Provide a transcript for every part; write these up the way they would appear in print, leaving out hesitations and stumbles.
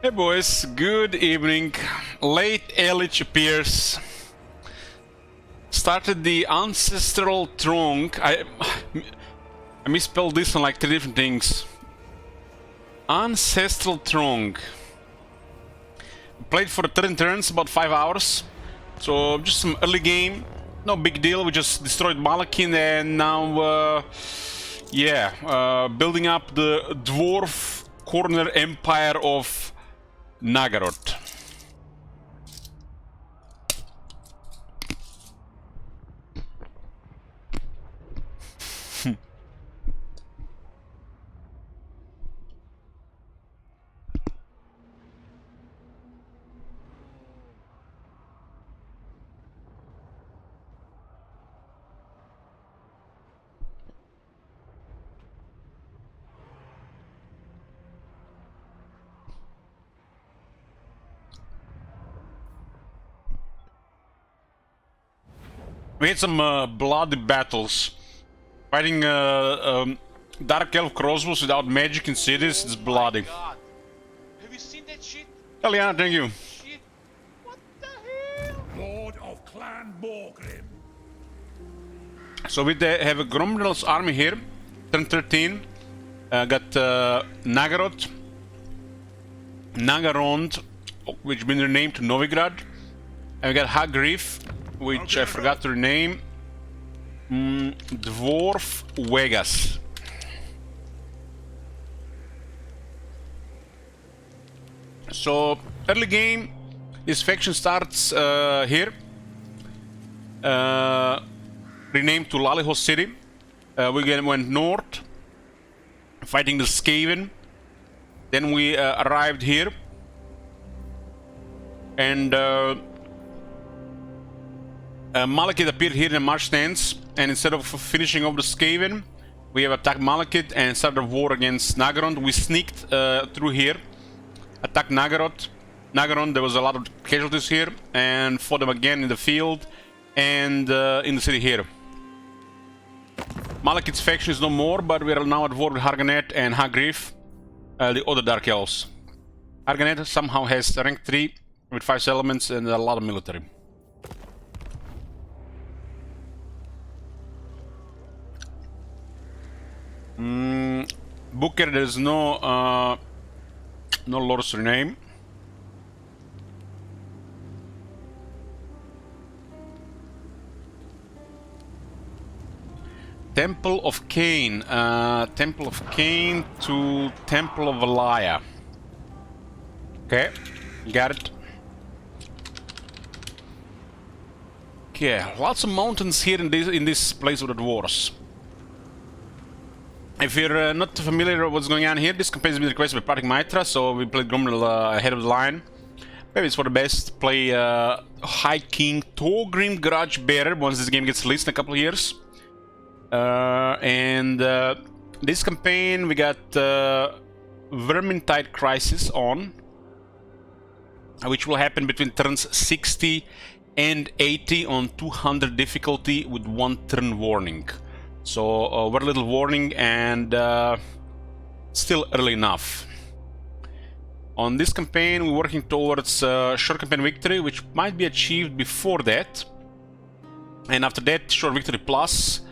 Hey boys, good evening. Late Elich appears. Started the Ancestral Throng. I misspelled this on like 3 different things. Ancestral Throng. Played for 13 turns, about 5 hours. So just some early game. No big deal, we just destroyed Malakin and now building up the dwarf corner empire of Nagaroth. We had some bloody battles. Fighting Dark Elf crossbows without magic in cities, it's bloody. God. Have you seen that shit? Hell yeah, thank you. Shit. What the hell? Lord of Clan Borgrim. So we have a Gromdal's army here. Turn 13. Got Nagaroth. Nagarond, which been renamed to Novigrad. And we got Hagrif, which I forgot to rename. Dwarf Vegas. So early game, this faction starts here, renamed to Laliho City. We went north, fighting the Skaven. Then we arrived here, and Malekith appeared here in the march stance, and instead of finishing off the Skaven, we have attacked Malekith and started a war against Nagaroth. We sneaked through here, attacked Nagaroth. There was a lot of casualties here, and fought them again in the field and in the city here. Malekith's faction is no more, but we are now at war with Harganet and Hagrif, the other Dark Elves. Harganet somehow has rank 3 with 5 settlements and a lot of military. Booker, there's no Lord's rename. Temple of Cain. Temple of Cain to Temple of Valaya. Okay, got it. Okay, lots of mountains here in this place with the dwarves. If you're not familiar with what's going on here, this campaign has been requested by Pratik Mitra, so we played Gromnel ahead of the line. Maybe it's for the best. Play High King Thorgrim Grudge Bearer once this game gets released in a couple of years. This campaign we got Vermintide Crisis on, which will happen between turns 60 and 80 on 200 difficulty with 1 turn warning. So very little warning and still early enough. On this campaign we're working towards short campaign victory, which might be achieved before that. And after that, short victory plus,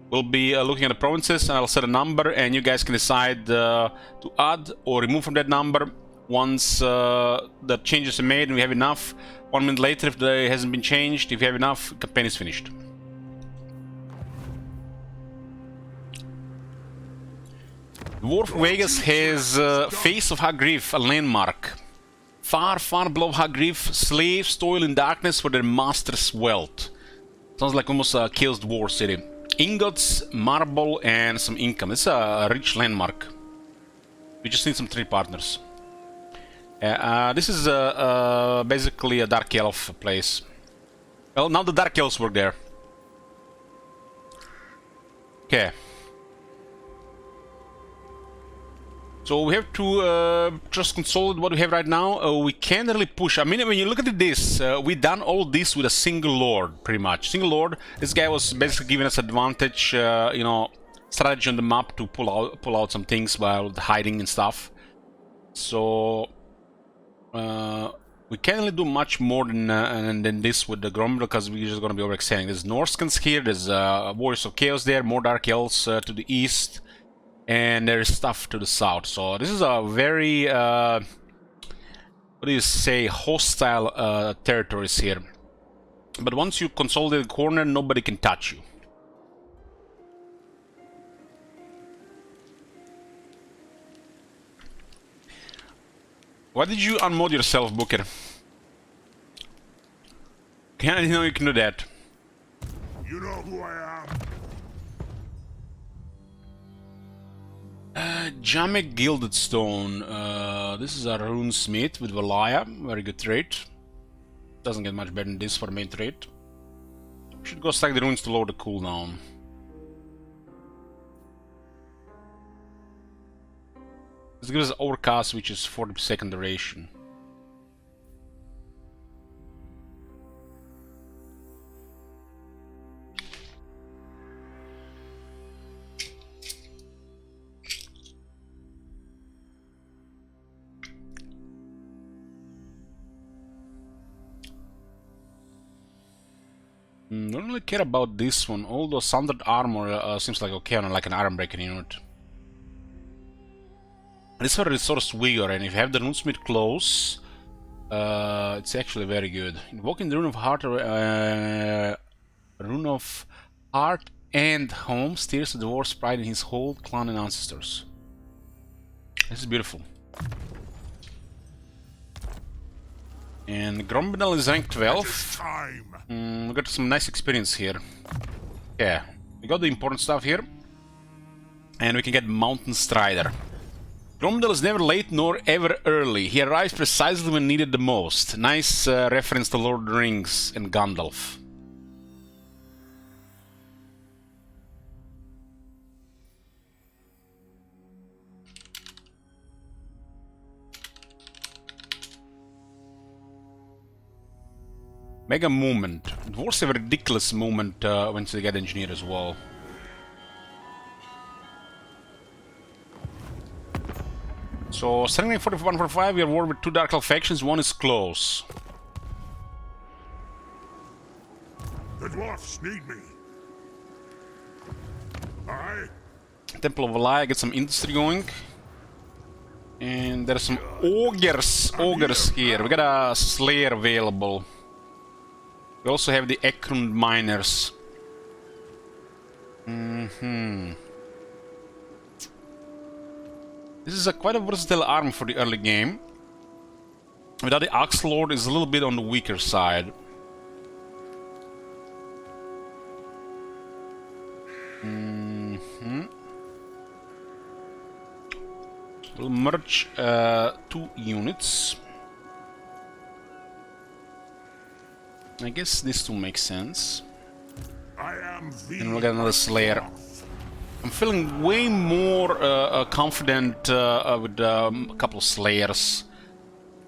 we'll be looking at the provinces, and I'll set a number and you guys can decide to add or remove from that number once the changes are made and we have enough. 1 minute later, if there hasn't been changed, if you have enough, campaign is finished. Dwarf Vegas has Face of Hagrif, a landmark. Far, far below Hagrif, slaves toil in darkness for their master's wealth. Sounds like almost a Chaos Dwarf city. Ingots, marble, and some income. It's a rich landmark. We just need some trade partners. This is basically a Dark Elf place. Well, now the Dark Elves work there. Okay. So we have to just consolidate what we have right now. We can't really push. I mean, when you look at this, we done all this with a single lord, pretty much. Single lord. This guy was basically giving us advantage, you know, strategy on the map to pull out some things while hiding and stuff. So We can't really do much more than this with the Gromble because we're just gonna be overextending. There's Norskans here, there's Warriors of Chaos there, more Dark Elves to the east, and there's stuff to the south. So this is a very, what do you say, hostile territories here. But once you consolidate the corner, nobody can touch you. Why did you unmod yourself, Booker? I didn't know you can do that. You know who I am? Jamek Gilded Stone. This is a runesmith with Valaya. Very good trait. Doesn't get much better than this for the main trait. Should go stack the runes to lower the cooldown. This gives us Overcast, which is 40% duration. Don't really care about this one, although Sundered Armor seems like okay on like an Iron Breaker unit. This is for Resource Vigor, and if you have the Runesmith close, it's actually very good. Invoking the Rune of Heart, Rune of Heart and Home steers the dwarf's pride in his whole clan and ancestors. This is beautiful. And Grombedal is rank 12. We got some nice experience here. Yeah, we got the important stuff here. And we can get Mountain Strider. Grombedal is never late nor ever early. He arrives precisely when needed the most. Nice reference to Lord of the Rings and Gandalf. Mega movement. Dwarves have a ridiculous movement once they get engineered as well. So, strength 4145, we are war with 2 Dark Elf factions, one is close. The dwarfs need me. Aye. Temple of Valaya, get some industry going. And there's some ogres here. We got a Slayer available. We also have the Ekrund Miners. This is quite a versatile arm for the early game. Without the Axe Lord is a little bit on the weaker side. We'll merge 2 units. I guess this two makes sense. I am the And we'll get another Slayer. I'm feeling way more confident with a couple of Slayers.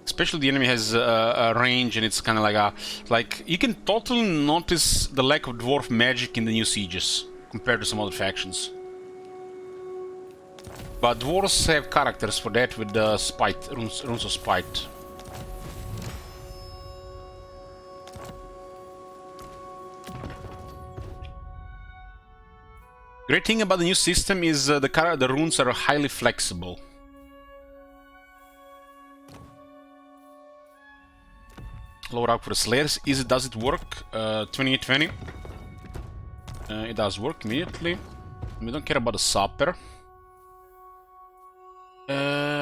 Especially the enemy has a range and it's kind of like a... Like, you can totally notice the lack of dwarf magic in the new sieges compared to some other factions. But dwarves have characters for that with the Spite, runes of Spite. Great thing about the new system is the runes are highly flexible. Lower up for the Slayers. Does it work? 2820. It does work immediately. We don't care about the Sapper.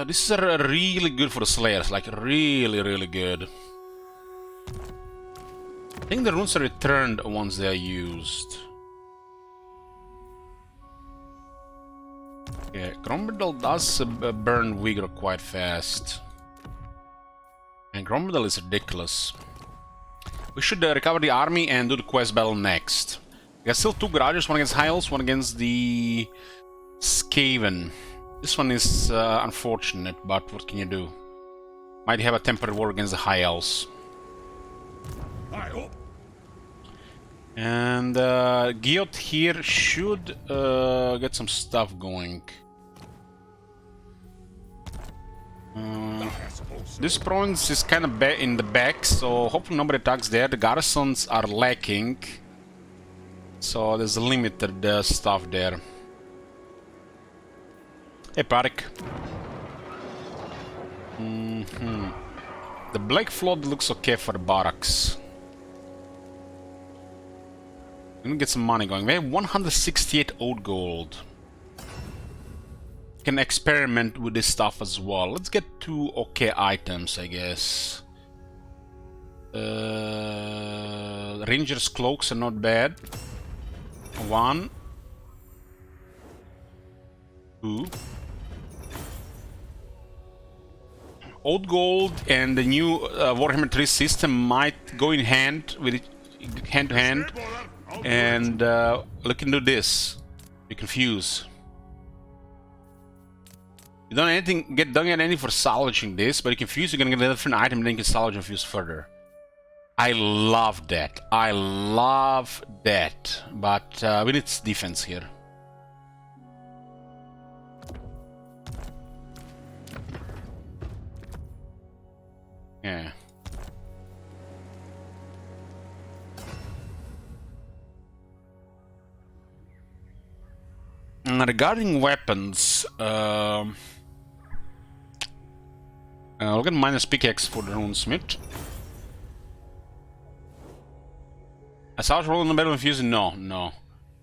This is really good for the Slayers, like really good. I think the runes are returned once they are used. Yeah, Grombedal does burn Vigor quite fast. And Grombedal is ridiculous. We should recover the army and do the quest battle next. We got still 2 garages, one against High Elves, one against the Skaven. This one is unfortunate, but what can you do? Might have a temporary war against the High Elves. And Giot here should get some stuff going. This province is kind of in the back, so hopefully nobody attacks there. The garrisons are lacking, so there's limited stuff there. Hey, Parik. The Black Flood looks okay for the barracks. Let me get some money going. We have 168 old gold. Can experiment with this stuff as well. Let's get 2 okay items, I guess. Ranger's cloaks are not bad. 1, 2. Old gold and the new Warhammer 3 system might go in hand with it, hand to hand. And look into this. You confuse. You don't get anything for salvaging this, but you can fuse, you're gonna get a different item, and then you can salvage and fuse further. I love that. I love that. But we need defense here. Yeah. Regarding weapons, I'll get minus pickaxe for the runesmith. A salvage roll in the battle of fusing? No.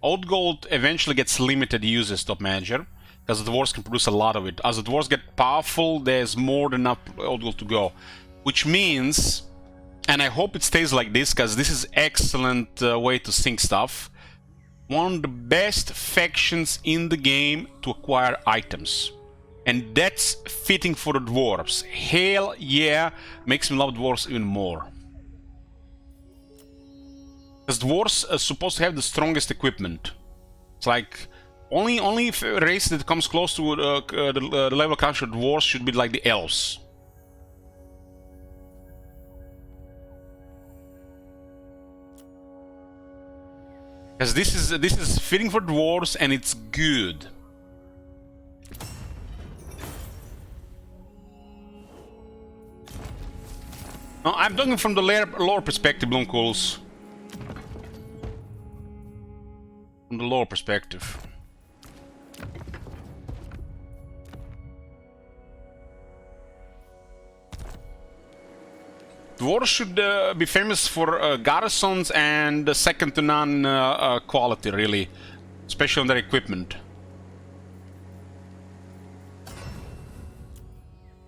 Old gold eventually gets limited uses, top manager, because the dwarves can produce a lot of it. As the dwarves get powerful, there's more than enough old gold to go. Which means, and I hope it stays like this, because this is excellent way to sync stuff. One of the best factions in the game to acquire items. And that's fitting for the dwarves. Hell yeah, makes me love dwarves even more. Because dwarves are supposed to have the strongest equipment. It's like, only race that comes close to the level of culture of dwarves should be like the elves. Because this is fitting for dwarves and it's good. No, I'm talking from the lore perspective, Blumcools. From the lore perspective. Dwarves should be famous for garrisons and second to none quality, really. Especially on their equipment.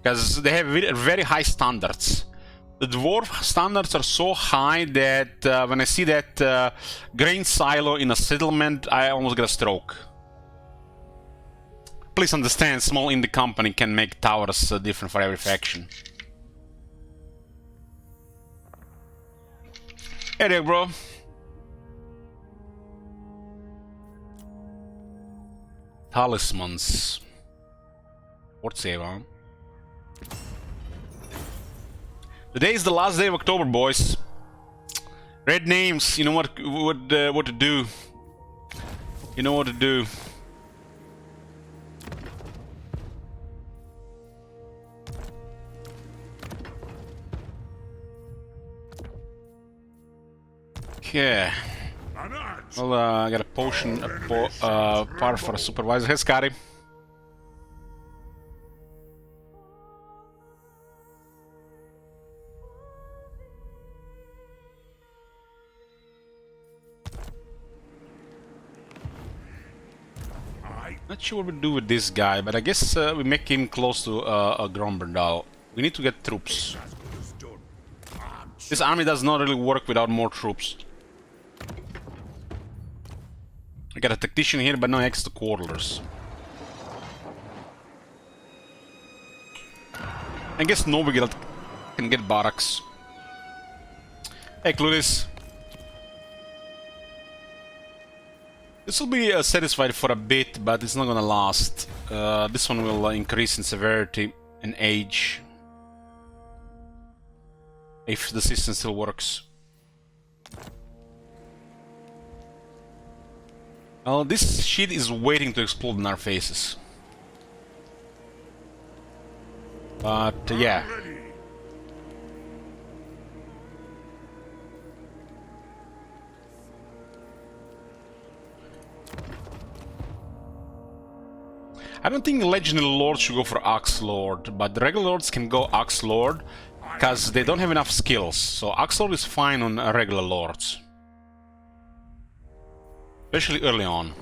Because they have very high standards. The dwarf standards are so high that when I see that grain silo in a settlement, I almost get a stroke. Please understand, small indie company can make towers different for every faction. Hey there, bro. Talismans. Port save, huh? Today is the last day of October, boys. Red names, you know what to do. You know what to do. Okay. Well, I got a potion, part for a supervisor. Hey, Scotty. Not sure what we do with this guy, but I guess we make him close to a Gromberdal. We need to get troops. This army does not really work without more troops. I got a tactician here, but no extra quarters. I guess nobody can get barracks. Hey, Cludis. This will be satisfied for a bit, but it's not gonna last. This one will increase in severity and age. If the system still works. Well, this shit is waiting to explode in our faces. But yeah. Ready. I don't think the legendary lords should go for Axe Lord, but the regular lords can go Axe Lord because they don't have enough skills. So Axe Lord is fine on regular lords, especially early on.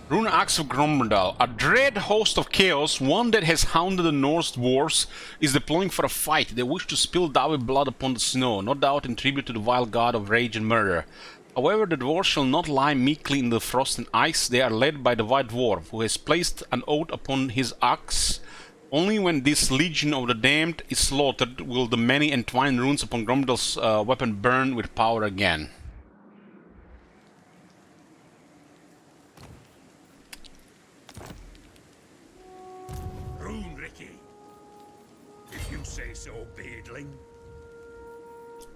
Rune Axe of Gromdal. A dread host of chaos, one that has hounded the Norse dwarves, is deploying for a fight. They wish to spill Dawi blood upon the snow, no doubt in tribute to the vile god of rage and murder. However, the dwarves shall not lie meekly in the frost and ice. They are led by the white dwarf, who has placed an oath upon his axe. Only when this legion of the damned is slaughtered will the many entwined runes upon Gromdal's weapon burn with power again. If you say so, Beardling.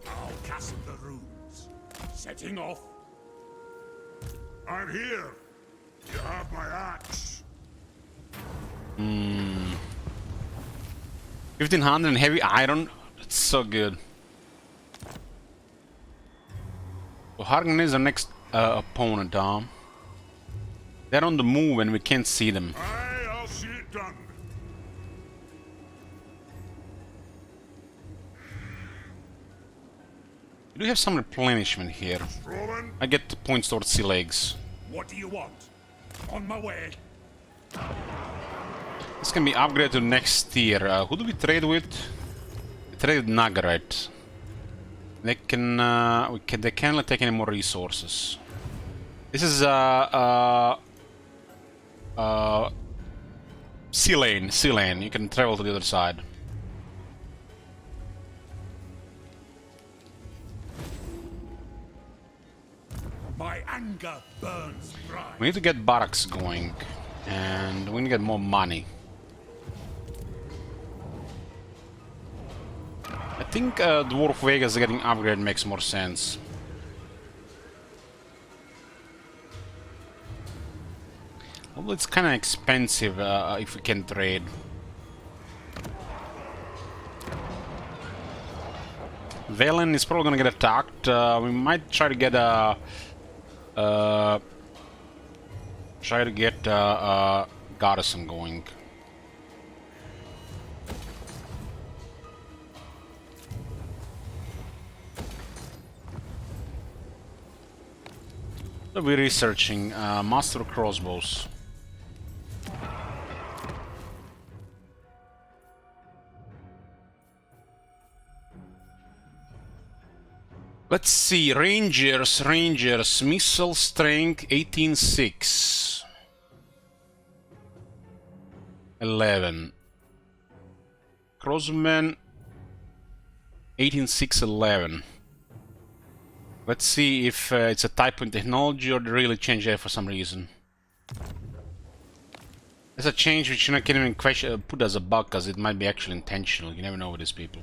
I'll cast the runes. Setting off. I'm here. You have my axe. 1500 and heavy iron. That's so good. So Hargan is our next opponent, Tom. They're on the move and we can't see them. I'll see it done. We do have some replenishment here. Roman, I get the points towards sea legs. what do you want? On my way. This can be upgraded to next tier. Who do we trade with? We trade with Nagaret. They can, they can't take any more resources. This is sea lane. You can travel to the other side. My anger burns bright. We need to get barracks going, and we need to get more money. I think Dwarf Vegas getting upgraded makes more sense. Although it's kind of expensive if we can trade. Valen is probably gonna get attacked. We might try to get a garrison going. So we're researching master crossbows. Let's see, Rangers, missile strength 18.6. 11. Crossman 18.6, 11. Let's see if it's a typo in technology or they really changed that for some reason. It's a change which you can't even question, put as a bug because it might be actually intentional. You never know with these people.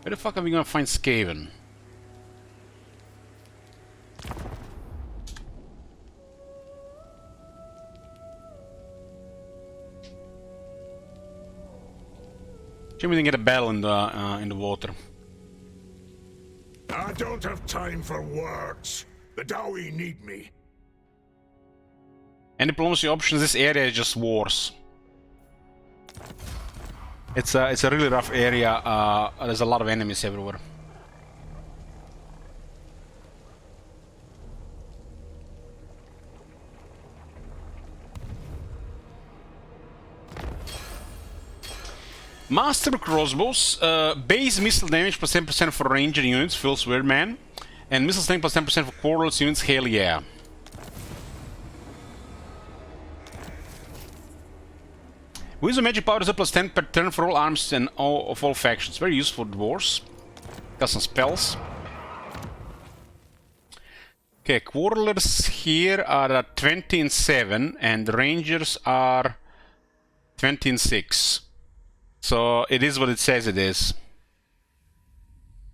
Where the fuck are we gonna find Skaven? Should we then get a battle in the water? I don't have time for words. The Dawi need me. And diplomacy options, this area is just wars. It's a really rough area. There's a lot of enemies everywhere. Master crossbows, base missile damage plus 10% for ranger units, feels weird, man. And missile sling plus 10% for quarrels units, hell yeah. Wisdom magic power is up plus 10 per turn for all arms and of all factions. Very useful for dwarves. Got some spells. Okay, quarrelers here are at 20 and 7, and the rangers are 20 and 6. So it is what it says it is.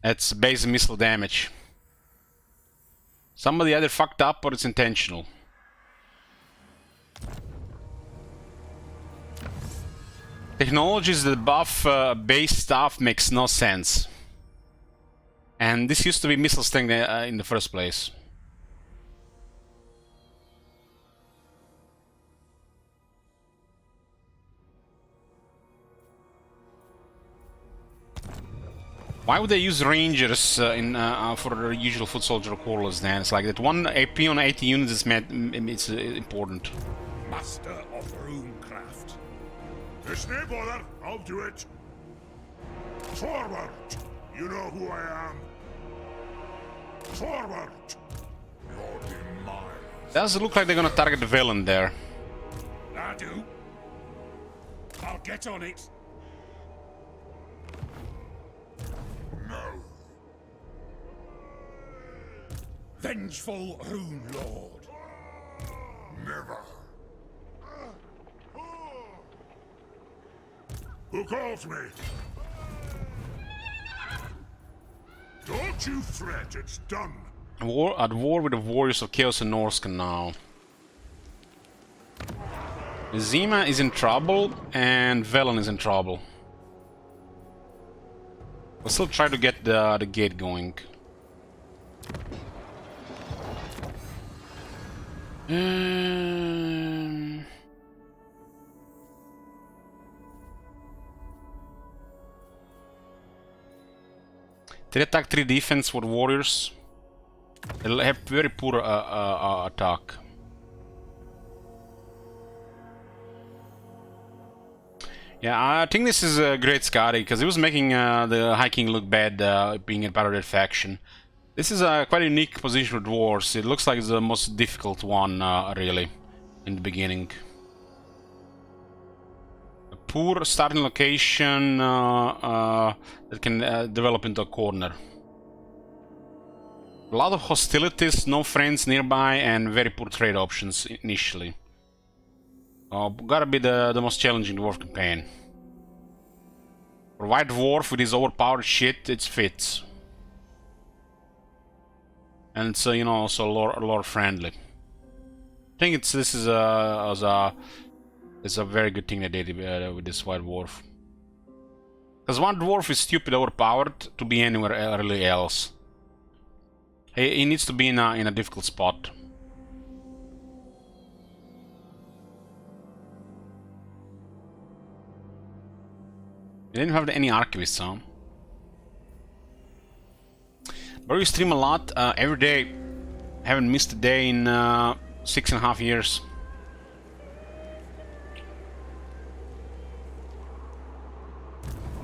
That's base missile damage. Somebody either fucked up or it's intentional. Technologies that buff base stuff makes no sense. And this used to be missile sling in the first place. Why would they use rangers for the usual foot soldier or quarrelers then? It's like that one AP on 80 units is it's important. Master of runecraft. There's no bother, I'll do it. Forward! You know who I am. Forward! Your demise. Does look like they're gonna target the villain there. I do. I'll get on it. No. Vengeful Rune Lord. Never. Who calls me? Don't you fret, it's done. At war with the warriors of Chaos and Norscan now. Zima is in trouble and Velen is in trouble. We'll still try to get the gate going. They attack 3 defense for warriors. They'll have very poor attack. Yeah, I think this is a great Scotty, because he was making the High King look bad being a part of that faction. This is a quite unique position for dwarves. It looks like it's the most difficult one, really, in the beginning. A poor starting location that can develop into a corner. A lot of hostilities, no friends nearby, and very poor trade options initially. Gotta be the most challenging dwarf campaign. For White Dwarf with his overpowered shit, it fits. And it's you know, also lore friendly. I think this is a very good thing they did with this White Dwarf. Because one dwarf is stupid overpowered to be anywhere really else. He needs to be in a difficult spot. They didn't have any archivists, huh? But we stream a lot, every day. Haven't missed a day in 6.5 years.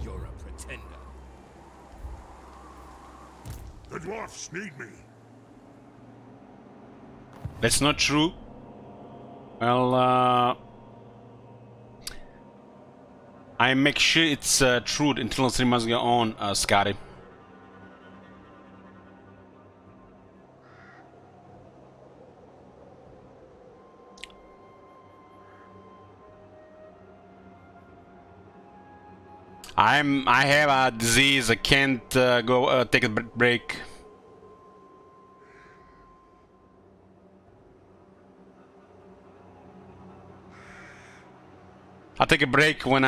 You're a pretender. The dwarfs need me. That's not true. Well, I make sure it's true until 3 months go on, Scotty. I have a disease. I can't go take a break. I'll take a break when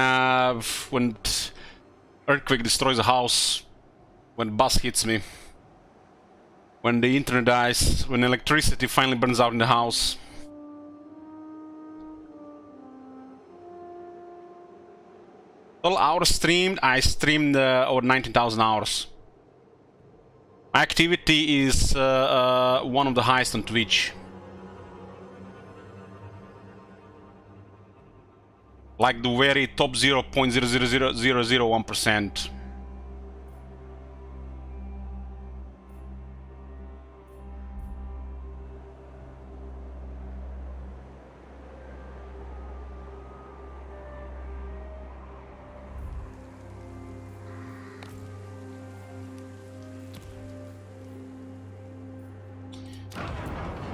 earthquake destroys a house, when bus hits me, when the internet dies, when electricity finally burns out in the house. Total hours streamed, I streamed over 19,000 hours. My activity is one of the highest on Twitch. Like the very top 0.00001%.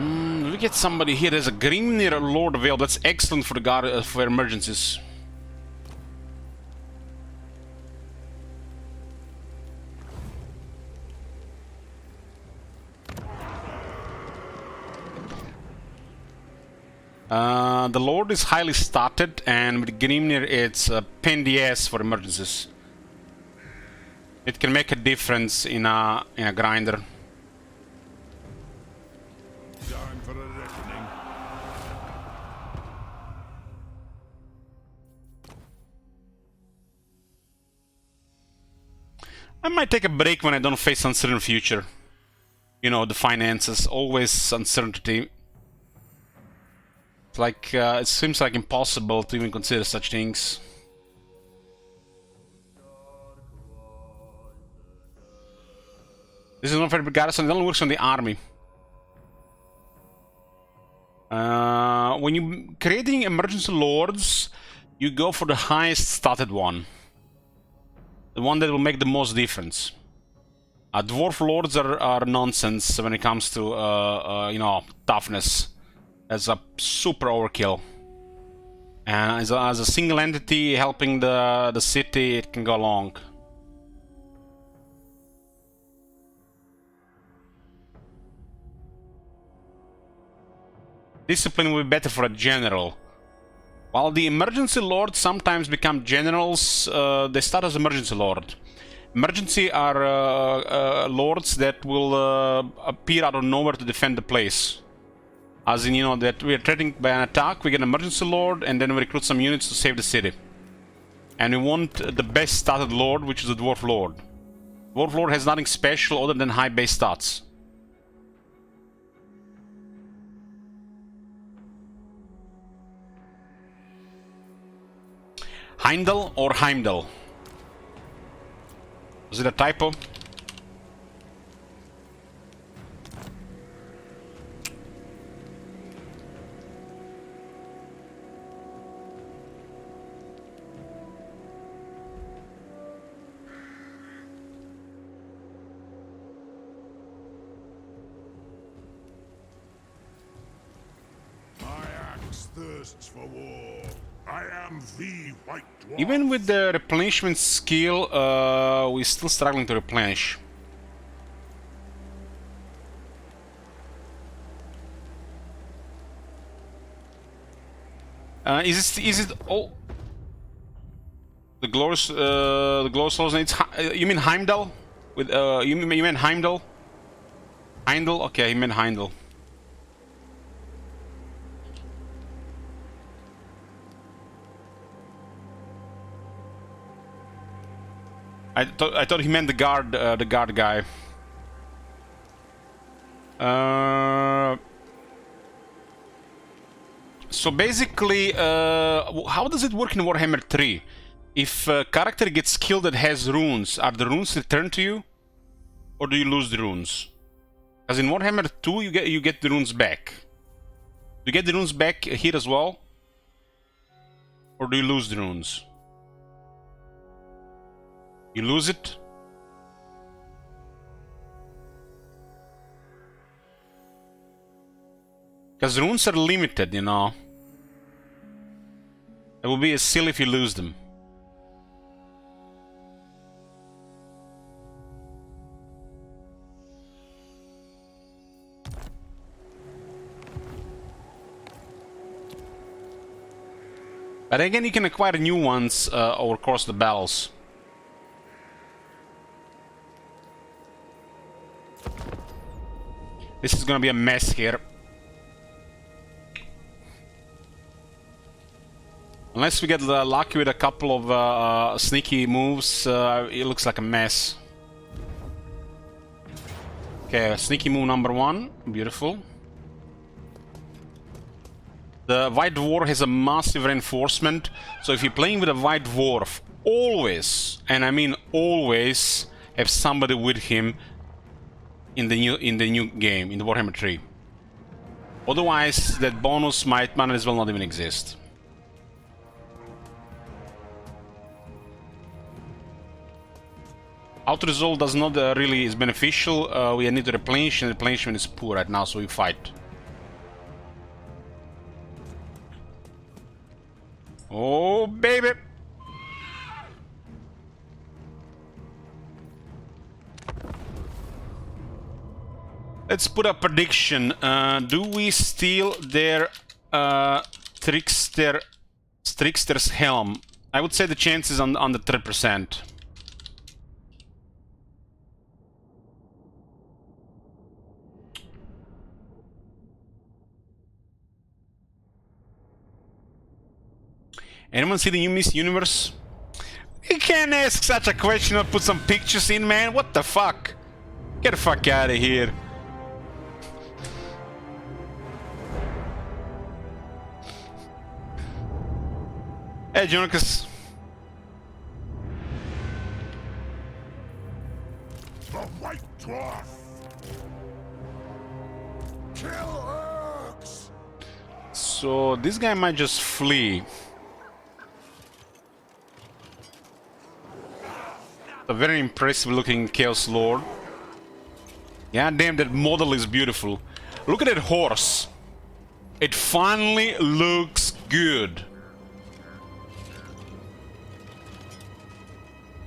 We get somebody here. There's a Grimnir Lord available. That's excellent for the guard for emergencies. The Lord is highly statted, and with Grimnir it's a pain in the ass for emergencies. It can make a difference in a grinder. Time for a reckoning. I might take a break when I don't face uncertain future. You know, the finances, always uncertainty. It's like, it seems like impossible to even consider such things. This is not very garrison, it only works on the army. When you're creating emergency lords, you go for the highest statted one. The one that will make the most difference. Dwarf lords are nonsense when it comes to, you know, toughness. As a super overkill. And as a single entity helping the city, it can go long. Discipline will be better for a general. While the emergency lords sometimes become generals, they start as emergency lord. Emergency are lords that will appear out of nowhere to defend the place. As in, you know, that we are threatened by an attack, we get an emergency lord, and then we recruit some units to save the city. And we want the best statted lord, which is the dwarf lord. Dwarf lord has nothing special other than high base stats. Heimdall or Heimdall? Was it a typo? Thirsts for war. I am the White Dwarf. Even with the replenishment skill, we're still struggling to replenish. Is it all the glorious souls? You mean Heimdall? With you mean Heimdall? Heimdall? Okay, he meant Heimdall. I thought he meant the guard guy. So basically, how does it work in Warhammer 3? If a character gets killed that has runes, are the runes returned to you, or do you lose the runes? As in Warhammer 2, you get the runes back. Do you get the runes back here as well, or do you lose the runes? You lose it? Because runes are limited, you know. It would be a silly if you lose them. But again, you can acquire new ones over the course of the battles. This is gonna be a mess here. Unless we get lucky with a couple of sneaky moves, it looks like a mess. Okay, sneaky move number 1. Beautiful. The White Dwarf has a massive reinforcement, so if you're playing with a White Dwarf, always, and I mean always, have somebody with him in the new game, in the Warhammer 3. Otherwise, that bonus might as well not even exist. Auto-resolve does not really is beneficial. We need to replenish, and replenishment is poor right now, so we fight. Oh, baby! Let's put a prediction. Do we steal their trickster's helm? I would say the chances on the 3%. Anyone see the new Miss Universe? You can't ask such a question or put some pictures in, man. What the fuck? Get the fuck out of here. Hey, Jonas. The White Dwarf! Kill Urks! So this guy might just flee. A very impressive looking Chaos Lord. Yeah, damn, that model is beautiful. Look at that horse. It finally looks good.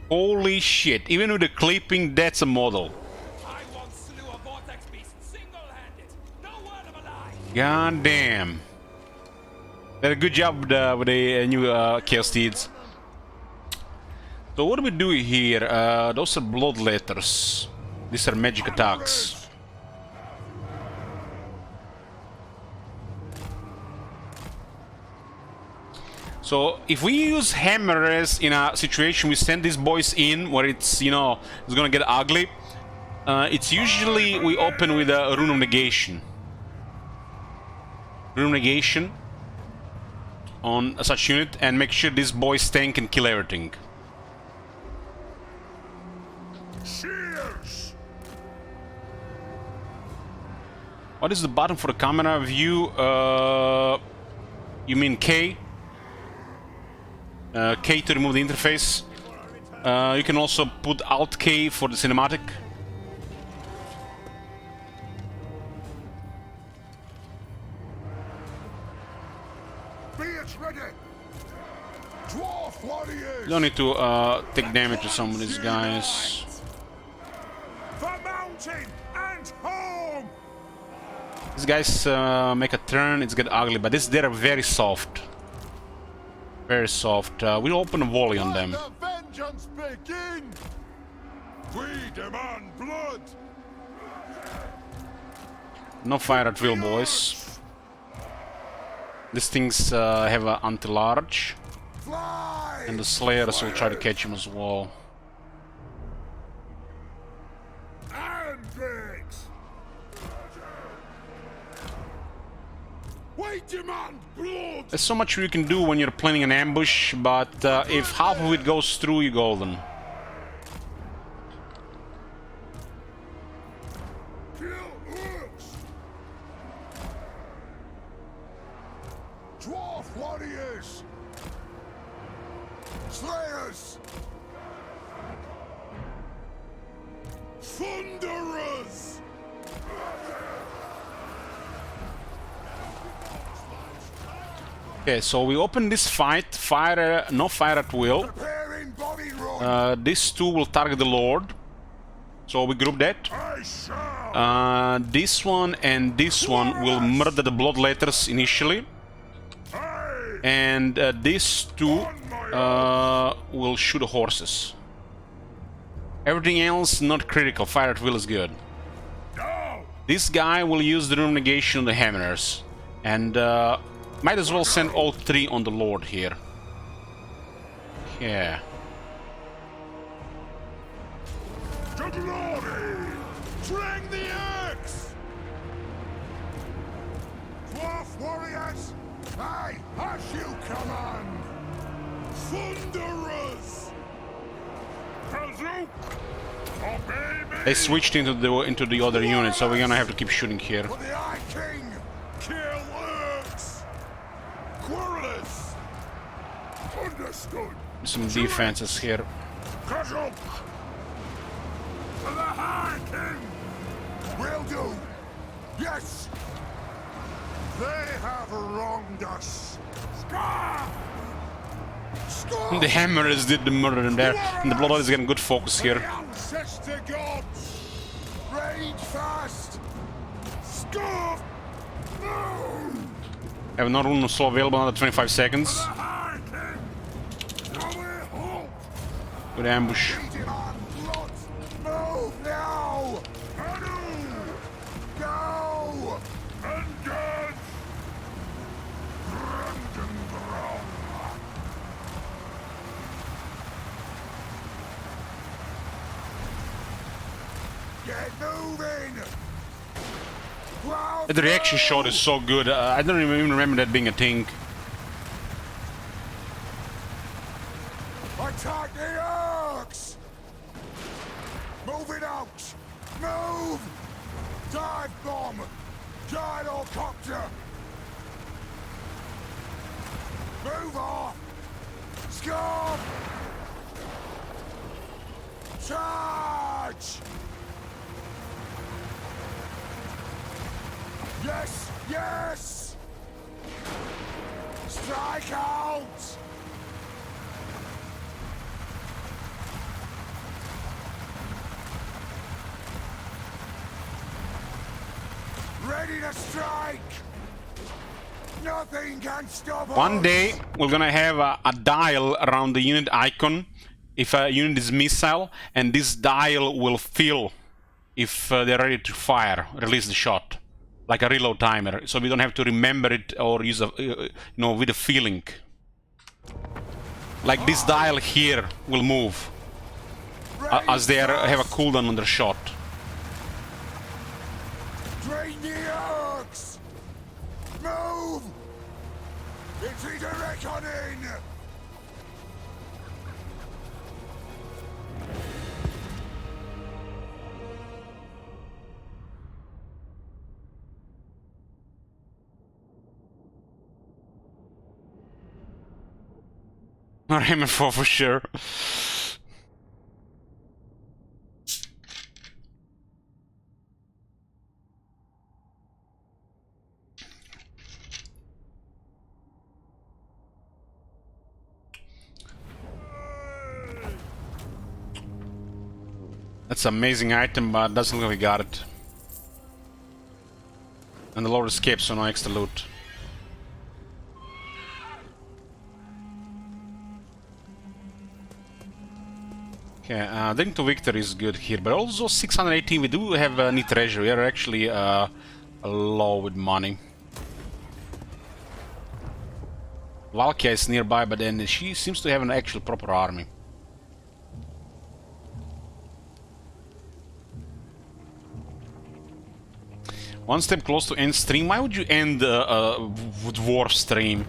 Holy shit, even with the clipping, that's a model. I once slew a vortex beast single-handed. No word of a lie. God damn. Did a good job with the new Chaos Steeds. So what do we do here? Those are blood letters. These are magic attacks. So if we use hammers in a situation, we send these boys in where it's, you know, it's gonna get ugly. It's usually we open with a rune of negation. Rune of negation on such unit and make sure this boys tank and kill everything. Cheers! What is the button for the camera view? You mean K? K to remove the interface. You can also put Alt K for the cinematic. Be it ready! Dwarf warriors! You don't need to take damage to some of these guys. For mountain and home! These guys make a turn, it's get ugly, but they're very soft. Very soft. We'll open a volley on them. Let the vengeance begin! We demand blood! No fire at will, boys. These things have an anti-large. Fly! And the Slayers will try to catch him as well. Andrix! We demand blood! There's so much you can do when you're planning an ambush, but if half of it goes through, you're golden. Kill Urks! Dwarf warriors! Slayers! Thunderers! Okay, so we open this fight. Fire, no fire at will. Preparing body roll! These two will target the Lord. So we group that. I shall! This one and this one will murder the blood letters initially. Aye! And these two will shoot the horses. Everything else not critical. Fire at will is good. Now! This guy will use the rune negation on the hammers. And might as well send all three on the Lord here. Yeah. To glory! Swing the axe! Dwarf warriors! Aye, as you command! Thunderers! Kazook! Obey me! They switched into the other unit, so we're gonna have to keep shooting here. For the Eye King! Kill Urks! Querulous! Understood! Some defenses here. Kazook! For the High King! Will do! Yes! They have wronged us! Scar! The hammers did the murder in there, and the bloodline is getting good focus here. Ancestor gods! Rage fast! Scarf! Move! Have another rune slow available, another 25 seconds. Good ambush. Move now! Go! Engage! Get moving! The reaction shot is so good. I don't even remember that being a thing. Attack the orcs! Moving out! Move! Dive bomb! Gyrocopter! Move off! Scarf! Charge! Yes! Yes! Strike out! Ready to strike! Nothing can stop us! One day we're gonna have a dial around the unit icon if a unit is missile, and this dial will fill if they're ready to fire, release the shot, like a reload timer, so we don't have to remember it or use a, you know, with a feeling. Like this dial here will move as they have a cooldown on their shot. Drain the orcs! Move! Into the reckoning! Warhammer 4 for sure. That's an amazing item, but doesn't look like we got it. And the Lord escapes, so no extra loot. Okay, Drink to Victory is good here, but also 618, we do have neat treasure. We are actually low with money. Valkia is nearby, but then she seems to have an actual proper army. One step close to end stream. Why would you end dwarf stream?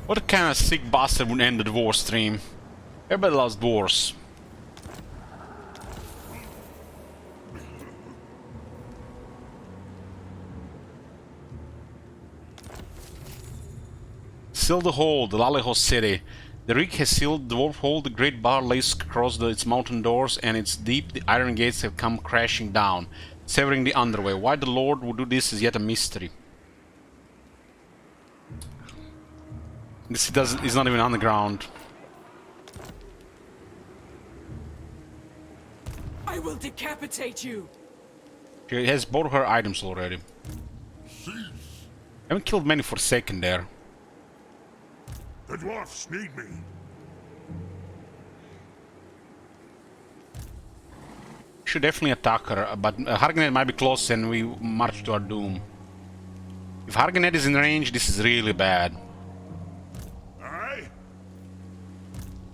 What kind of sick bastard would end the dwarf stream? Everybody loves dwarves. Seal the hold, the Laleho city. The rig has sealed the dwarf hold. The great bar lays across its mountain doors, and it's deep. The iron gates have come crashing down, severing the underway. Why the Lord would do this is yet a mystery. This is not even underground. I will decapitate you. She has both her items already. Haven't killed many for a second there. The dwarfs need me. Should definitely attack her, but Harganet might be close and we march to our doom. If Harganet is in range, this is really bad. Aye?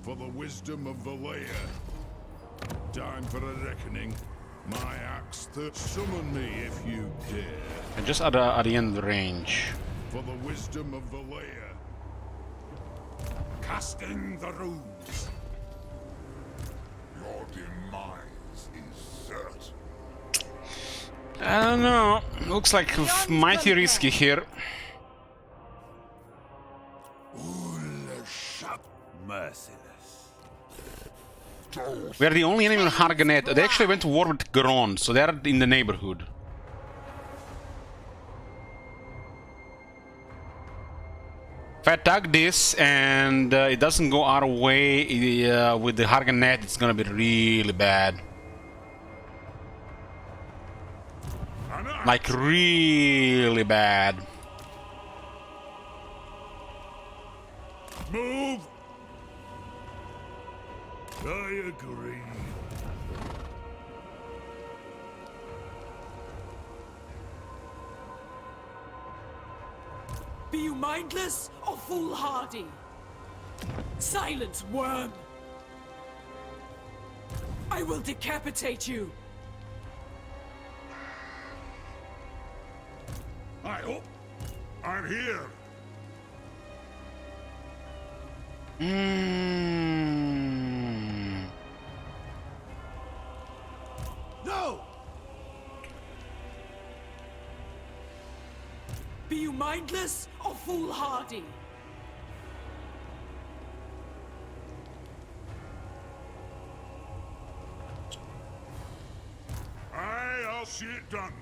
For the wisdom of Valea. Time for a reckoning. My axe to summon me if you dare. And just at the end of the range. For the wisdom of Valea. Casting the runes. Your demise is certain. I don't know. Looks like mighty risky here. Merciless. We are the only enemy on Harganet. They actually went to war with Gron, so they are in the neighborhood. If I attack this and it doesn't go our way with the Harganet, it's gonna be really bad. Like really bad. Move! I agree. Be you mindless or foolhardy? Silence, worm! I will decapitate you! I'm here. No! Be you mindless or foolhardy? I'll see it done.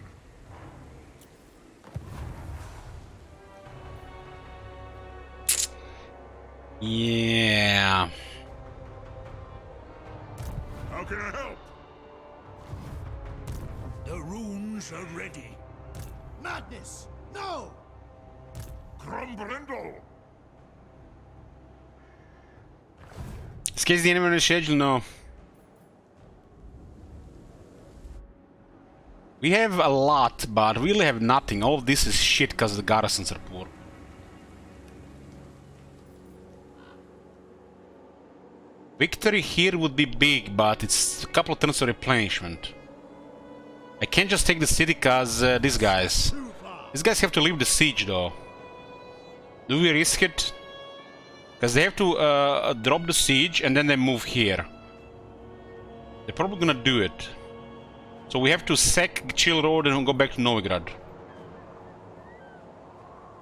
Yeah. How can I help? The runes are ready. Madness! No! Grumbrindle! Is the enemy on the schedule? No. We have a lot, but we really have nothing. All of this is shit because the garrisons are poor. Victory here would be big, but it's a couple of turns of replenishment. I can't just take the city because these guys have to leave the siege though. Do we risk it? Because they have to drop the siege and then they move here. They're probably gonna do it. So we have to sack Chill Road and go back to Novigrad.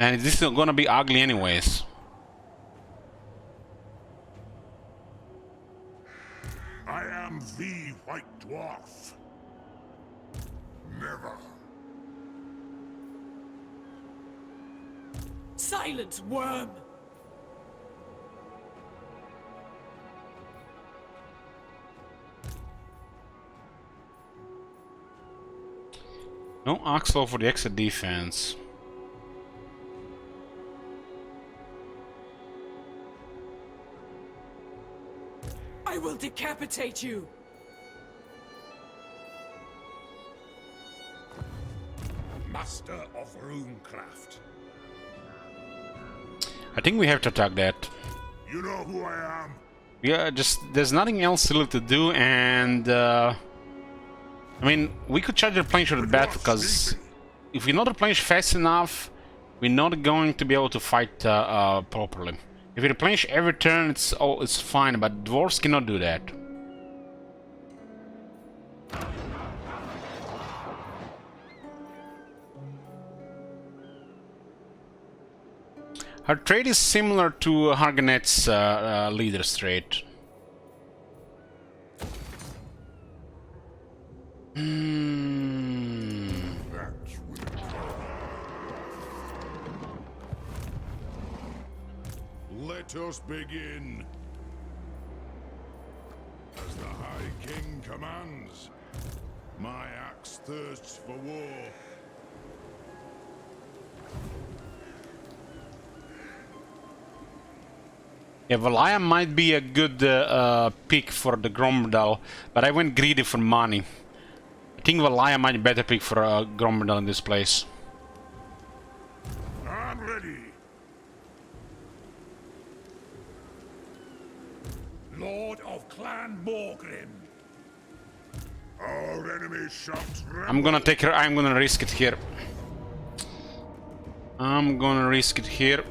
And this is gonna be ugly anyways. I am the White Dwarf. Never. Silence, worm! No Axel for the extra defense. I will decapitate you! Master of runecraft. I think we have to attack that. You know who I am? Yeah, just there's nothing else really to do, and I mean, we could charge the replenish for the battle, because if we not replenish fast enough, we're not going to be able to fight properly. If we replenish every turn, it's fine, but dwarves cannot do that. Her trade is similar to Harganet's leader's trait. Let us begin. As the High King commands, my axe thirsts for war. Yeah, Valaya might be a good pick for the Gromdal, but I went greedy for money. I think Valaya might be a better pick for Gromdal in this place. I'm ready. Lord of Clan Morgrim. Our enemy shall tremble. I'm gonna take her. I'm gonna risk it here. I'm gonna risk it here.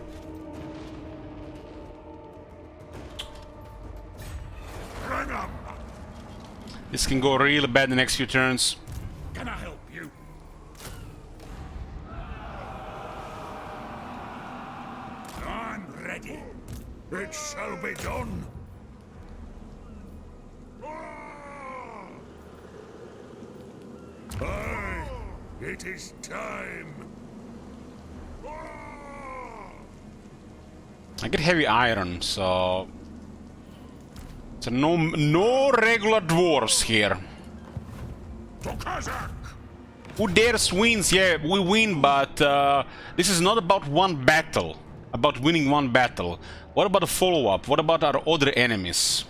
Bring 'em. This can go really bad the next few turns. Can I help you? I'm ready. It shall be done. Aye, it is time. I get heavy iron, so... So no regular dwarves here. To Kazakh! Who dares wins? Yeah, we win, but this is not about one battle. About winning one battle. What about the follow-up? What about our other enemies?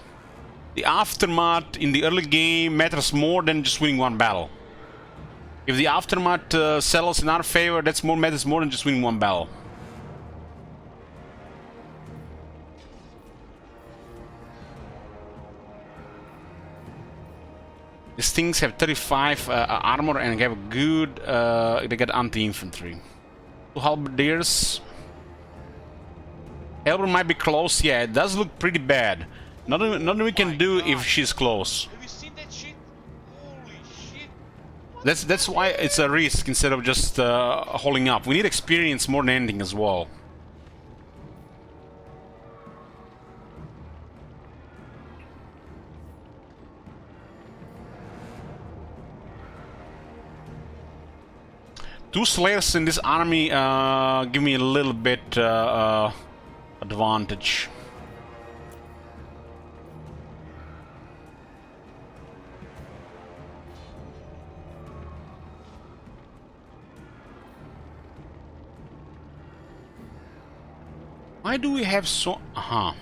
The aftermath in the early game matters more than just winning one battle. If the aftermath settles in our favor, that's matters more than just winning one battle. These things have 35 armor and have a good... they get anti-infantry. Two halberdiers. Elber might be close, yeah, it does look pretty bad. Nothing we can do if she's close. Have you seen that shit? Holy shit! That's why it's a risk instead of just holding up. We need experience more than anything as well. Two slayers in this army give me a little bit advantage. Why do we have so... Uh-huh.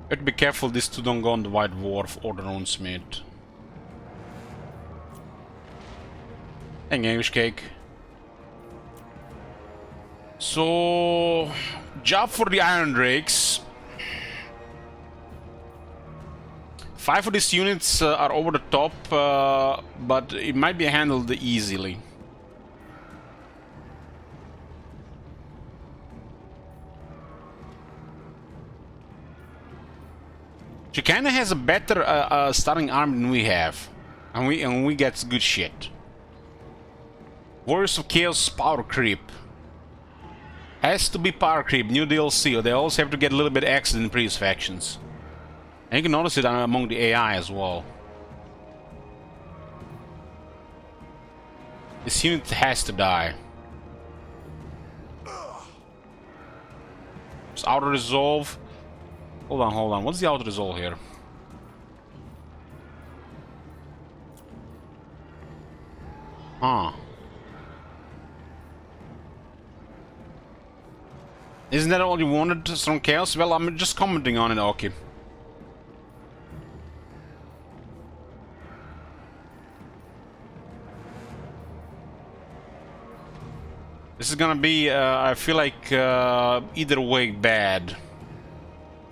But be careful these two don't go on the White Dwarf or the Runesmith. Thank you, English Cake. So... job for the Iron Drakes. 5 of these units are over the top, but it might be handled easily. She kinda has a better starting army than we have, and we get good shit. Warriors of Chaos power creep. Has to be power creep, new DLC, or they also have to get a little bit extra in previous factions. And you can notice it among the AI as well. This unit has to die. It's auto resolve. Hold on. What's the auto resolve here? Huh. Isn't that all you wanted, Strong Chaos? Well, I'm just commenting on it, okay. This is gonna be, I feel like, either way bad.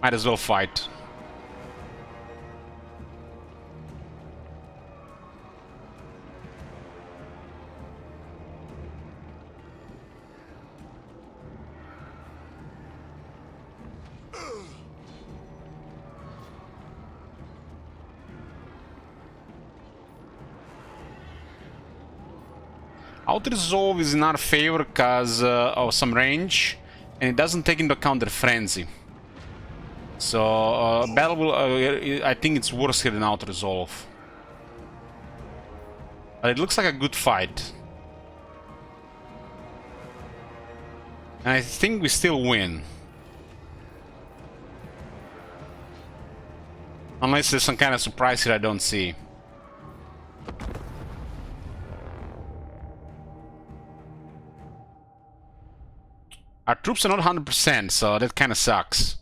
Might as well fight. Auto resolve is in our favor because of some range, and it doesn't take into account their frenzy. So battle will, I think it's worse here than auto resolve. But it looks like a good fight, and I think we still win, unless there's some kind of surprise here I don't see. Our troops are not 100%, so that kind of sucks.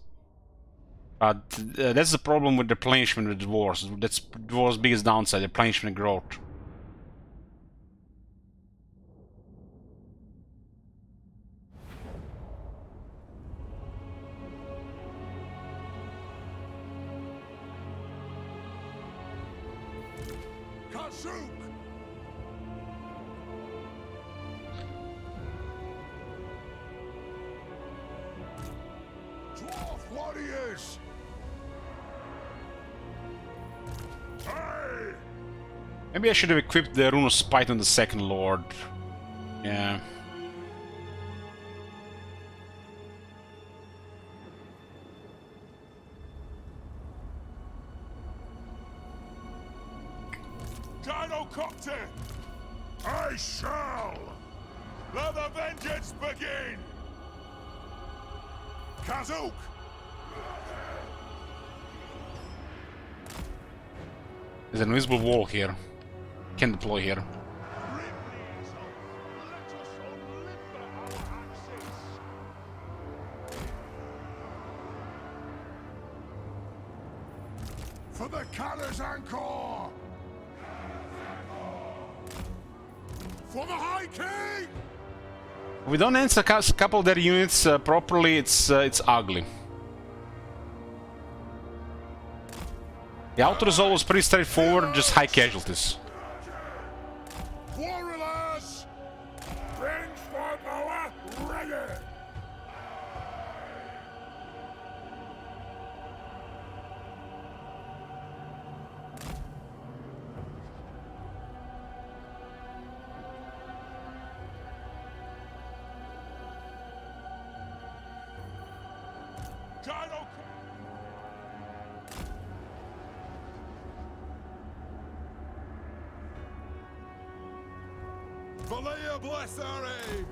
But that's the problem with replenishment with dwarves. That's dwarves' biggest downside, replenishment growth. Kasuk! Dwarf warriors! Hey! Maybe I should have equipped the Rune of Spite on the second Lord. Yeah. Got Gyrocopter! I shall! Let the vengeance begin! Kazook! There's an invisible wall here. Can deploy here. For the Callous Anchor! For the High King! If we don't answer a couple of their units properly, it's ugly. The outer is always pretty straightforward, just high casualties. Warriors! Range for power, ready! Valea Blessare!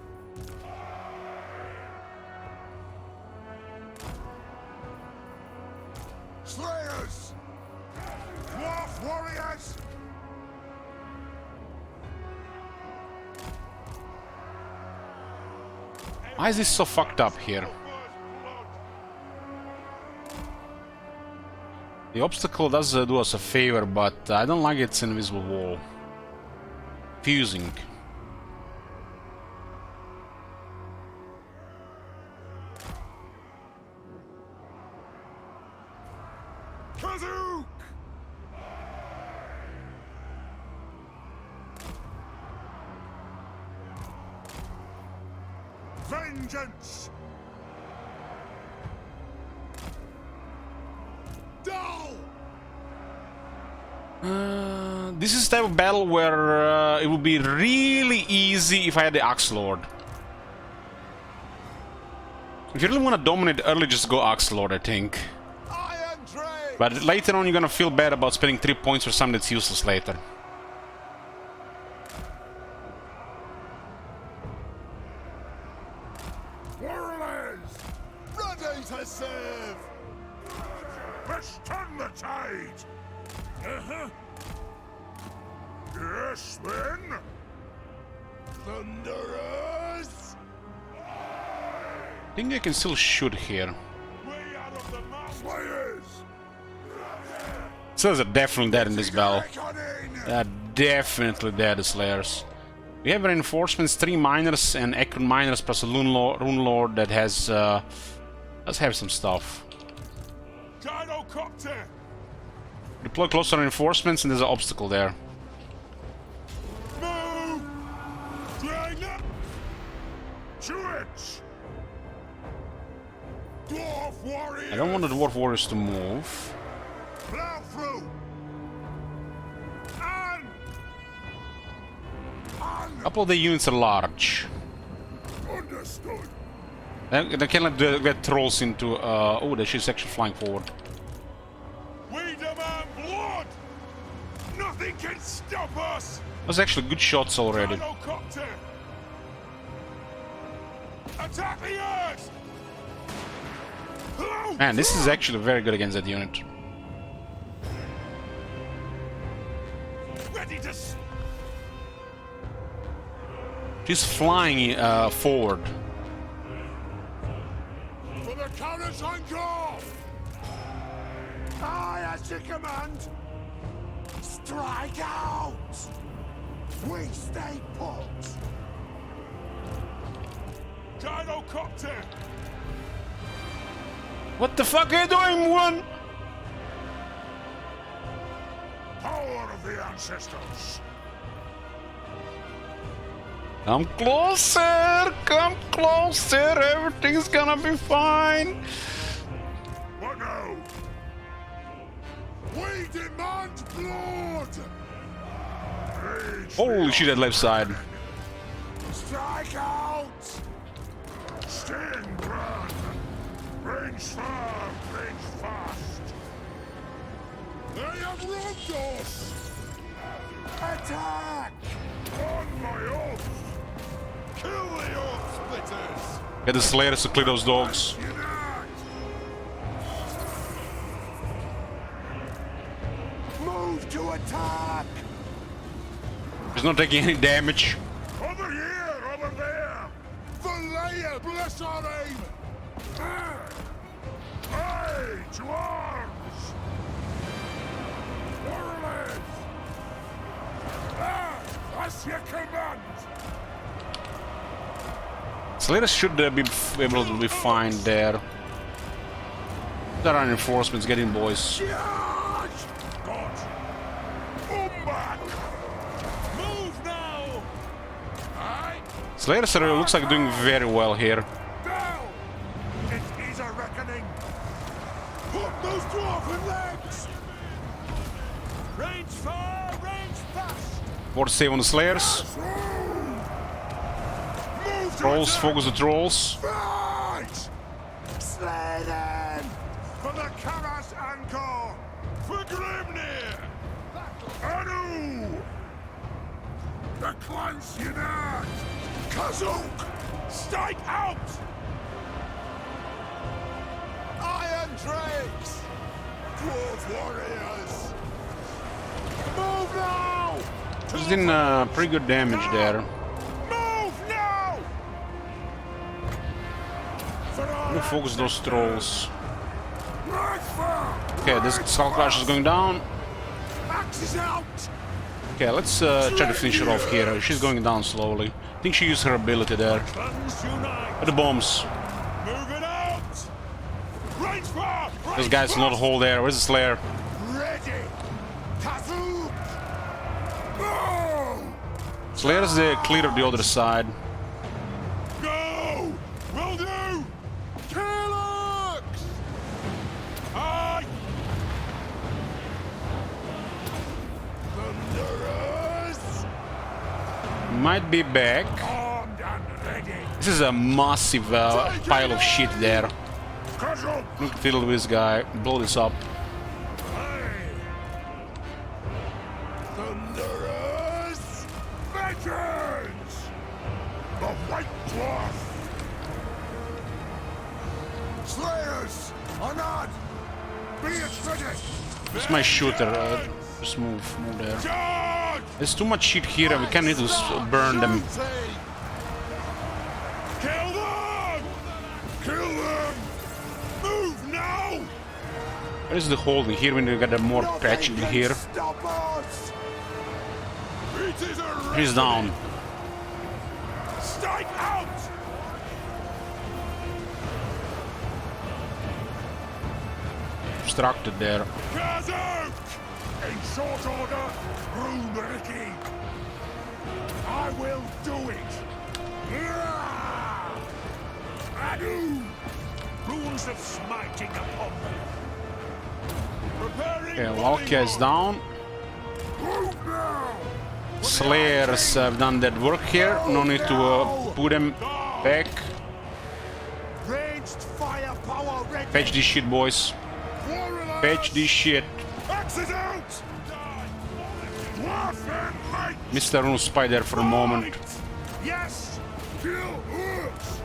Slayers! Dwarf warriors! Why is this so fucked up here? The obstacle does do us a favor, but I don't like its invisible wall. Fusing. Kazook! Vengeance! Dull! This is the type of battle where it would be really easy if I had the Axe Lord. If you really want to dominate early, just go Axe Lord, I think. Iron Drake! But later on, you're gonna feel bad about spending 3 points for something that's useless later. Warriors! Ready to serve! Let's turn the tide! Uh-huh. Yes, then! Thunderers! I think I can still shoot here. Way out of the mountains! Slayers! Slayers are definitely dead in this battle. Reckoning! They are definitely dead, the Slayers. We have reinforcements, 3 miners and Ekron miners plus a Rune Lord that has does have some stuff. Gyrocopter! Deploy closer reinforcements and there's an obstacle there. Move! Drain up! To it! Dwarf warriors! I don't want the Dwarf Warriors to move. Plow through! On! A couple of the units are large. Understood! They can let get trolls into... oh, she's actually flying forward. We demand blood! Nothing can stop us! Those are actually good shots already. Gyrocopter! Attack the earth! Man, this is actually very good against that unit. Ready to... She's flying forward. For the Callous Anchor! I, as you command! Strike out! We stay put! Gyrocopter! What the fuck are you doing, one? Power of the Ancestors! Come closer! Come closer! Everything's gonna be fine! What now? We demand blood! Rage Holy shit, that left side. Strike out! Stand ground! Range far, range fast! They have robbed us! Attack! On my oath! Kill the oath splitters! Get the Slayers to clear those dogs. Move to attack! He's not taking any damage. Over here! Over there! Valaya, bless our aim! Aye, to arms! Warriors! As you command! Slayers should be able to be fine there. There are reinforcements getting, boys. Charge! God! Back! Move now! Aye! Slayers looks like doing very well here. Down! It is a reckoning! Put those dwarven legs! Range far, range fast! 47 on the Slayers. Move to Trolls, attack! focus the trolls. Fight! Slay them! For the Karas Angkor! For Grimnir! Anu! The clans unite! Kazuk! Strike out! Iron Drakes! Dwarf warriors! Move now! He's doing pretty good damage there. Move now! For I'm gonna focus those trolls. right fire! Okay, this Skull Crash is going down. Axes out! Okay, let's try to finish her off here. She's going down slowly. I think she used her ability there. Clans unite! At the bombs. Move it out! Range fire! This guy's not hold there. Where's the Slayer? Ready! Kazoo! Go! Slayers clear the other side. Go! Will do! Killux! Aye! Thunderers! Might be back. Armed and ready! This is a massive pile of shit there. Kazoo! Look at this guy. Blow this up. Thunderers! Vengeance! The White Dwarf! Slayers! Anad! Be it ready! It's my shooter. Just move there. Charge! There's too much shit here. We can't need to burn them. Kill them! Kill them! Move now! Where is the holding? Here we need to get more patching here. Stop us! It is a He's down. Strike out! Obstructed there. Kazuk! In short order, Rune Ricky! I will do it! Anu! Rules of smiting upon them! Preparing Okay, Valkia is down. Move now! Slayers have done that work here. No need to put them back. Ranged firepower ready! Patch this shit, boys. Warriors! Patch this shit. Axes out! Dwarf and light! Mr. Rune Spider for a moment. Yes! Kill hooks!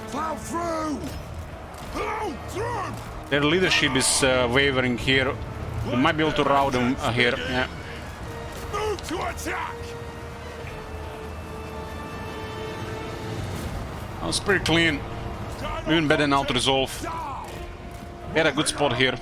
Plow through! Plow through! Their leadership is wavering here. We might be able to rout them here. Yeah. Move to attack! That was pretty clean. Even better now to resolve. We had a good spot here.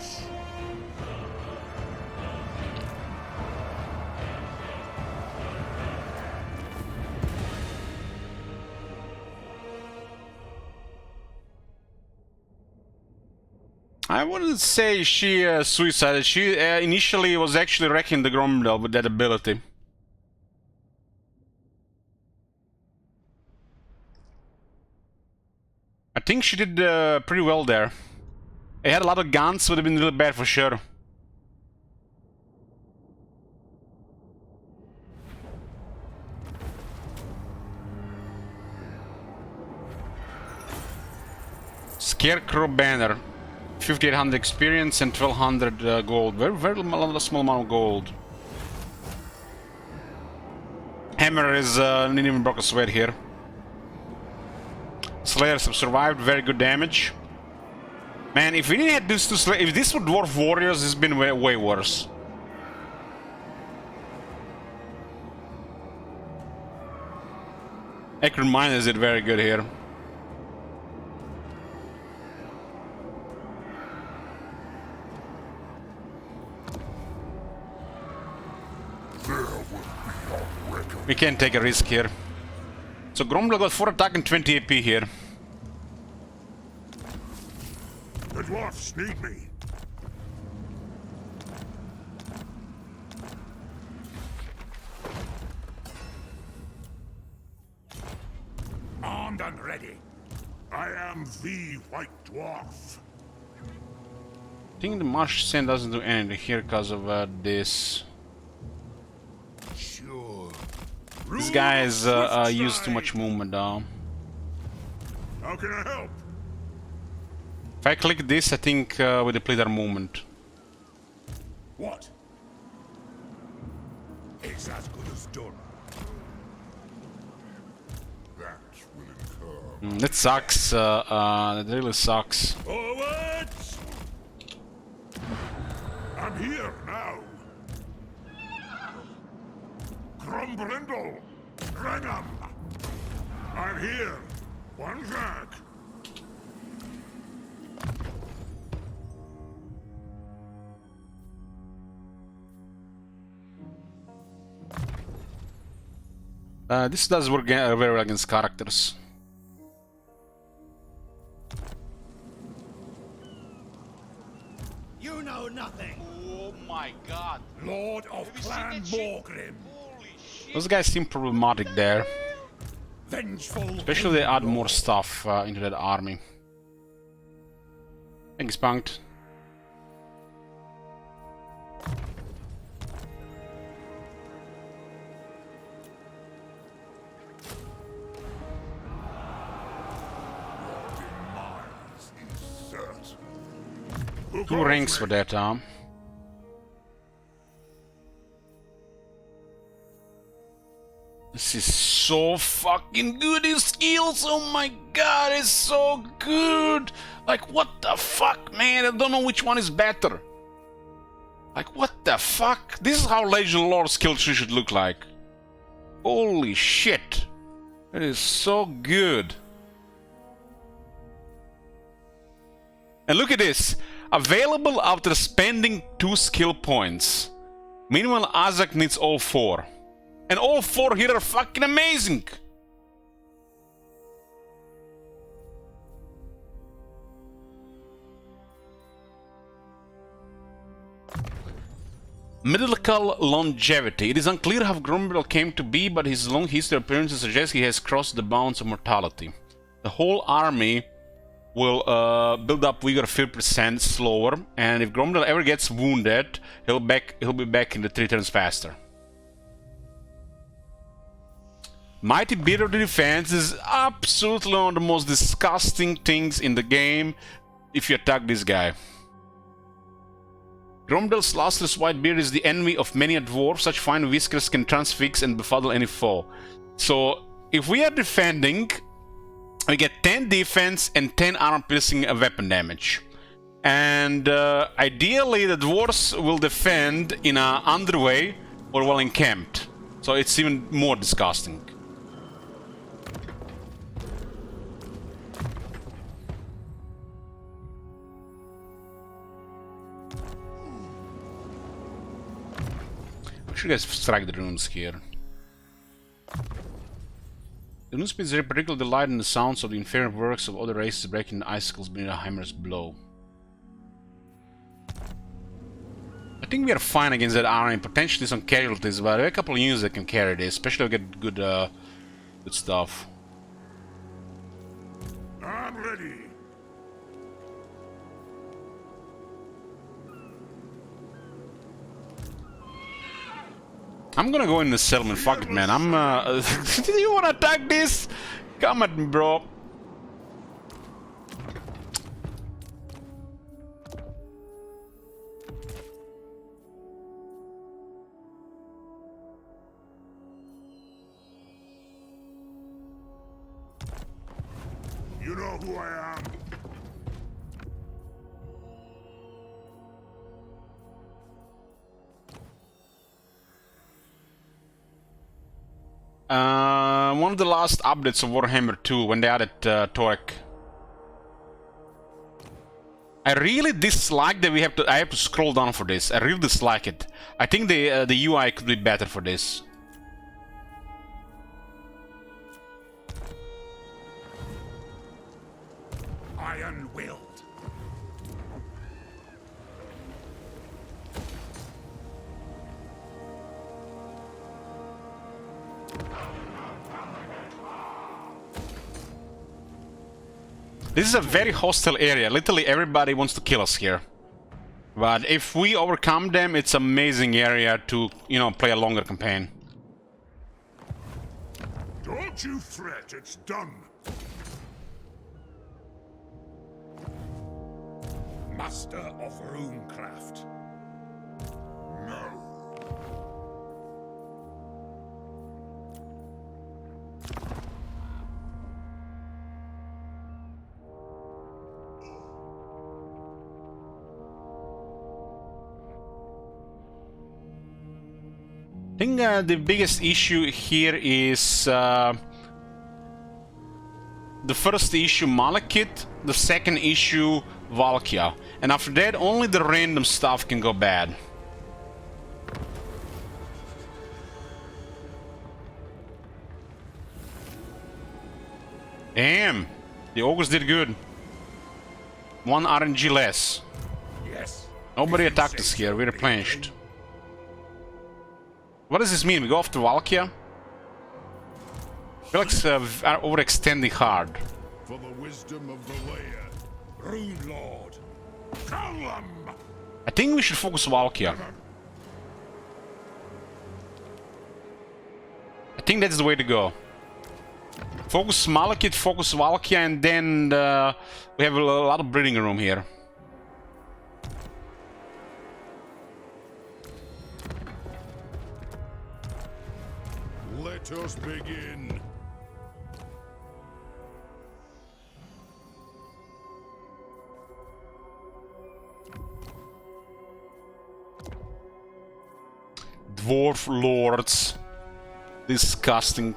I wouldn't say she suicided. She initially was actually wrecking the Gromdel with that ability. I think she did pretty well there. It had a lot of guns, would have been really bad for sure. Scarecrow banner. 5800 experience and 1200 gold. Very small amount of gold. Hammer is didn't even broke a sweat here. Slayers have survived, very good damage. Man, if we didn't have these two Slayers, if this were Dwarf Warriors, it's been way worse. Acrid Miners did very good here. We can't take a risk here. So Gromdal got 4 attack and 20 AP here. The dwarfs need me. Armed and ready. I am the White Dwarf. I think the Marsh Sand doesn't do anything here because of this. Sure. This guy is used too much movement though. How can I help? If I click this, I think we deplete our movement. What? It's as good as done. That will incur. That sucks. That really sucks. Forwards! I'm here now. Grumbrindle! Renham! I'm here. One back. This does work very well against characters. You know nothing. Oh my god. Lord of Have you seen Clan that shit? Morgrim. Holy shit. Those guys seem problematic there. Vengeful. Especially they add more stuff into that army. Thanks, Punked. Two rings for that, This is so fucking good, his skills, oh my god, it's so good! Like, what the fuck, man, I don't know which one is better. Like, what the fuck? This is how Legion Lore skill tree should look like. Holy shit. It is so good. And look at this. Available after spending 2 skill points. Meanwhile, Azak needs all 4. And all 4 here are fucking amazing. Mythical longevity. It is unclear how Grumbrel came to be, but his long history appearances suggest he has crossed the bounds of mortality. The whole army will build up vigor 50% slower, and if Grumbrel ever gets wounded, he'll be back in the 3 turns faster. Mighty Beard of the Defense is absolutely one of the most disgusting things in the game if you attack this guy. Gromdel's lustrous white beard is the enemy of many a dwarf. Such fine whiskers can transfix and befuddle any foe. So, if we are defending, we get 10 defense and 10 armor-piercing weapon damage. And ideally, the dwarves will defend in a underway or well encamped. So it's even more disgusting. We should guys strike the runes here. The rune spins particularly delight in the sounds of the inferior works of other races breaking the icicles beneath a hammer's blow. I think we are fine against that army, potentially some casualties, but there are a couple of units that can carry this, especially if we get good, good stuff. I'm ready. I'm gonna go in the settlement, fuck it, man. Do you wanna attack this? Come at me, bro. You know who I am. One of the last updates of Warhammer 2 when they added Torek. I really dislike that I have to scroll down for this. I really dislike it. I think the UI could be better for this. Iron-willed. This is a very hostile area. Literally everybody wants to kill us here. But if we overcome them, it's an amazing area to, you know, play a longer campaign. Don't you fret, it's done. Master of runecraft. No. I think the biggest issue here is the first issue Malekith, the second issue Valkia, and after that only the random stuff can go bad. Damn, the ogres did good. 1 RNG less. Yes. Nobody attacked us here, we replenished. What does this mean? We go after Valkia? I feel like it's overextending hard. For the wisdom of the layer, Rune Lord, Callum! I think we should focus Valkia. I think that's the way to go. Focus Malekith, focus Valkia, and then we have a lot of breathing room here. Let us begin. Dwarf lords. Disgusting.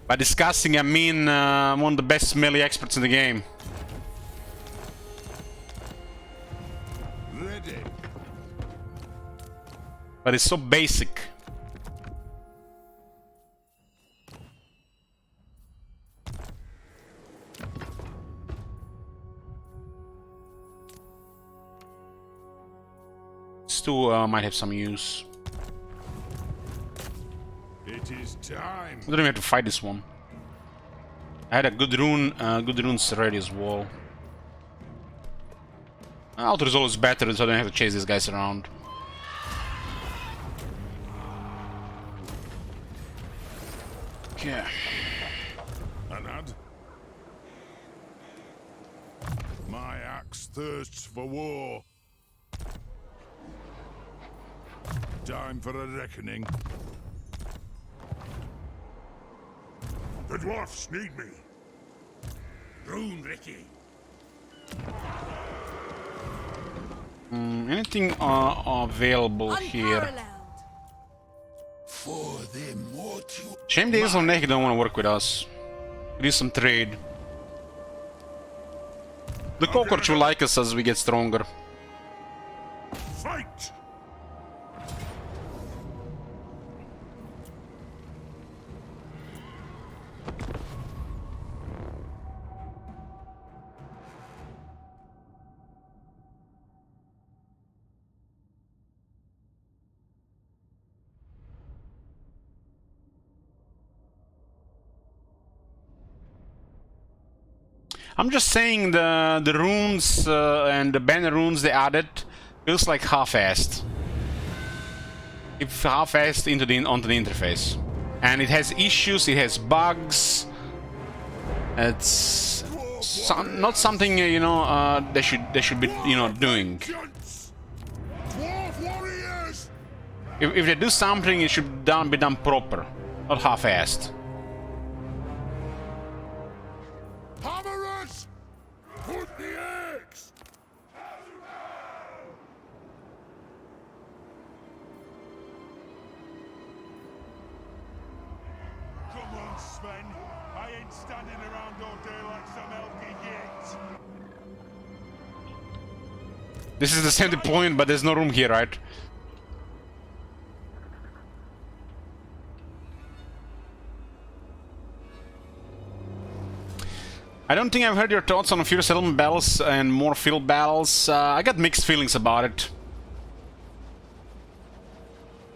By disgusting, I mean one of the best melee experts in the game. Ready. But it's so basic. Stu might have some use. It is time. I don't even have to fight this one. I had a good runes ready as well. Auto resolve is better, so I don't have to chase these guys around. Okay. Anad. My axe thirsts for war. Time for a reckoning. The dwarfs need me. Rune Ricky. Anything available here? Unparalleled. For the mortal. Shame the Isle Neck don't want to work with us. Do some trade. The cockroach will like us as we get stronger. Fight! I'm just saying the runes and the banner runes they added feels like half-assed. if half-assed onto the interface, and it has issues. It has bugs. It's not something you know they should be doing. Dwarf warriors! If they do something, it should be done proper, not half-assed. Hammerers! Put the eggs! Come on, Sven. I ain't standing around all day like some elky git. This is the same point, but there's no room here, right? I don't think I've heard your thoughts on fewer settlement battles and more field battles. I got mixed feelings about it.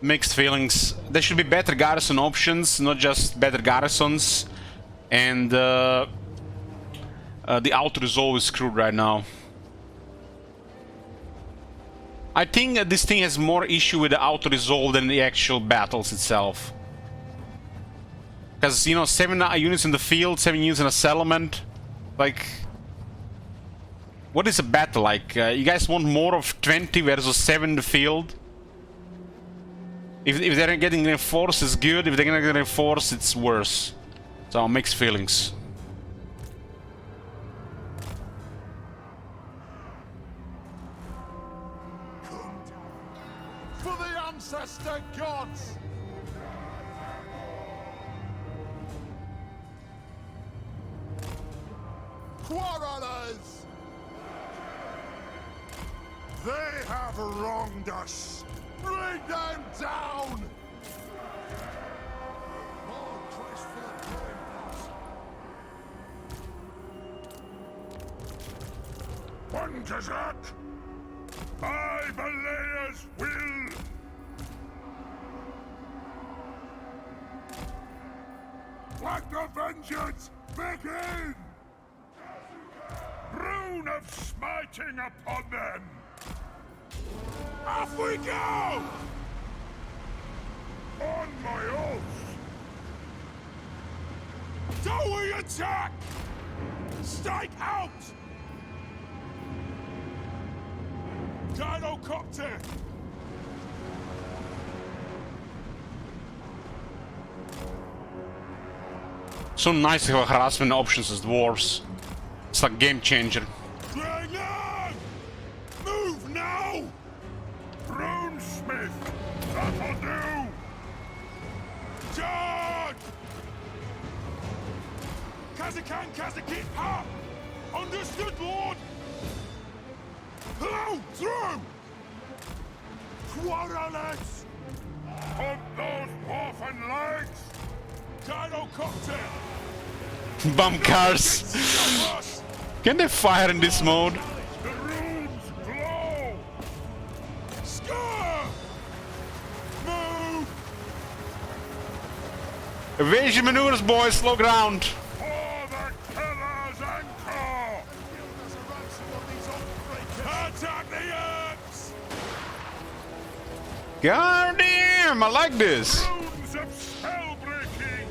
Mixed feelings. There should be better garrison options, not just better garrisons. And the auto-resolve is screwed right now. I think this thing has more issue with the auto-resolve than the actual battles itself. Because, you know, 7 units in the field, 7 units in a settlement. Like, what is a battle like? You guys want more of 20 versus 7 in the field? If they're getting reinforced, it's good. If they're gonna get reinforced, it's worse. So, mixed feelings. For the ancestor gods! Quarrelers! They have wronged us! Bring them down! Oh, Christ, for the going pass. One Kazak! By Balaya's will! Let the vengeance begin! Rune of smiting upon them! Off we go! On my oath! Do we attack? Strike out! Gyrocopter! So nice to have harassment options as dwarves. It's like game changer. Bring on! Move now! Runesmith! That'll do! Charge! Kazakan, Kazakit, up! Understood, Lord! Hello! Through! Quarrelers! Put those orphan legs! Gyrocopter! Bomb cars! Can they fire in this mode? The runes glow! Score! Move! Evasion maneuvers, boys, slow ground! For the killer's anchor! Attack the Earths! God damn, I like this! Runes of spell-breaking!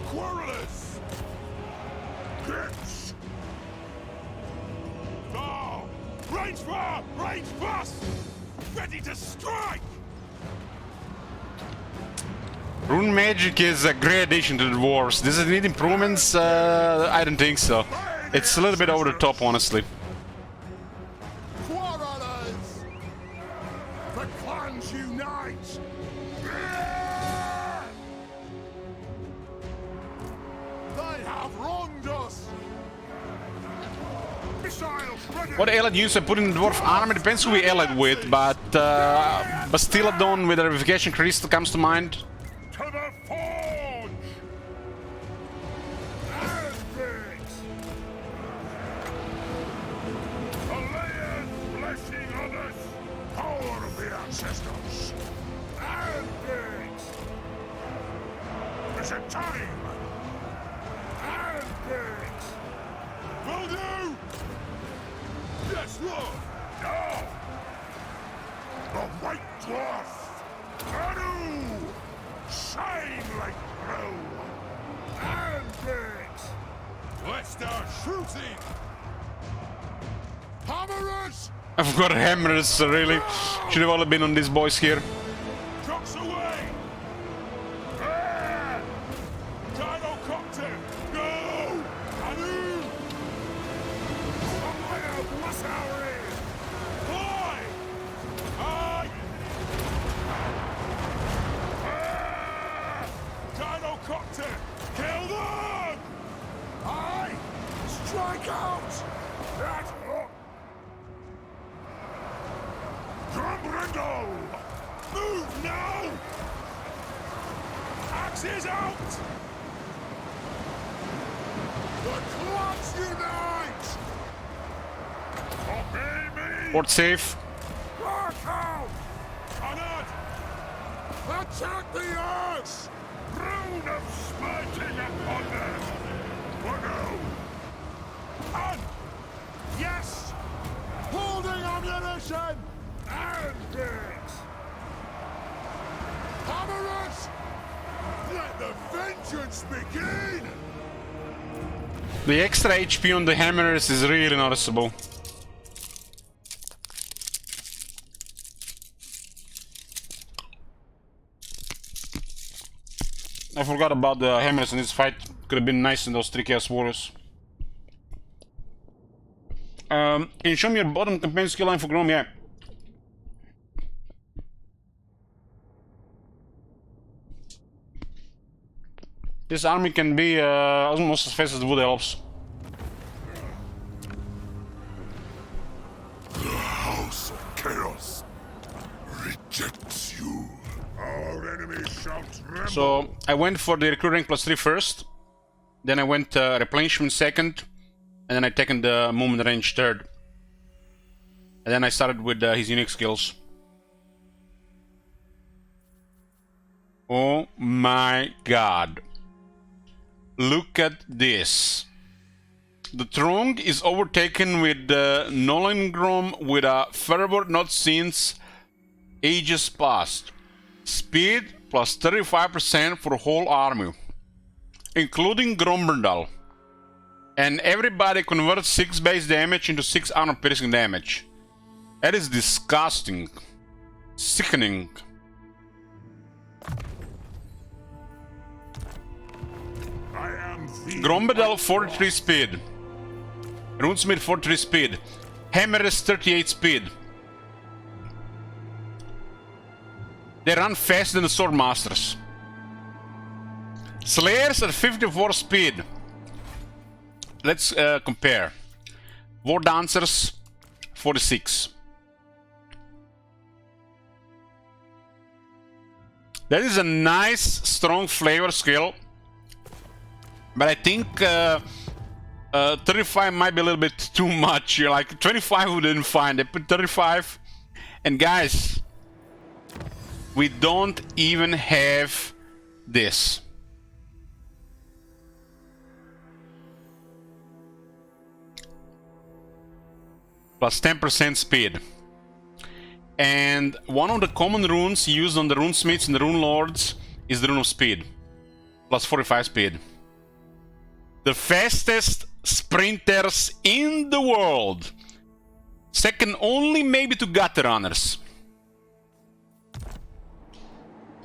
Quarrelers! Gits! Now! Range fire! Range fast! Ready to strike! Rune magic is a great addition to the dwarves. Does it need improvements? I don't think so. It's a little bit over the top, honestly. Quarrelers! The clans unite! They have wronged us! Missiles ready! What allied units I put in the dwarf army depends who we allied with, but Bastiladon with the revivification crystal comes to mind. To the forge! Aspects! Alaya's blessing on us! Power of the ancestors! Aspects! Is it time? Aspects! Will do! Yes, Lord! No! The White Dwarf! Let's start shooting. Hammerers! I've got hammers, really. Should have all been on these boys here. Trucks away. Ah! Gyrocopter, go! Anu! Fire, Wasauri! Fly! Aye! Ah! Gyrocopter, kill them! Aye! Strike out! That hook! Grumbrindle! Move now! Axes out! The clubs unite! Obey me! Port safe. Mark out! Anad! Attack the earth! Rune of smiting upon them! Wano! An! Yes! Holding ammunition! And it! Hammerers! Let the vengeance begin! The extra HP on the hammers is really noticeable. I forgot about the hammers in this fight. Could have been nice in those 3 Chaos Warriors. Can you show me your bottom campaign skill line for Grom? Yeah. This army can be almost as fast as the Wood Elves. The House of Chaos rejects you. Our enemy shouts rebel! So I went for the recruit rank +3 first, then I went replenishment second, and then I taken the movement range third. And then I started with his unique skills. Oh my god. Look at this. The Throng is overtaken with Nolengrom with a fervor not since ages past. Speed plus 35% for whole army, including Gromberndal. And everybody converts 6 base damage into 6 armor piercing damage. That is disgusting. Sickening. I am the Gromberndal 43 speed. Runesmith 43 speed. Hammer is 38 speed. They run faster than the Swordmasters. Slayers at 54 speed. Let's compare. War Dancers 46. That is a nice, strong flavor skill. But I think 35 might be a little bit too much. You're like 25 we didn't find. They put 35. And guys, we don't even have this. Plus 10% speed. And one of the common runes used on the runesmiths and the rune lords is the rune of speed. Plus 45 speed. The fastest sprinters in the world. Second only maybe to gutter runners.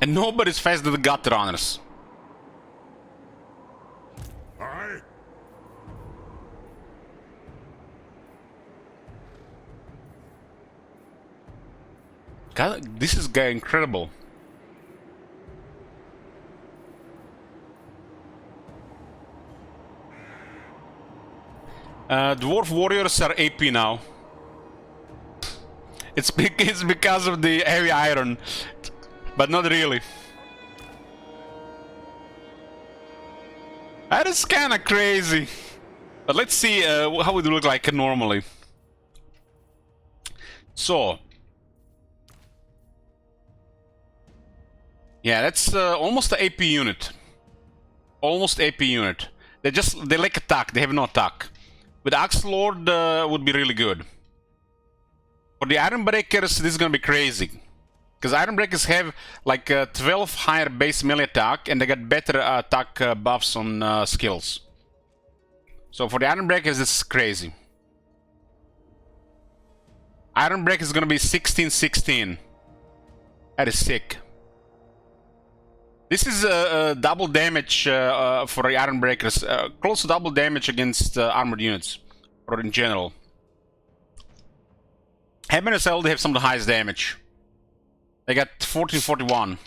And nobody's faster than the gutter runners. Aye. God, this is incredible. Dwarf warriors are AP now. It's because of the heavy iron, but not really. That is kind of crazy. But let's see how it would look like normally. So, yeah, that's almost the AP unit. Almost AP unit. They lack attack. They have no attack. With Axe Lord would be really good. For the Iron Breakers, this is gonna be crazy. Because Iron Breakers have like 12 higher base melee attack, and they got better attack buffs on skills. So for the Iron Breakers, this is crazy. Iron Break is gonna be 16-16. That is sick. This is double damage for the Iron Breakers. Close to double damage against armored units. Or in general. Hammers already have some of the highest damage. They got 14-41.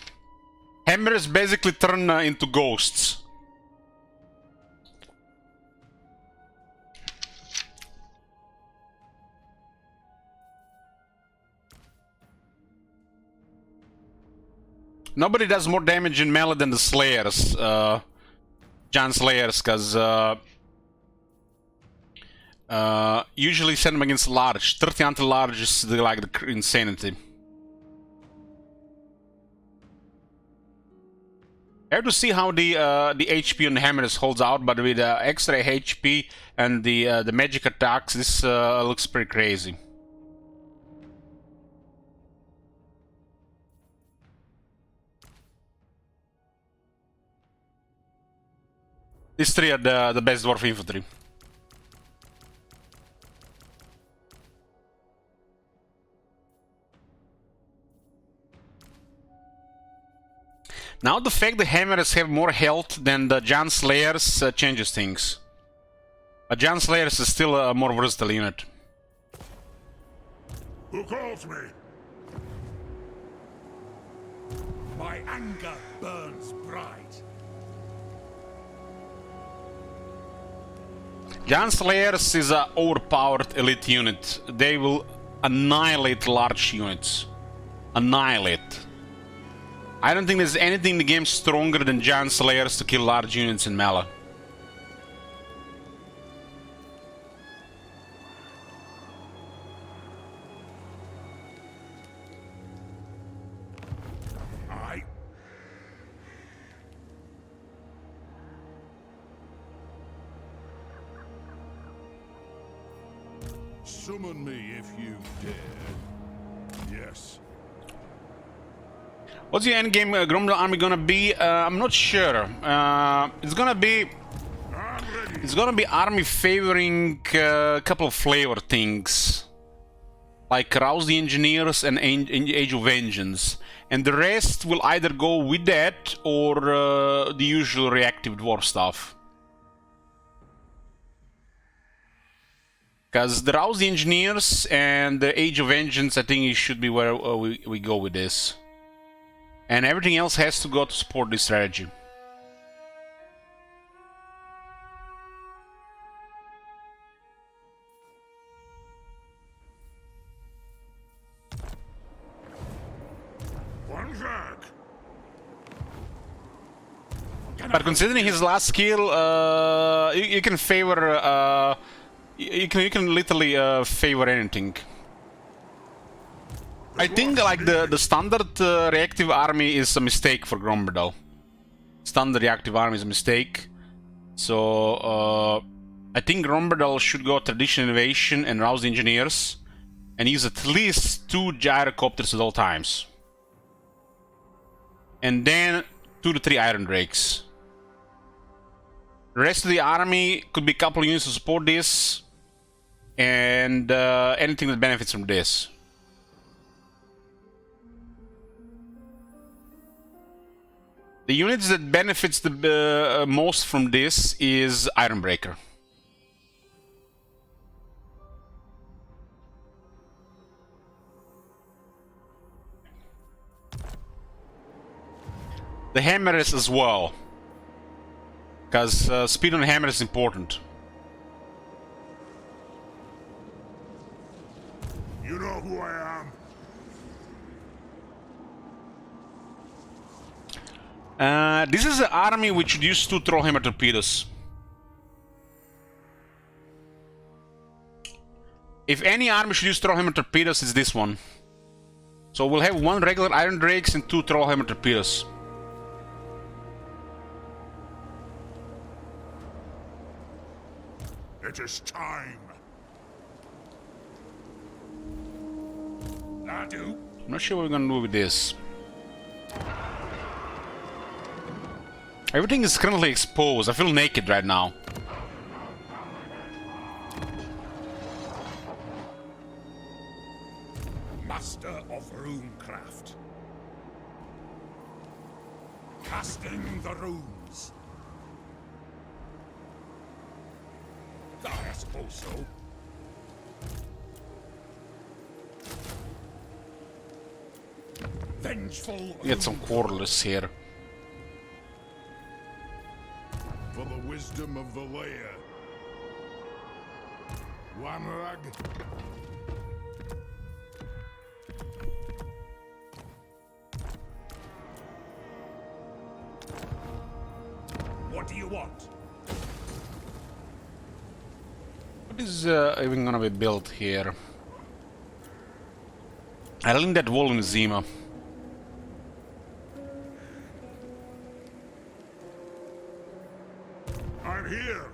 Hammers basically turn into ghosts. Nobody does more damage in melee than the Slayers, Giant Slayers, because usually send them against large. 30 anti-large is like the insanity. I have to see how the HP on the hammers holds out, but with extra HP and the magic attacks, this looks pretty crazy. These three are the best dwarf infantry. Now the fact the hammers have more health than the Giant Slayers changes things. But Giant Slayers is still a more versatile unit. Who calls me? My anger burns bright. Giant Slayers is an overpowered elite unit. They will annihilate large units. Annihilate. I don't think there's anything in the game stronger than Giant Slayers to kill large units in melee. Summon me if you dare. Yes. What's your endgame Gromdal army gonna be? I'm not sure. It's gonna be army favoring a couple of flavor things, like Rouse the Engineers and Age of Vengeance, and the rest will either go with that or the usual reactive dwarf stuff. Because the Rouse the Engineers and the Age of Vengeance, I think it should be where we go with this. And everything else has to go to support this strategy. One back. But considering his last skill, you can favor... You can literally favor anything. I think like the standard reactive army is a mistake for Gromberdal. Standard reactive army is a mistake. So I think Gromberdal should go Tradition Innovation and Rouse the Engineers and use at least 2 gyrocopters at all times. And then 2 to 3 Iron Drakes. The rest of the army could be a couple of units to support this. And anything that benefits from this. The units that benefits the most from this is Ironbreaker. The hammers as well, because speed on hammer is important. You know who I am? This is an army which used to throw hammer torpedoes. If any army should use throw hammer torpedoes, it's this one. So we'll have 1 regular Iron Drakes and 2 throw hammer torpedoes. It is time. I do. I'm not sure what we're gonna do with this. Everything is currently exposed. I feel naked right now. master of runecraft. Casting the runes. I suppose so. Vengeful. Get some quarterless here. For the wisdom of the lair. Wanrag. What do you want? What is even gonna be built here? I think that wall in Zima. I'm here.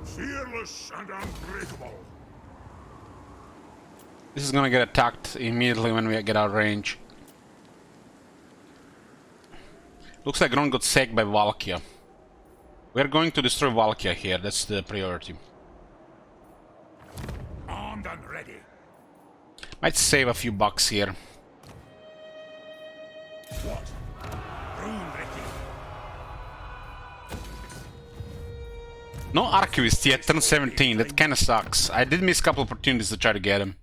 Fearless and unbreakable. This is gonna get attacked immediately when we get out of range. Looks like Ron got sacked by Valkia. We're going to destroy Valkia here, that's the priority. Armed and ready. Might save a few bucks here. What? Rune Ricky. No Archivist yet, turn 17, that kinda sucks. I did miss a couple opportunities to try to get him.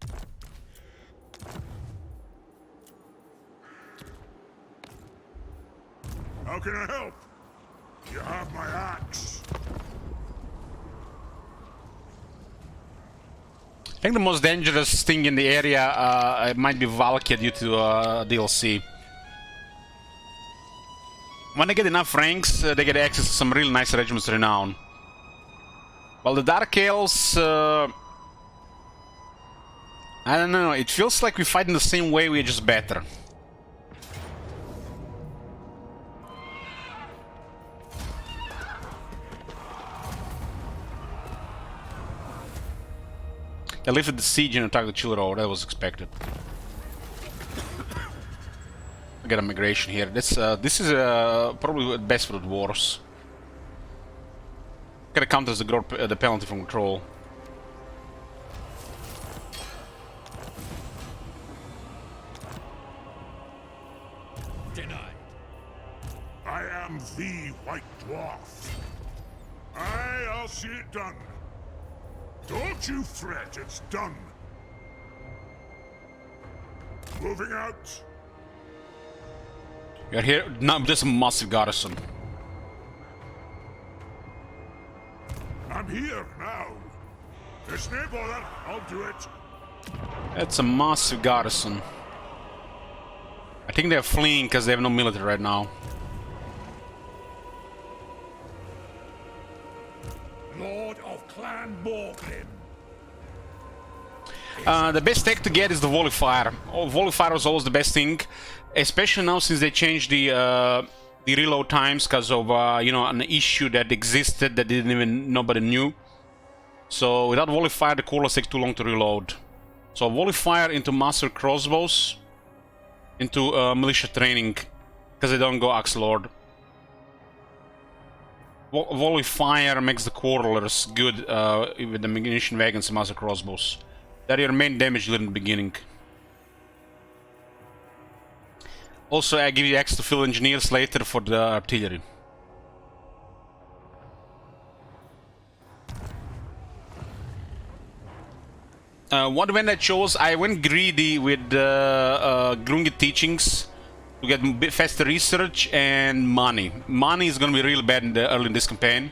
How can I help? You have my axe. I think the most dangerous thing in the area it might be Valkia due to DLC. When they get enough ranks, they get access to some really nice regiments of renown. While the Dark Elves, I don't know, it feels like we fight in the same way, we're just better. They lifted the siege and attacked the Chill Road, that was expected. I get a migration here. This is probably best for the dwarves. Gotta counter the penalty from control. Denied. I am the White Dwarf. I'll see it done. Don't you fret, it's done. Moving out. You're here. No, just a massive garrison. I'm here now. There's no bother, I'll do it. That's a massive garrison. I think they're fleeing because they have no military right now. Lord of Clan Morgrim. The best tech to get is the Volley Fire. Oh, Volley Fire was always the best thing, especially now since they changed the reload times because of you know, an issue that existed that nobody knew. So without Volley Fire, the coolers take too long to reload. So Volley Fire into Master Crossbows, into Militia Training, because they don't go Axe Lord. Volley Fire makes the Quarterers good with the Munition Wagons and Master Crossbows. They're your main damage dealer in the beginning. Also, I give you access to field engineers later for the artillery. What when I chose, I went greedy with Grungi teachings to get a bit faster research and money. Money is gonna be real bad early in this campaign.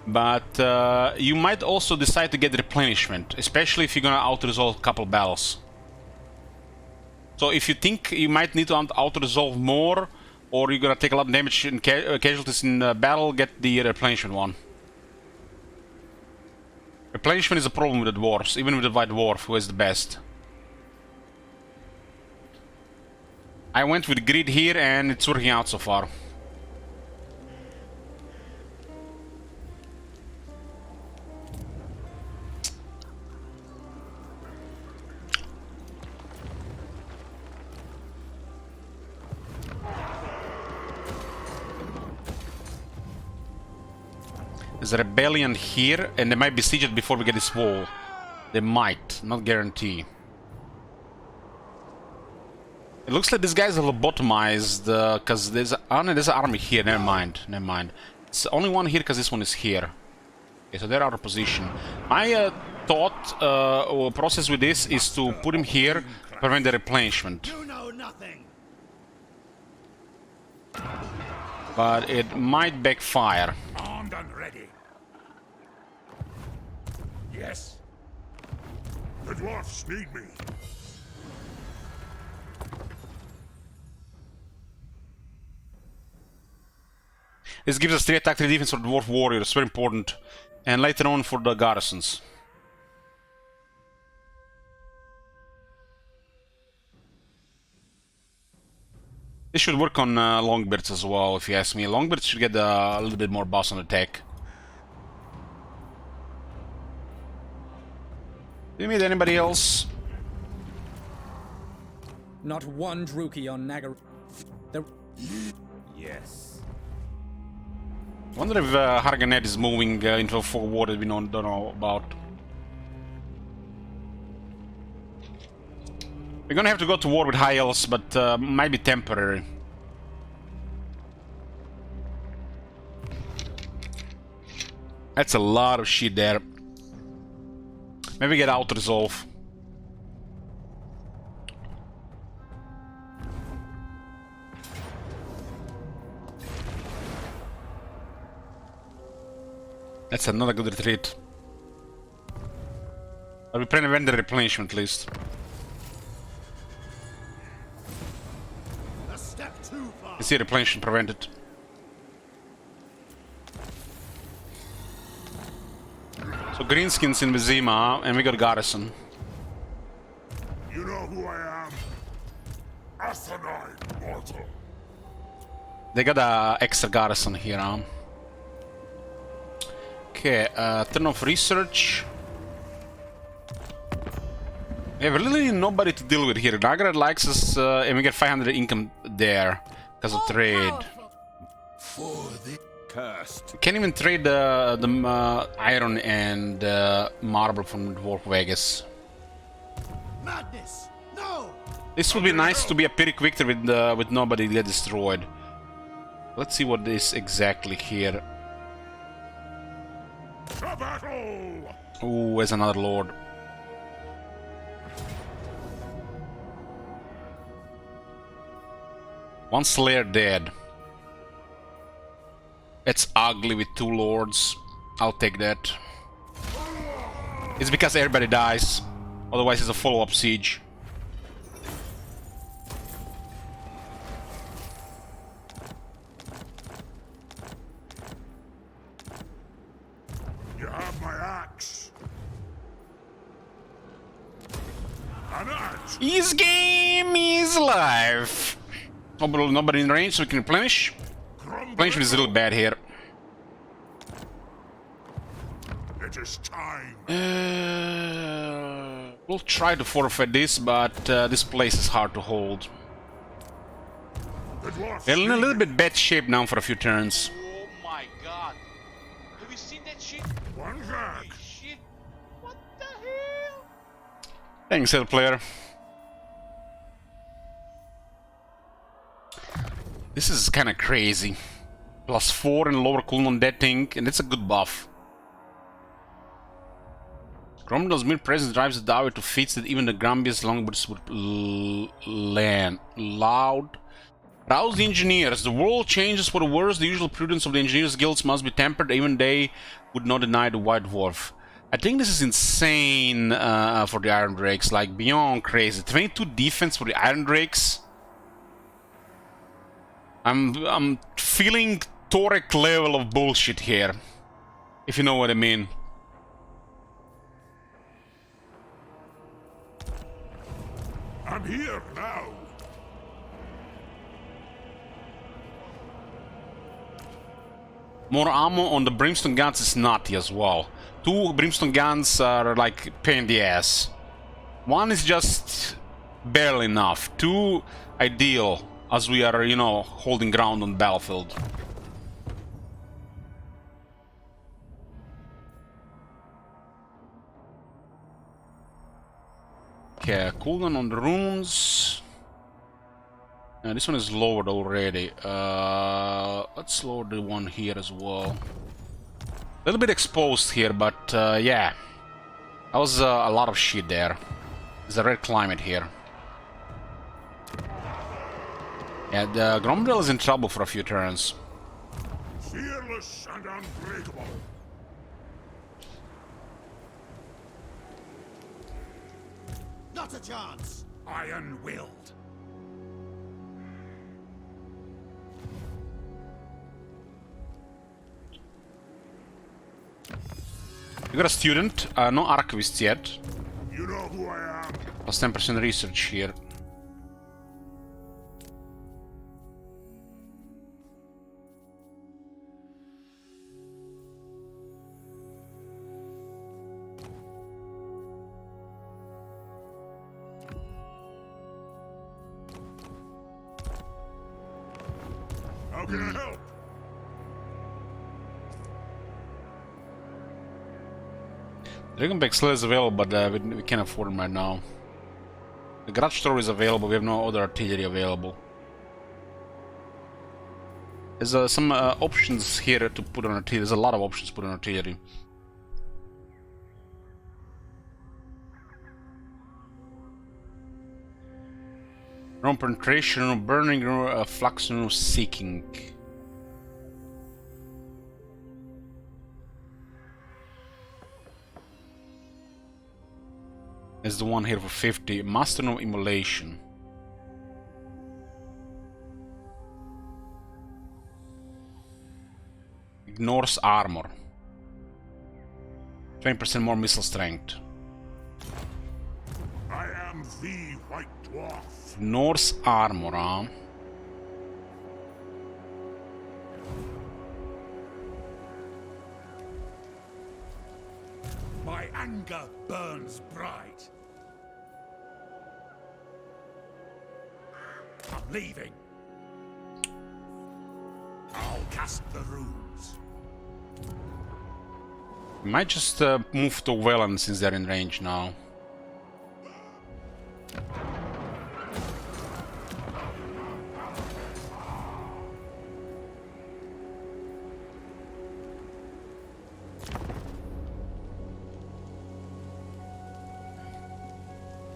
But you might also decide to get replenishment, especially if you're gonna auto-resolve a couple battles. So if you think you might need to auto-resolve more, or you're gonna take a lot of damage and casualties in battle, get the replenishment one. Replenishment is a problem with the dwarves, even with the White Dwarf, who is the best. I went with greed here and it's working out so far. There's a rebellion here, and they might besiege it before we get this wall. They might, not guarantee. It looks like these guys are lobotomized, because there's an army here. Never mind, never mind. It's only one here because this one is here. Okay, so they're out of position. My thought or process with this is to put him here to prevent the replenishment. You know nothing. But it might backfire. Armed and ready. Yes. The dwarfs need me. This gives us 3 attack, 3 defense for dwarf warriors, very important. And later on for the garrisons. This should work on Longbeards as well, if you ask me. Longbeards should get a little bit more boss on attack. Do you meet anybody else? Not one Druki on Nagar. Yes. Wonder if Harganet is moving into a full war that we don't know about. We're gonna have to go to war with High Elves, but might be temporary. That's a lot of shit there. Maybe get out resolve. That's another good retreat. But we prevent the replenishment at least. A step too far. You see replenishment prevented. So greenskins in Vizima, and we got garrison. You know who I am? Asinine mortal. They got a extra garrison here, huh? Okay, turn off research. We have really nobody to deal with here. Nagarad likes us, and we get 500 income there because of trade. For the cursed. We can't even trade the iron and marble from Dwarf Vegas. Madness! No! This would be nice to be a Pyrrhic victor with nobody get destroyed. Let's see what is exactly here. To battle! Ooh, there's another lord. One slayer dead. It's ugly with 2 lords. I'll take that. It's because everybody dies. Otherwise it's a follow-up siege. You have my axe. An axe! His game is life. Nobody in range, so we can replenish. Replenishment is a little bad here. It is time. We'll try to forfeit this, but this place is hard to hold. The dwarfs They're in a need little me. bit bad shape now for a few turns. Oh my god. Have you seen that shit? One back. Holy shit. What the hell? Thanks, health player. This is kind of crazy. +4 and lower cooldown on that thing, and it's a good buff. Gromdal's mere presence drives the Dawi to feats that even the grumpiest longboards would land. Loud. Rouse the engineers. The world changes for the worse. The usual prudence of the engineers' guilds must be tempered. Even they would not deny the White Dwarf. I think this is insane for the Iron Drakes. Like, beyond crazy. 22 defense for the Iron Drakes. I'm feeling Torek level of bullshit here. If you know what I mean. I'm here now. More ammo on the Brimstone guns is nutty as well. 2 Brimstone guns are like pain in the ass. 1 is just barely enough. 2 ideal, as we are, you know, holding ground on the battlefield. Okay, cooldown on the runes. This one is lowered already. Let's lower the one here as well. A little bit exposed here, but yeah. That was a lot of shit there. There's a red climate here. Yeah, the Gromdel is in trouble for a few turns. Fearless and unbreakable. Not a chance. Iron-willed. You got a student, no archivists yet. You know who I am. Plus 10% research here. How can I help? Dragonback Sled is available, but we can't afford them right now. The Garage Store is available, we have no other artillery available. There's some options here to put on artillery. There's a lot of options to put on artillery. No penetration, no burning, no flux, no seeking. There's the one here for 50. Master of Immolation. Ignores armor. 20% more missile strength. I am the White Dwarf. Ignores armor, huh? My anger burns bright. I'm leaving. I'll cast the runes. We might just move to Wellen since they're in range now.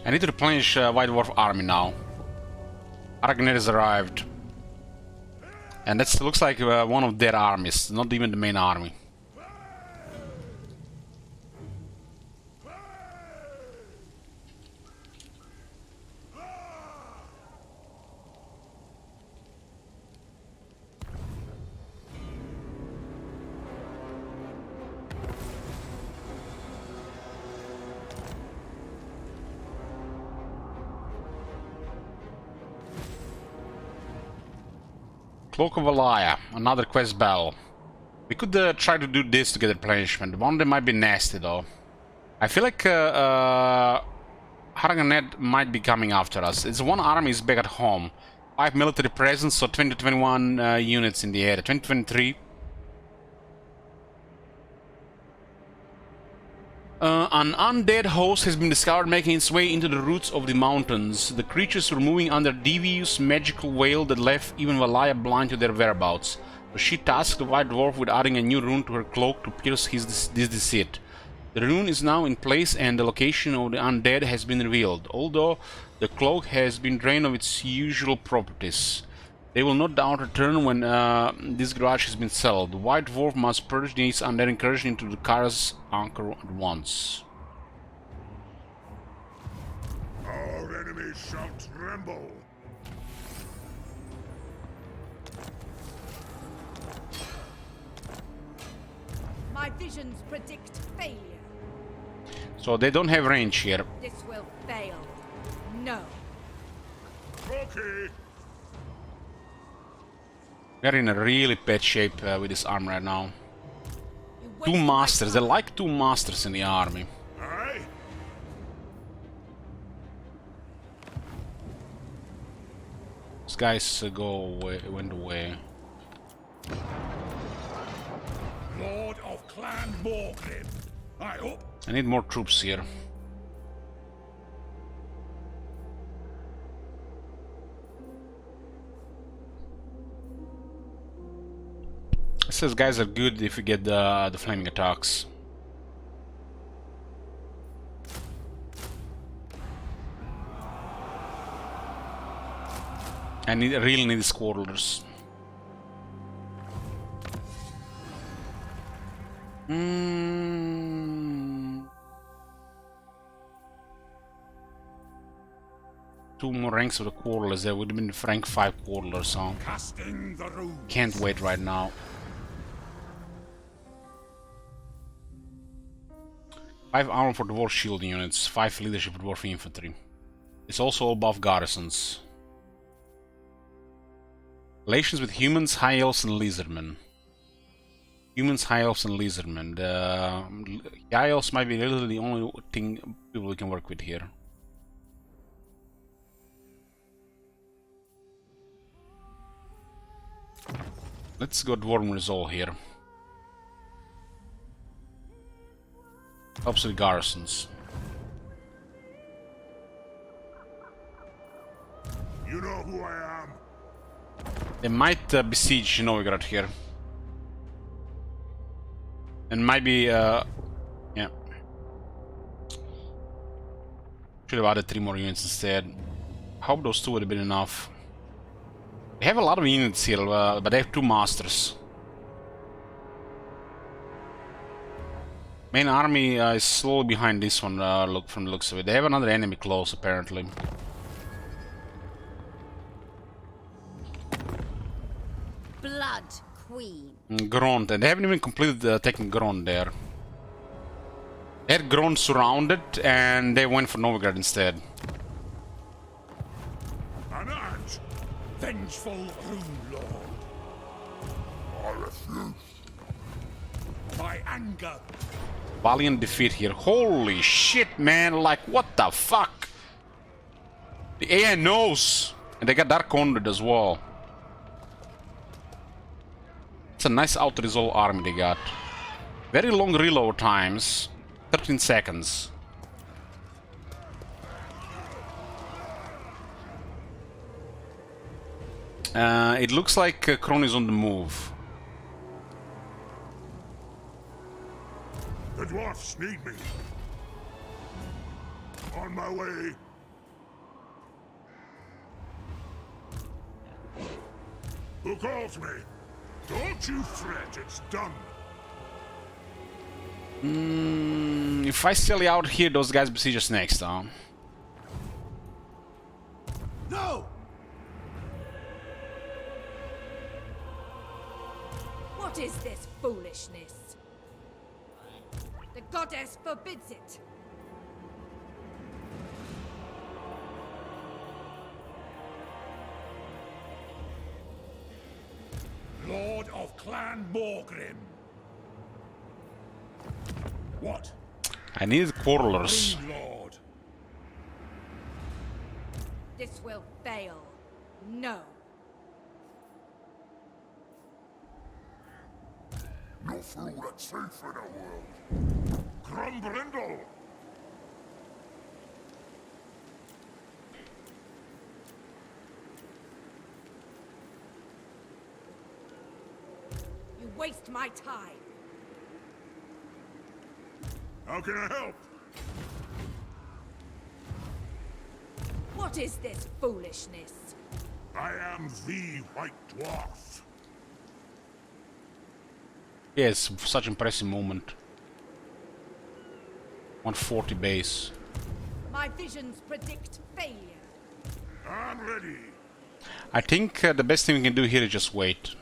I need to replenish White Dwarf army now. Aragnet has arrived. And that looks like one of their armies, not even the main army. Cloak of Alaya, another quest battle. We could try to do this to get replenishment. One of them might be nasty though. I feel like Harganet might be coming after us. It's one army is back at home. 5 military presence, so 20 to 21 units in the area. 2023. An undead host has been discovered making its way into the roots of the mountains. The creatures were moving under devious magical veil that left even Valaya blind to their whereabouts. So she tasked the White Dwarf with adding a new rune to her cloak to pierce this deceit. The rune is now in place and the location of the undead has been revealed, although the cloak has been drained of its usual properties. They will no doubt return when this garage has been settled. The White Dwarf must purge these undead incursion into the Kara's anchor at once. Our enemies shall tremble. My visions predict failure. So they don't have range here. This will fail. No. Okay. We're in a really bad shape with this army right now. You Two waste my masters. They're time. like two masters in the army. Aye. These guys went away. Lord of Clan Morgrim. I hope. I need more troops here. these guys are good if you get the flaming attacks. I really need squirrelers. Two more ranks of the quarterlers. There would have been rank 5 quarterlers, so Casting the runes. can't wait right now. 5 armor for dwarf shield units, 5 leadership for dwarf infantry. It's also above garrisons. Relations with humans, high elves, and lizardmen. Humans, high elves, and lizardmen. The high elves might be really the only thing people we can work with here. Let's go Dwarven Resolve here. Helps with garrisons. You know who I am. They might besiege Novigrad here. And maybe, yeah. Should have added 3 more units instead. I hope those 2 would have been enough. They have a lot of units here, but they have 2 masters. Main army is slowly behind this one, look from the looks of it. They have another enemy close, apparently. Blood Queen. Grond, and they haven't even completed taking Grond there. They had Grond surrounded, and they went for Novigrad instead. An act. Vengeful Rune Lord. I refuse. My anger. Valiant defeat here. Holy shit, man! Like, what the fuck? The AI knows, and they got Dark Conduit as well. It's a nice auto-resolve army they got. Very long reload times. 13 seconds. It looks like Kron is on the move. The dwarfs need me. On my way. Who calls me? Don't you fret, it's done. If I sell you out here, those guys besiege us next, huh? No! What is this foolishness? The goddess forbids it. Lord of Clan Morgrim. What? I need quarterlers. Rune Lord. This will fail. No. No fool that's safe in the world. Grumbrindle. You waste my time. How can I help? What is this foolishness? I am the White Dwarf. Yes, such impressive moment. 140 base. My visions predict failure. I'm ready. I think the best thing we can do here is just wait.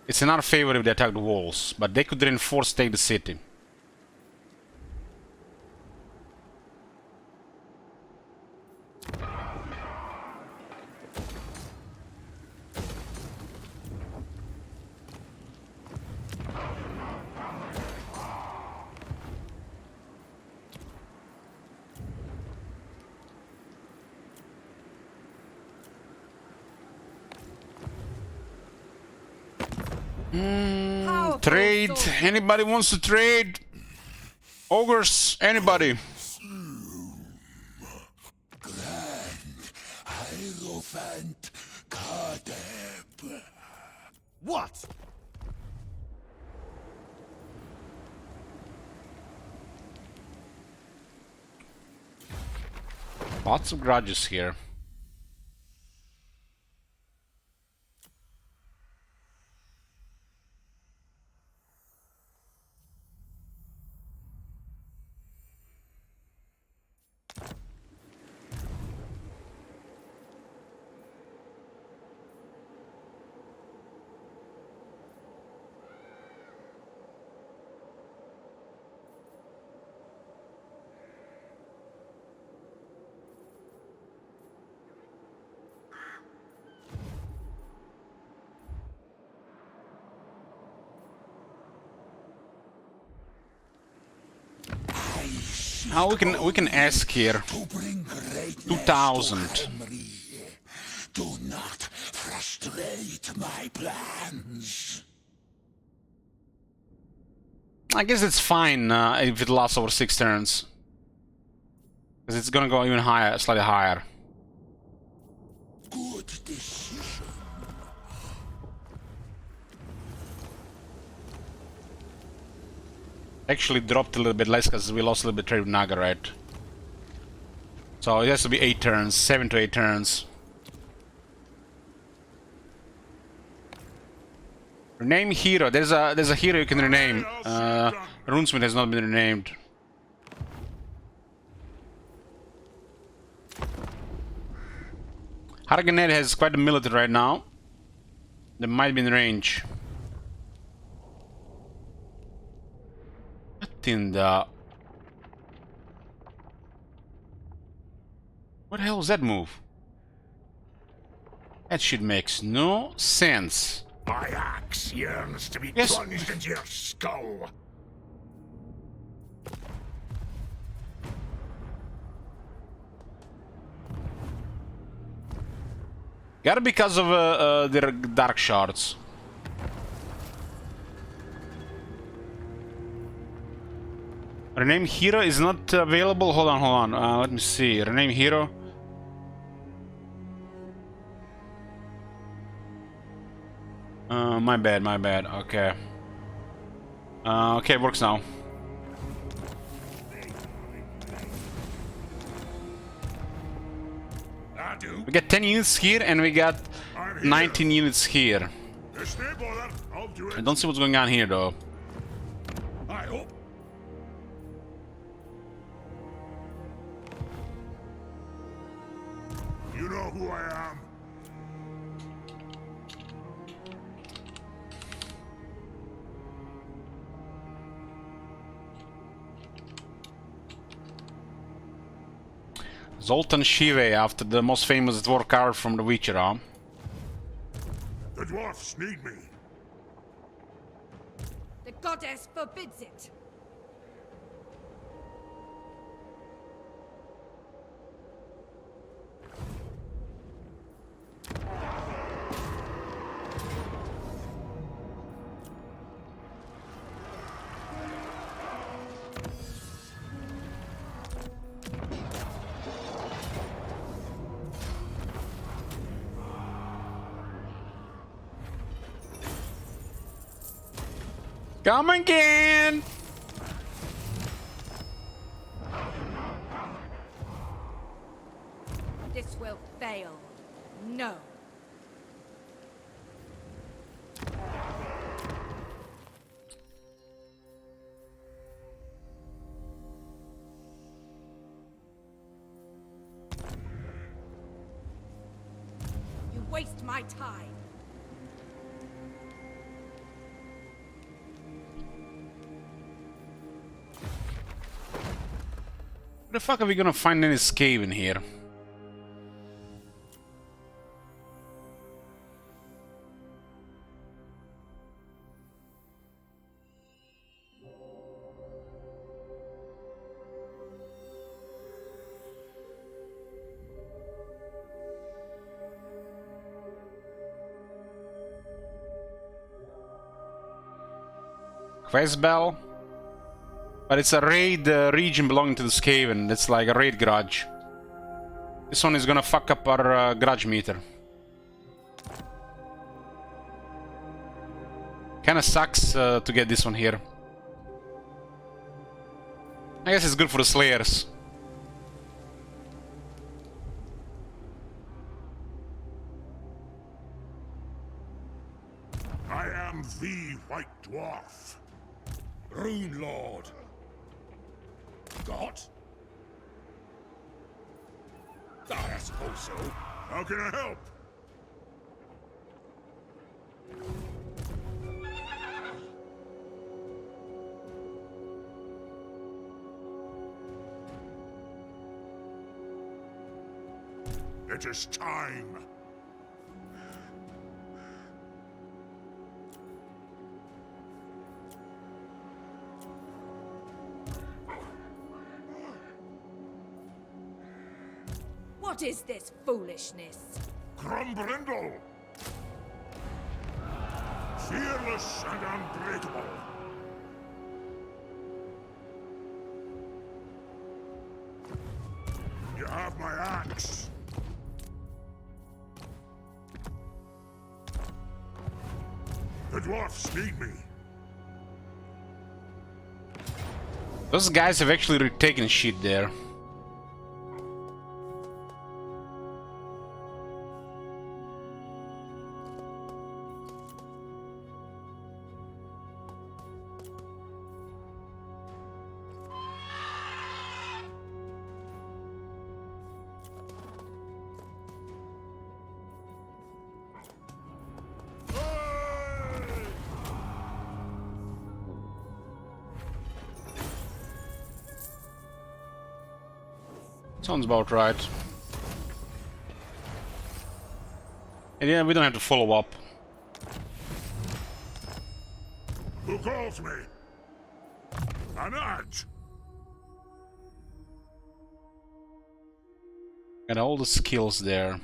It's in our favor if they attack the walls, but they could reinforce take the city. Trade. Anybody wants to trade? Ogres. Anybody? What? Lots of grudges here. Now we can ask here. 2000. Do not frustrate my plans. I guess it's fine if it lasts over 6 turns. Because it's gonna go even higher, slightly higher. Good decision. Actually dropped a little bit less because we lost a little bit trade with Naga, right? So it has to be 8 turns, 7 to 8 turns. Rename hero. There's a hero you can rename. Runesmith has not been renamed. Harganet has quite a military right now. They might be in range. What in the... What the hell was that move? That shit makes no sense. My axe yearns to be Yes. plunged into your skull. Gotta be because of their dark shards. Rename hero is not available. Hold on. Let me see. Rename hero. My bad. Okay. Okay, it works now. I do. We got 10 units here and we got 19 units here. Stay bothered. I'll do I it. don't see what's going on here though. I hope. You know who I am. Zoltan Shive, after the most famous dwarf card from The Witcher, huh? The dwarfs need me. The goddess forbids it. Come again! This will fail. No. You waste my time. Where the fuck are we gonna find any cave in here? Quest bell? But it's a raid region belonging to the Skaven. It's like a raid grudge. This one is gonna fuck up our grudge meter. Kinda sucks to get this one here. I guess it's good for the Slayers. White Dwarf. Rune Lord. Got? I suppose so. How can I help? It is time. What is this foolishness? Crumbrindle! Fearless and unbreakable. You have my axe. The dwarfs need me. Those guys have actually retaken shit there. Sounds about right. And yeah, we don't have to follow up. Who calls me? Anad! Got all the skills there.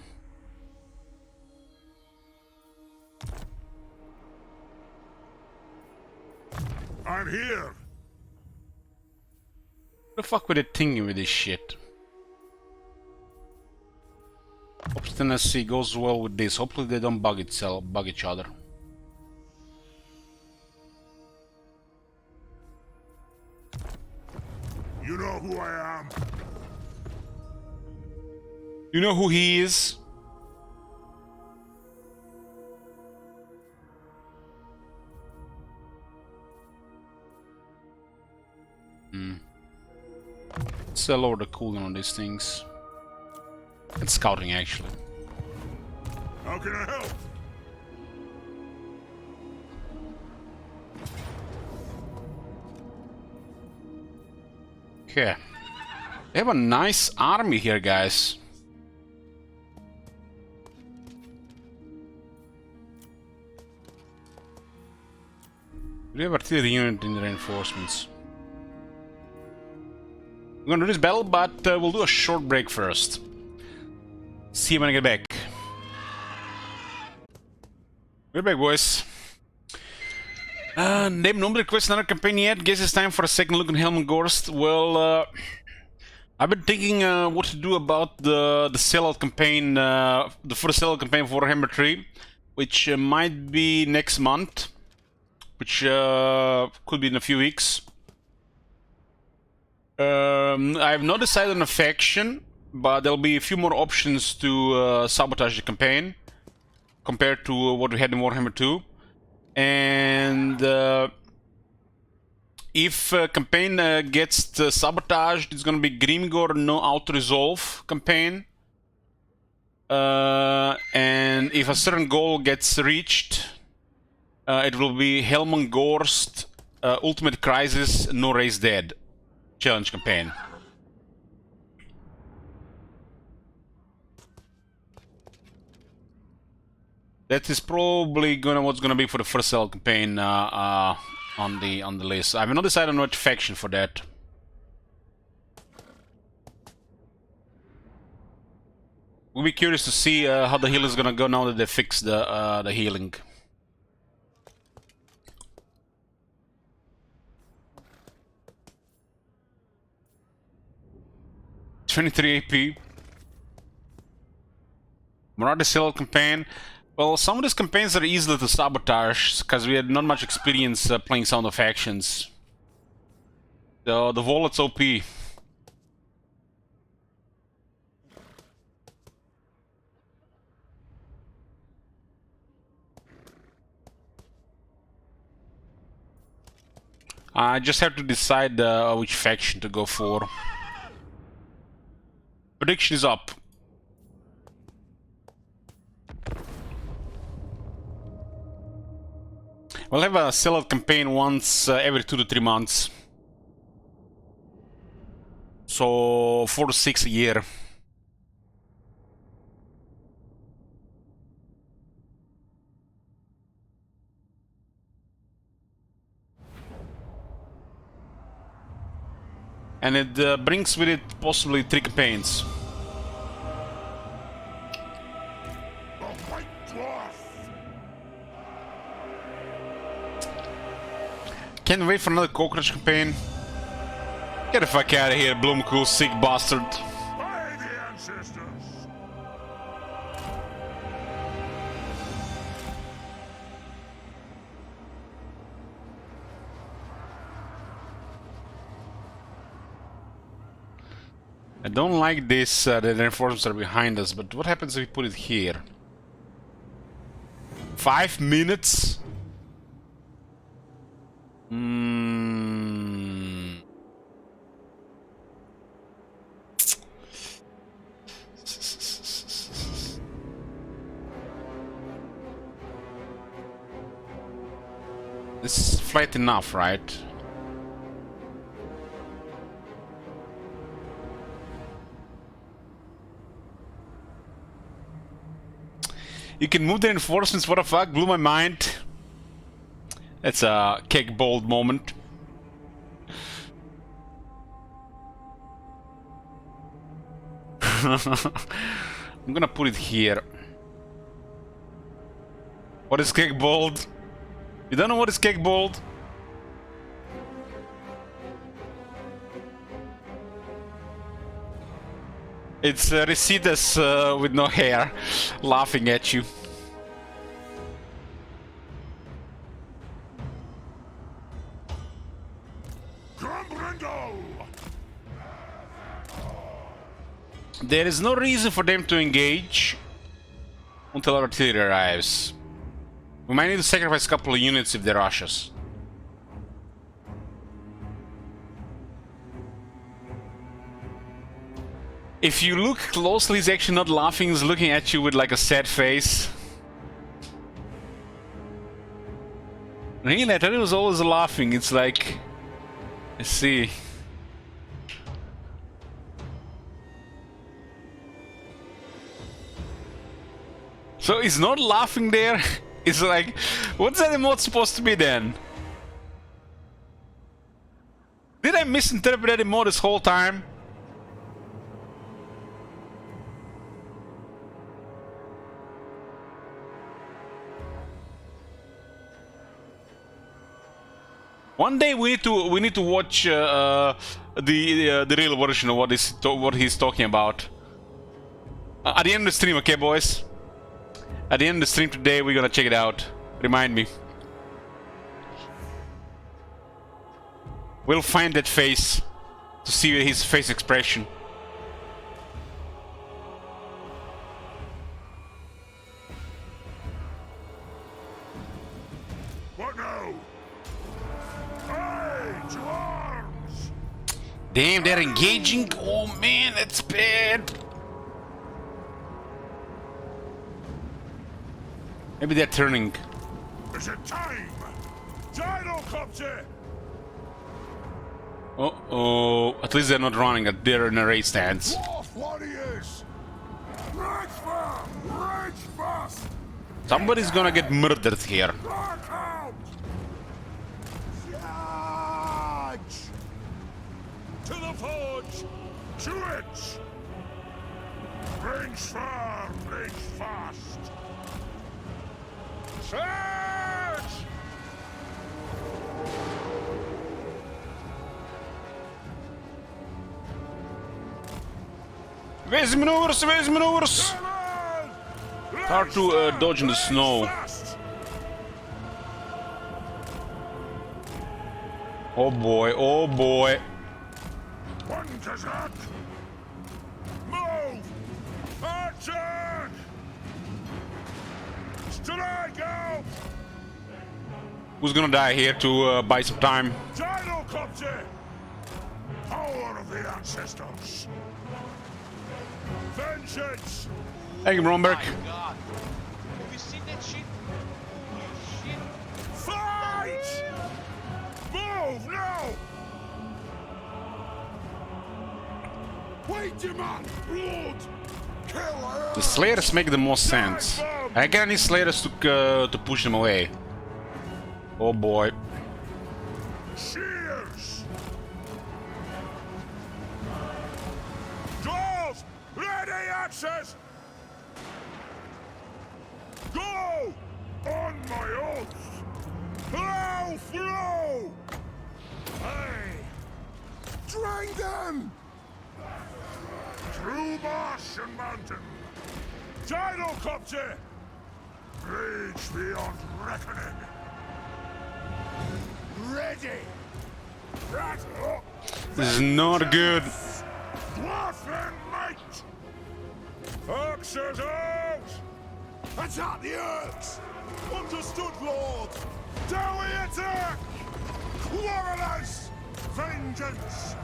I'm here! What the fuck were they thinking with this shit? Obstinacy goes well with this. Hopefully they don't bug each other. You know who I am? You know who he is? Let's lower the cooldown on these things. It's scouting, actually. How can I help? Okay. They have a nice army here, guys. We have artillery unit in the reinforcements. We're gonna do this battle, but we'll do a short break first. See you when I get back. We're back, boys. Name nobody requests another campaign yet. Guess it's time for a second look on Helmengorst. Well, I've been thinking what to do about the sellout campaign, the first sellout campaign for Warhammer 3, which might be next month, which could be in a few weeks. I have not decided on a faction, but there'll be a few more options to sabotage the campaign compared to what we had in Warhammer 2. And if campaign gets sabotaged, it's gonna be Grimgor no auto-resolve campaign. And if a certain goal gets reached, it will be Helmengorst Ultimate Crisis No Race Dead challenge campaign. That is probably what's gonna be for the first sellout campaign on the list. I have not decided on which faction for that. We'll be curious to see how the heal is gonna go now that they fixed the healing. $23 AP. Marauders sellout campaign. Well, some of these campaigns are easy to sabotage because we had not much experience playing some of the factions. The wallet's OP. I just have to decide which faction to go for. Prediction is up. We'll have a sellout campaign once every 2 to 3 months. So 4 to 6 a year. And it brings with it possibly 3 campaigns. A white dwarf! Can't wait for another cockroach campaign. Get the fuck out of here, Bloomcool, sick bastard. By the ancestors! I don't like this, the reinforcements are behind us, but what happens if we put it here? 5 minutes? This is flat enough, right? You can move the reinforcements, what the fuck? Blew my mind. That's a cake bold moment. I'm gonna put it here. What is cake bold? You don't know what is cake bold? It's Residas with no hair, laughing at you. There is no reason for them to engage until artillery arrives. We might need to sacrifice a couple of units if they rush us. If you look closely, he's actually not laughing, he's looking at you with like a sad face. Really, I thought it was always laughing, it's like... Let's see. So he's not laughing there? It's like, what's that emote supposed to be then? Did I misinterpret that emote this whole time? One day we need to watch the real version of what he's talking about. At the end of the stream, okay, boys? At the end of the stream today, we're gonna check it out. Remind me. We'll find that face to see his face expression. What now? Hey, to arms! Damn, they're engaging. Oh man, that's bad. Maybe they're turning. Is it time? Gyrocopter! Uh-oh. At least they're not running. They're in a race stance. Dwarf warriors! Rage fast! Somebody's gonna get murdered here. Rock out! Charge! To the forge! To it! Range far, range fast! Charge! Where's maneuvers? Where's maneuvers? Hard to dodge in the snow. Oh boy, oh boy. One Kazakh! Move! Attack! Strike out! Who's gonna die here to buy some time? Gyro Helicopter! Power of the ancestors! Vengeance! Thank you, Bromberg. My God. Have you seen that shit? Holy shit. Fight! Move now! Wait, your man! Blood! Kill her! The Slayers make the most sense. I get any Slayers to push them away. Oh boy. Cheers! Dwarves! Ready access! Go! On my oath! Plow through! Hey! Drain them! Through marsh and mountain! Gyrocopter! Rage beyond reckoning! Ready! Right up! This is not good. Dwarf and might! Oxers out! Attack the Urks! Understood, Lord! Dowie attack! Quarrelers! Vengeance!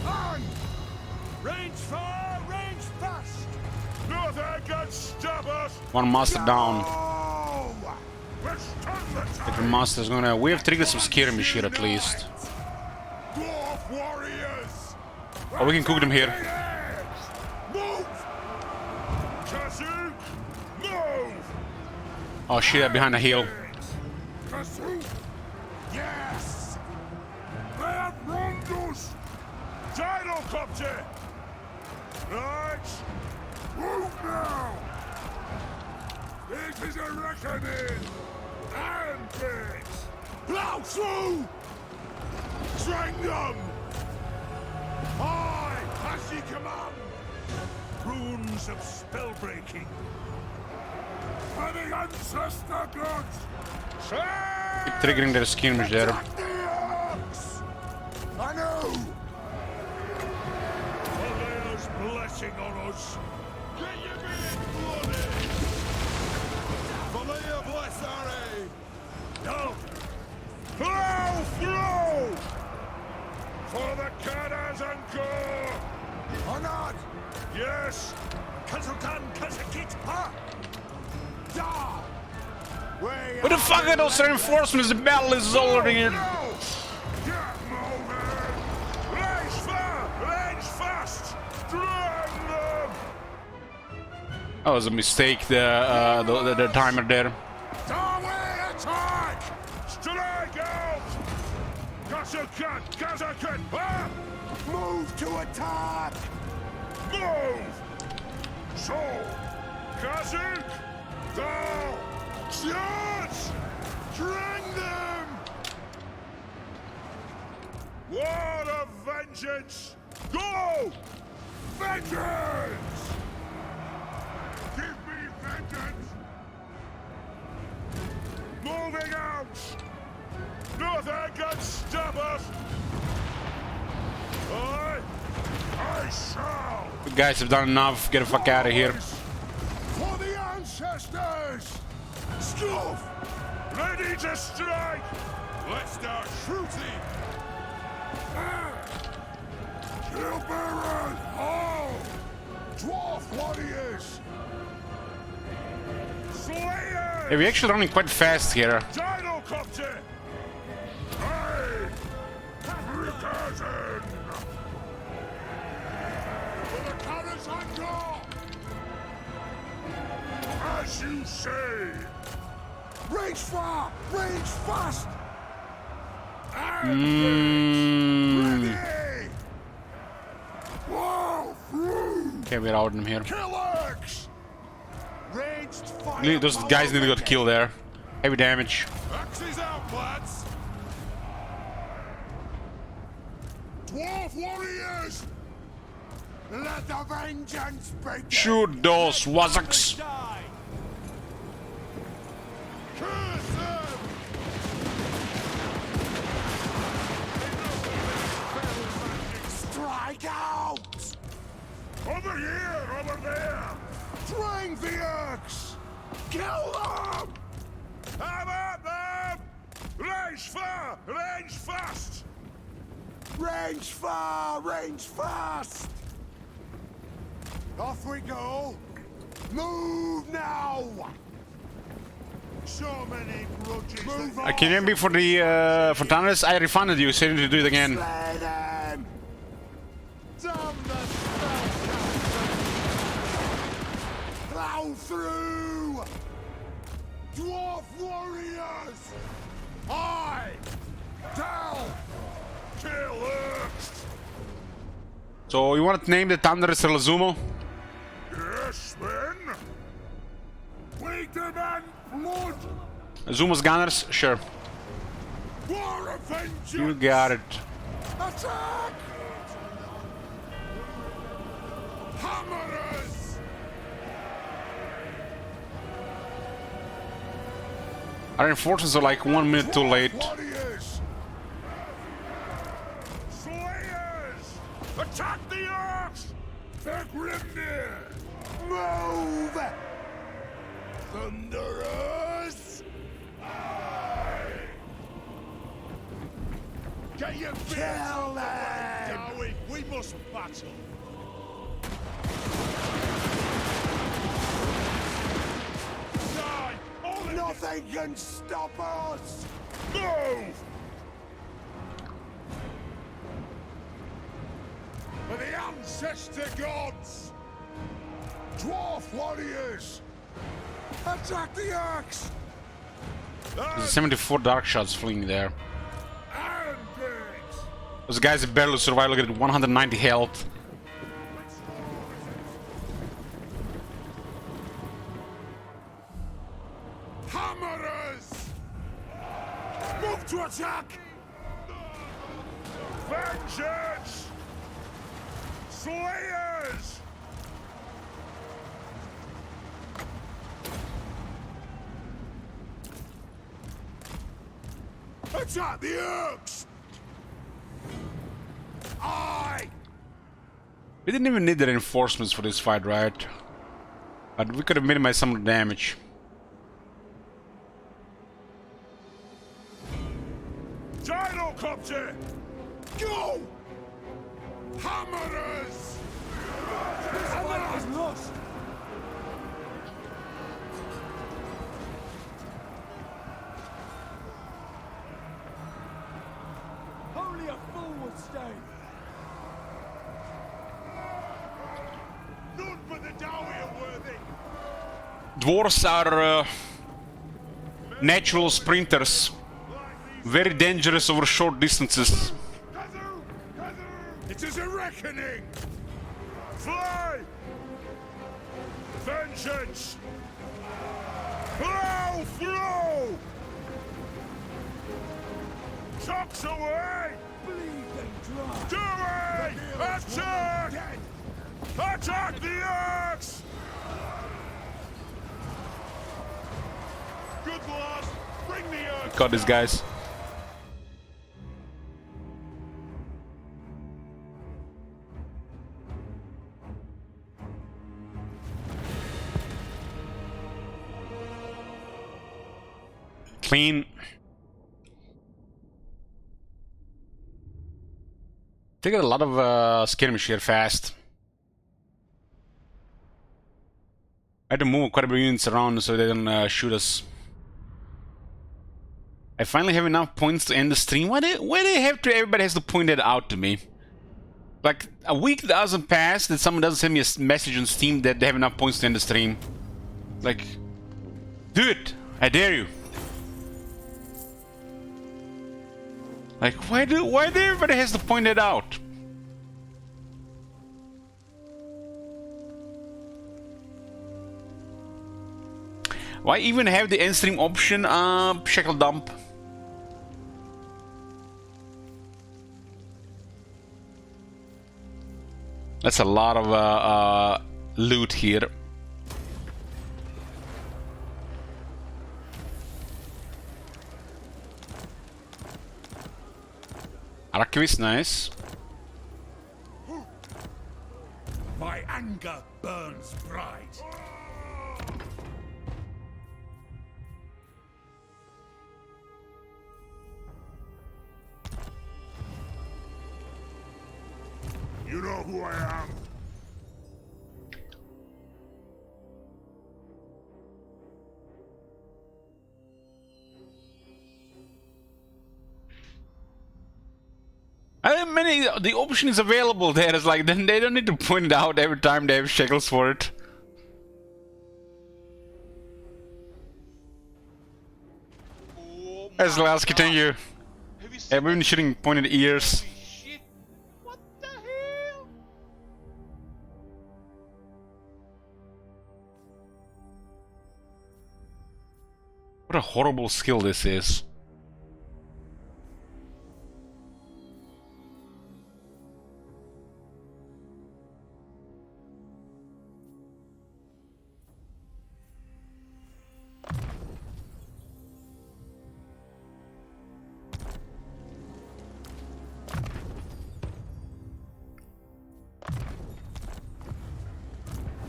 On! Range far, range fast! Nothing can stop us! One master down. Oh! We're The master's gonna. We have triggered some skirmish here at least. Dwarf warriors! Oh, we can cook them here. Move! Kasuk! Move! Oh shit, they're behind the hill. Kasuk! Yes! They have Rondos! Gyrocopter! Right! Move now! It is a reckoning! And it! Plow through! Drain them! I, as ye command! Runes of spellbreaking! For the ancestor gods! Keep triggering their skirmish there. Attack the Orcs! I know! Valera's blessing on us! Get your men bloody! Valera bless our aid! No! Plow through! For the Kadas and Gore! Or not! Yes! Kazukan Kazakit! Ha! Da! What the fuck are those reinforcements? The battle is already in. No! Get moving! Range far! Range fast! Drag them! That was a mistake. The timer there. Darway attack! Strike out! Kazukan! Kazakan! Ah! Move to attack! Move! So! Kazuk! Go! Charge! Drain them! War of vengeance! Go! Vengeance! Give me vengeance! Moving out! Nothing can stop us! I shall! You guys have done enough. Get the fuck out of here. For the ancestors! Stuff! Ready to strike! Let's start shooting! Kill Baron! All! Dwarf warriors! Slayers! Hey, we're actually running quite fast here. Gyrocopter! Aye! Recursion! For the carrots and gore! As you say! Range far! Range fast! Ready! Whoa! Through! Okay, we're out of them here. Killers! Ranged fire! Those guys nearly got killed there. Heavy damage. Axes out, lads! Dwarf warriors! Let the vengeance begin! Shoot those Wazzaks. Die! Curse them! Strike out! Over here! Over there! Drain the Urks! Kill them! Have at them! Range far! Range fast! Range far, range fast! Off we go! Move now! So many grudges. Move on! Can you hear me for the for Thanatos? I refunded you, so you need to do it again. Slay them! Damn the plow through! Dwarf warriors! I tell! Kill it! So you want to name the Thunderous Relazumo? Yes, men! We demand blood! Zumo's Gunners? Sure. War of vengeance! You got it. Attack! Hammerers! Our reinforcements are like 1 minute too late. Warriors! Slayers! Attack the orcs! Begrimnir! Move! Thunderers! Get your kill them! We must battle. Die! Nothing can stop us! Move! For the ancestor gods! Dwarf warriors! Attack the axe! There's 74 dark shots fleeing there. Iron birds! Those guys barely survive. Look at it, 190 health. Hammerers! Move to attack! Vengeance! Slayers! Attack the orcs! I! We didn't even need the reinforcements for this fight, right? But we could have minimized some of the damage. Gyrocopter! Go! Hammerers! This fight is lost! Only a fool would stay! None but the Dowie are worthy! Dwarves are natural sprinters. Very dangerous over short distances. It is a reckoning! Fly! Vengeance! Plow through! Chocks away! Bleeding dry! Do it! Attack! Attack the axe! Good lord! Bring the axe! Got these guys. Clean. They got a lot of skirmish here fast. I had to move quite a bit of units around so they don't shoot us. I finally have enough points to end the stream. Why do everybody has to point that out to me? Like, a week doesn't pass that someone doesn't send me a message on Steam that they have enough points to end the stream. Like, do it! I dare you! Like, why do everybody has to point it out? Why even have the end stream option? Shackle dump. That's a lot of loot here. Archivist, nice. My anger burns bright. know who I am. I mean, the option is available there. It's like, then they don't need to point it out every time they have shekels for it. Oh As my last God. continue. Have you seen Everyone that shooting pointed ears. Holy shit! What the hell? What a horrible skill this is.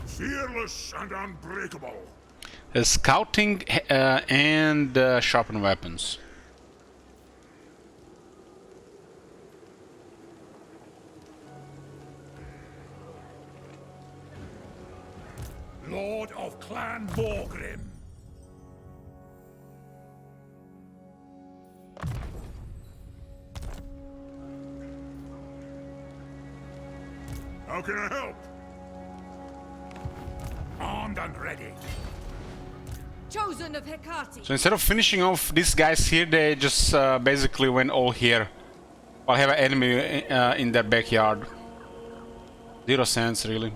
Fearless and unbreakable. Scouting and sharpen weapons. Lord of Clan Morgrim. How can I help? Armed and ready. Chosen of Hecate. So instead of finishing off these guys here, they just basically went all here. While have an enemy in their backyard. Zero sense, really.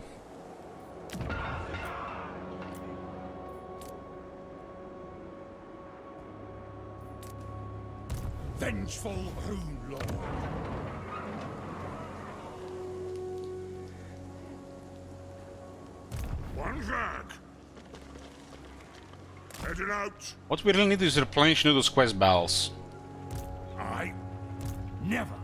Vengeful Rune Lord. One flag. Heading out. What we really need is replenish those quest battles. I never.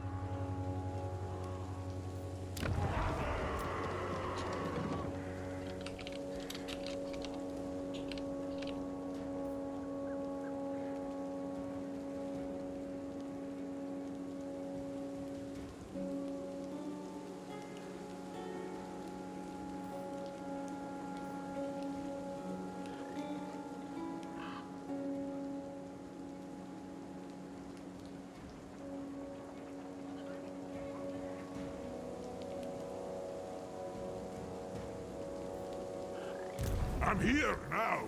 I'm here now.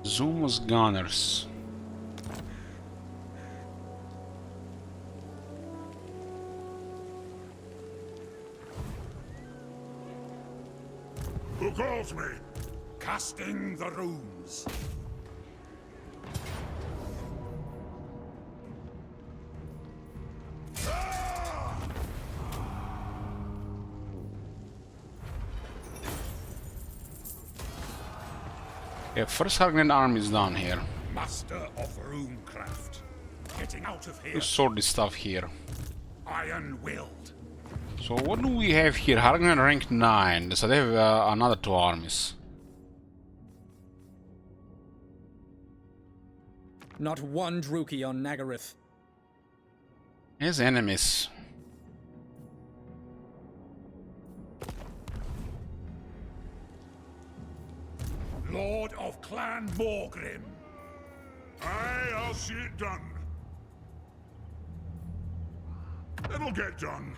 Zuma's Gunners. Who calls me? Casting the runes. Yeah, first Hargren army is down here. Master of runecraft. Getting out of here. Let's sort this stuff here. Iron-willed. So what do we have here? Hargren rank 9. So they have another 2 armies. Not one Druki on Nagaryth. His enemies. Lord of Clan Morgrim. Aye, I'll see it done. It'll get done.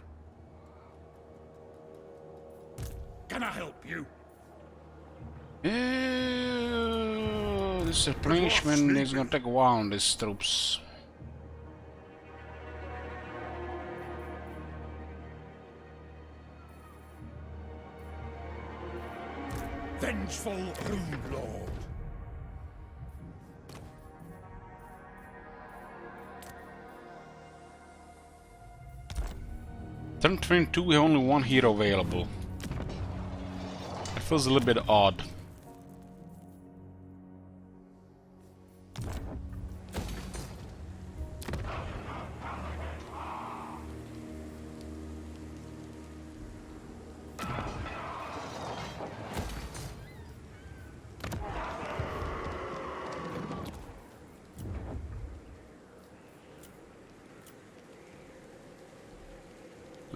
Can I help you? This replenishment is gonna take a while on these troops. Vengeful Rune Lord. Turn 22, we have only 1 hero available. It feels a little bit odd.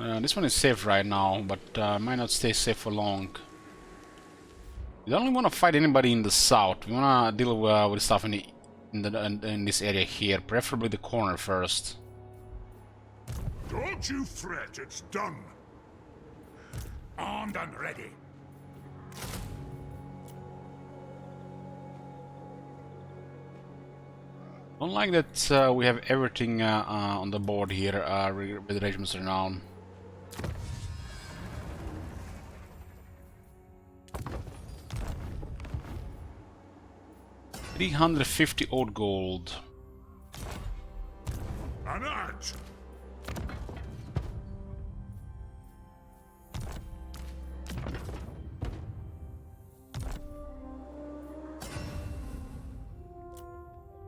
This one is safe right now, but might not stay safe for long. We don't want to fight anybody in the south. We want to deal with stuff in this area here, preferably the corner first. Don't you fret, it's done. Armed and ready. Don't like that we have everything on the board here with regiments renown. $350 old gold. An out.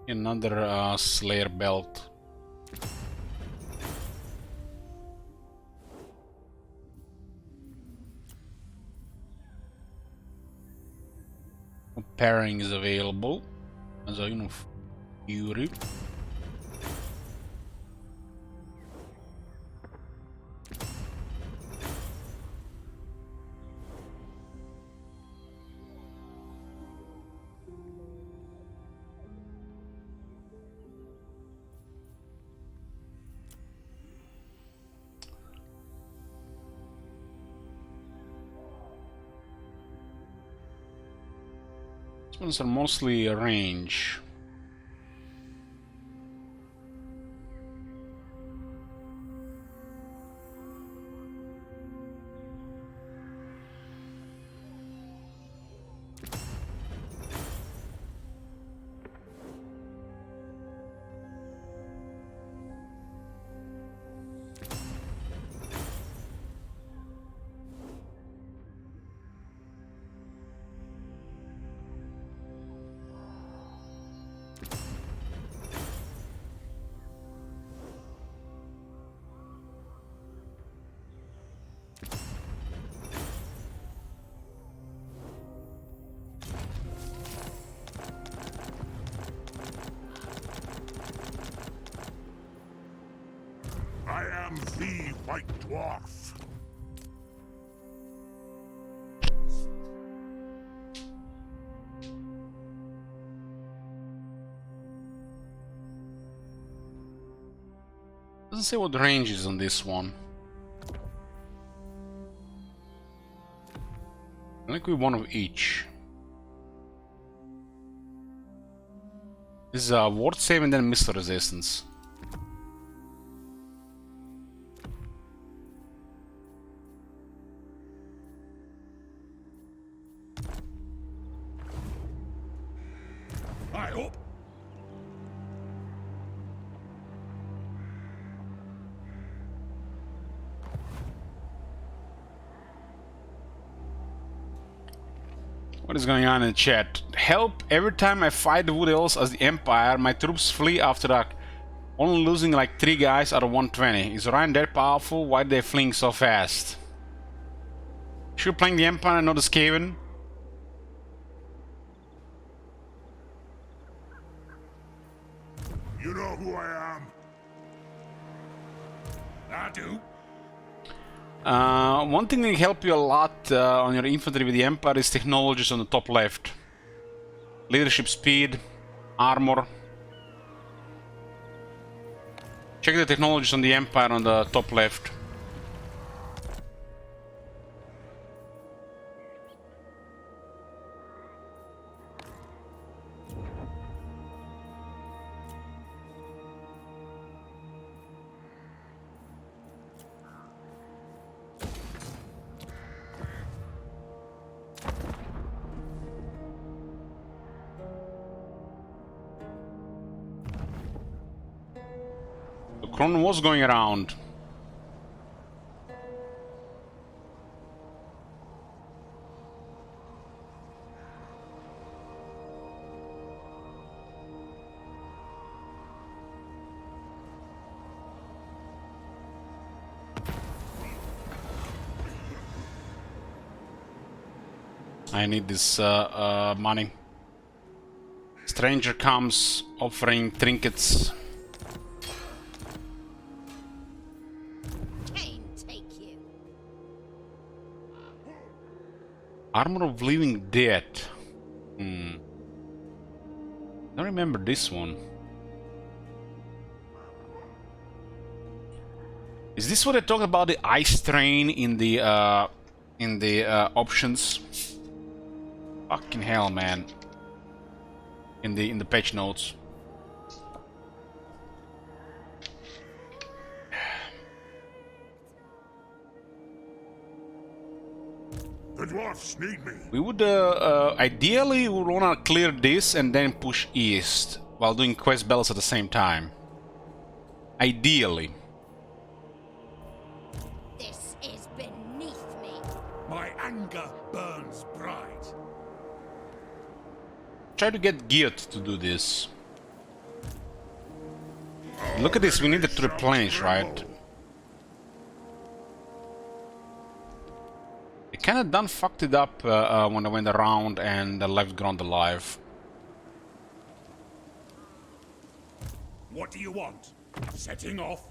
Another Slayer belt. Pairing is available as a unit of Fury. These ones are mostly range. I am the White Dwarf. Doesn't say what the range is on this one. I think we one of each. This is a ward save and then missile resistance. I hope. What is going on in the chat? Help! Every time I fight the Wood Elves as the Empire, my troops flee after dark, only losing like 3 guys out of 120. Is Orion that powerful? Why are they fleeing so fast? Sure, playing the Empire and not the Skaven? You know who I am. I do. One thing that can help you a lot on your infantry with the Empire is technologies on the top left. Leadership speed, armor. Check the technologies on the Empire on the top left. Kron was going around. I need this money. Stranger comes offering trinkets. Cain take Armor of Living Dead. I don't remember this one. Is this what I talked about, the ice train in the options? Fucking hell, man. In the patch notes. The dwarfs need me. We would ideally we would wanna clear this and then push east while doing quest bells at the same time. Ideally. This is beneath me. My anger burns bright. Try to get Geared to do this. Look at this, we need it to replenish, right? It kinda done fucked it up when I went around and left Grunt alive. What do you want? Setting off?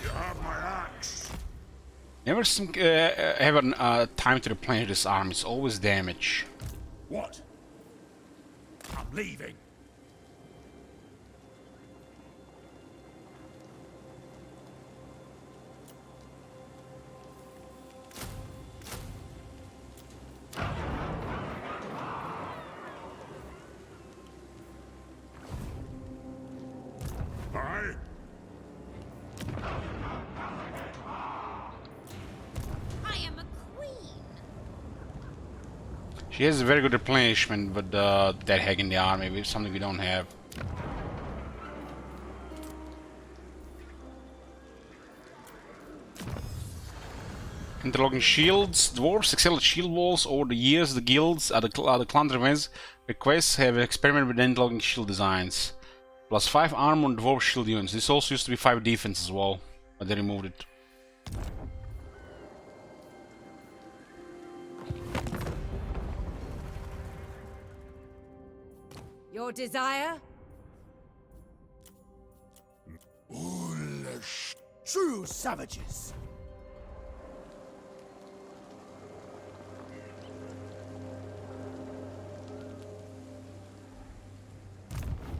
You have my axe. Never seem have time to replenish this arm, it's always damage. What? I'm leaving. Aye. I am a queen. She has a very good replenishment, but that hack in the army is something we don't have. Interlocking shields. Dwarves excel at shield walls. Over the years, the guilds at the clan events requests have experimented with interlocking shield designs. Plus 5 armor on dwarf shield units. This also used to be 5 defense as well, but they removed it. Your desire? Foolish. True savages.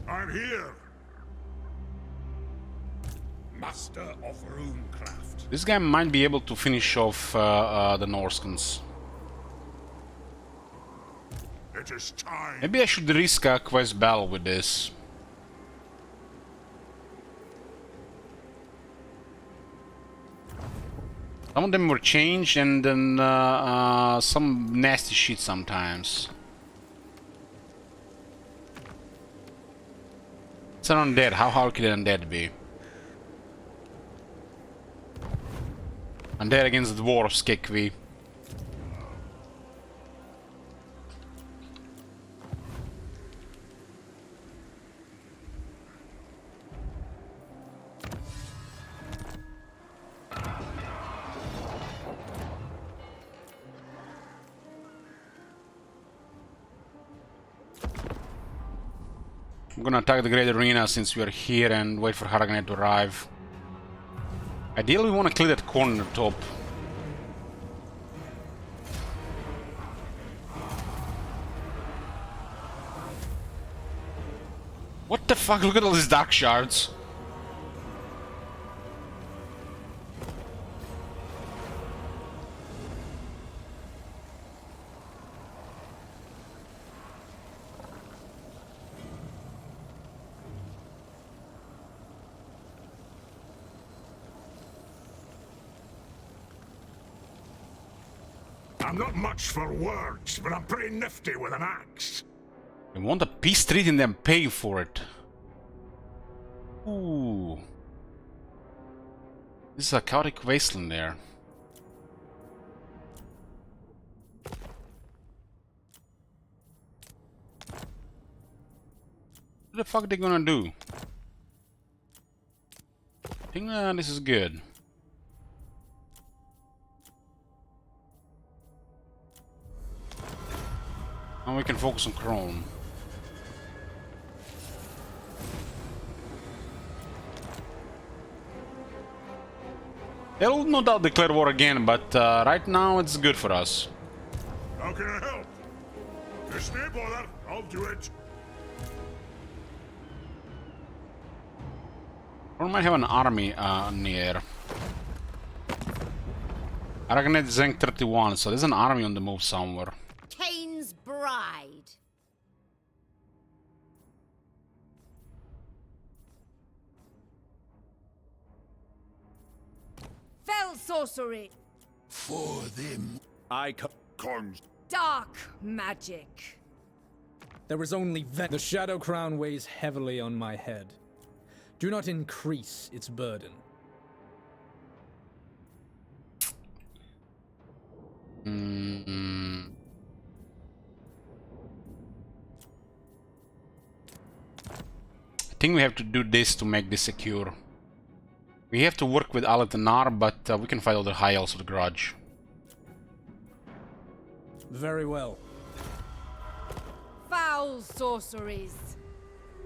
I'm here. Master of runecraft. This guy might be able to finish off the Norskans. It is time. Maybe I should risk a quest battle with this. Some of them were changed and then some nasty shit sometimes. It's an undead. How hard could an undead be? Undead against the dwarves, Kekvi. I'm gonna attack the Great Arena since we are here and wait for Haragnet to arrive. Ideally, we want to clear that corner top. What the fuck? Look at all these dark shards. I'm not much for words, but I'm pretty nifty with an axe. We want a peace treaty and then pay for it. Ooh. This is a chaotic wasteland there. What the fuck are they gonna do? I think this is good. Now we can focus on Chrome. They'll no doubt declare war again, but right now it's good for us. How can I help? Just no bother. I'll do it. Or might have an army near. Aragnet is rank 31, so there's an army on the move somewhere. Cain's bride. Fell sorcery. For them. Cons. Dark magic. There is only the Shadow Crown weighs heavily on my head. Do not increase its burden. I think we have to do this to make this secure. We have to work with Aletanar, but we can fight other high elves with grudge. Very well. Foul sorceries.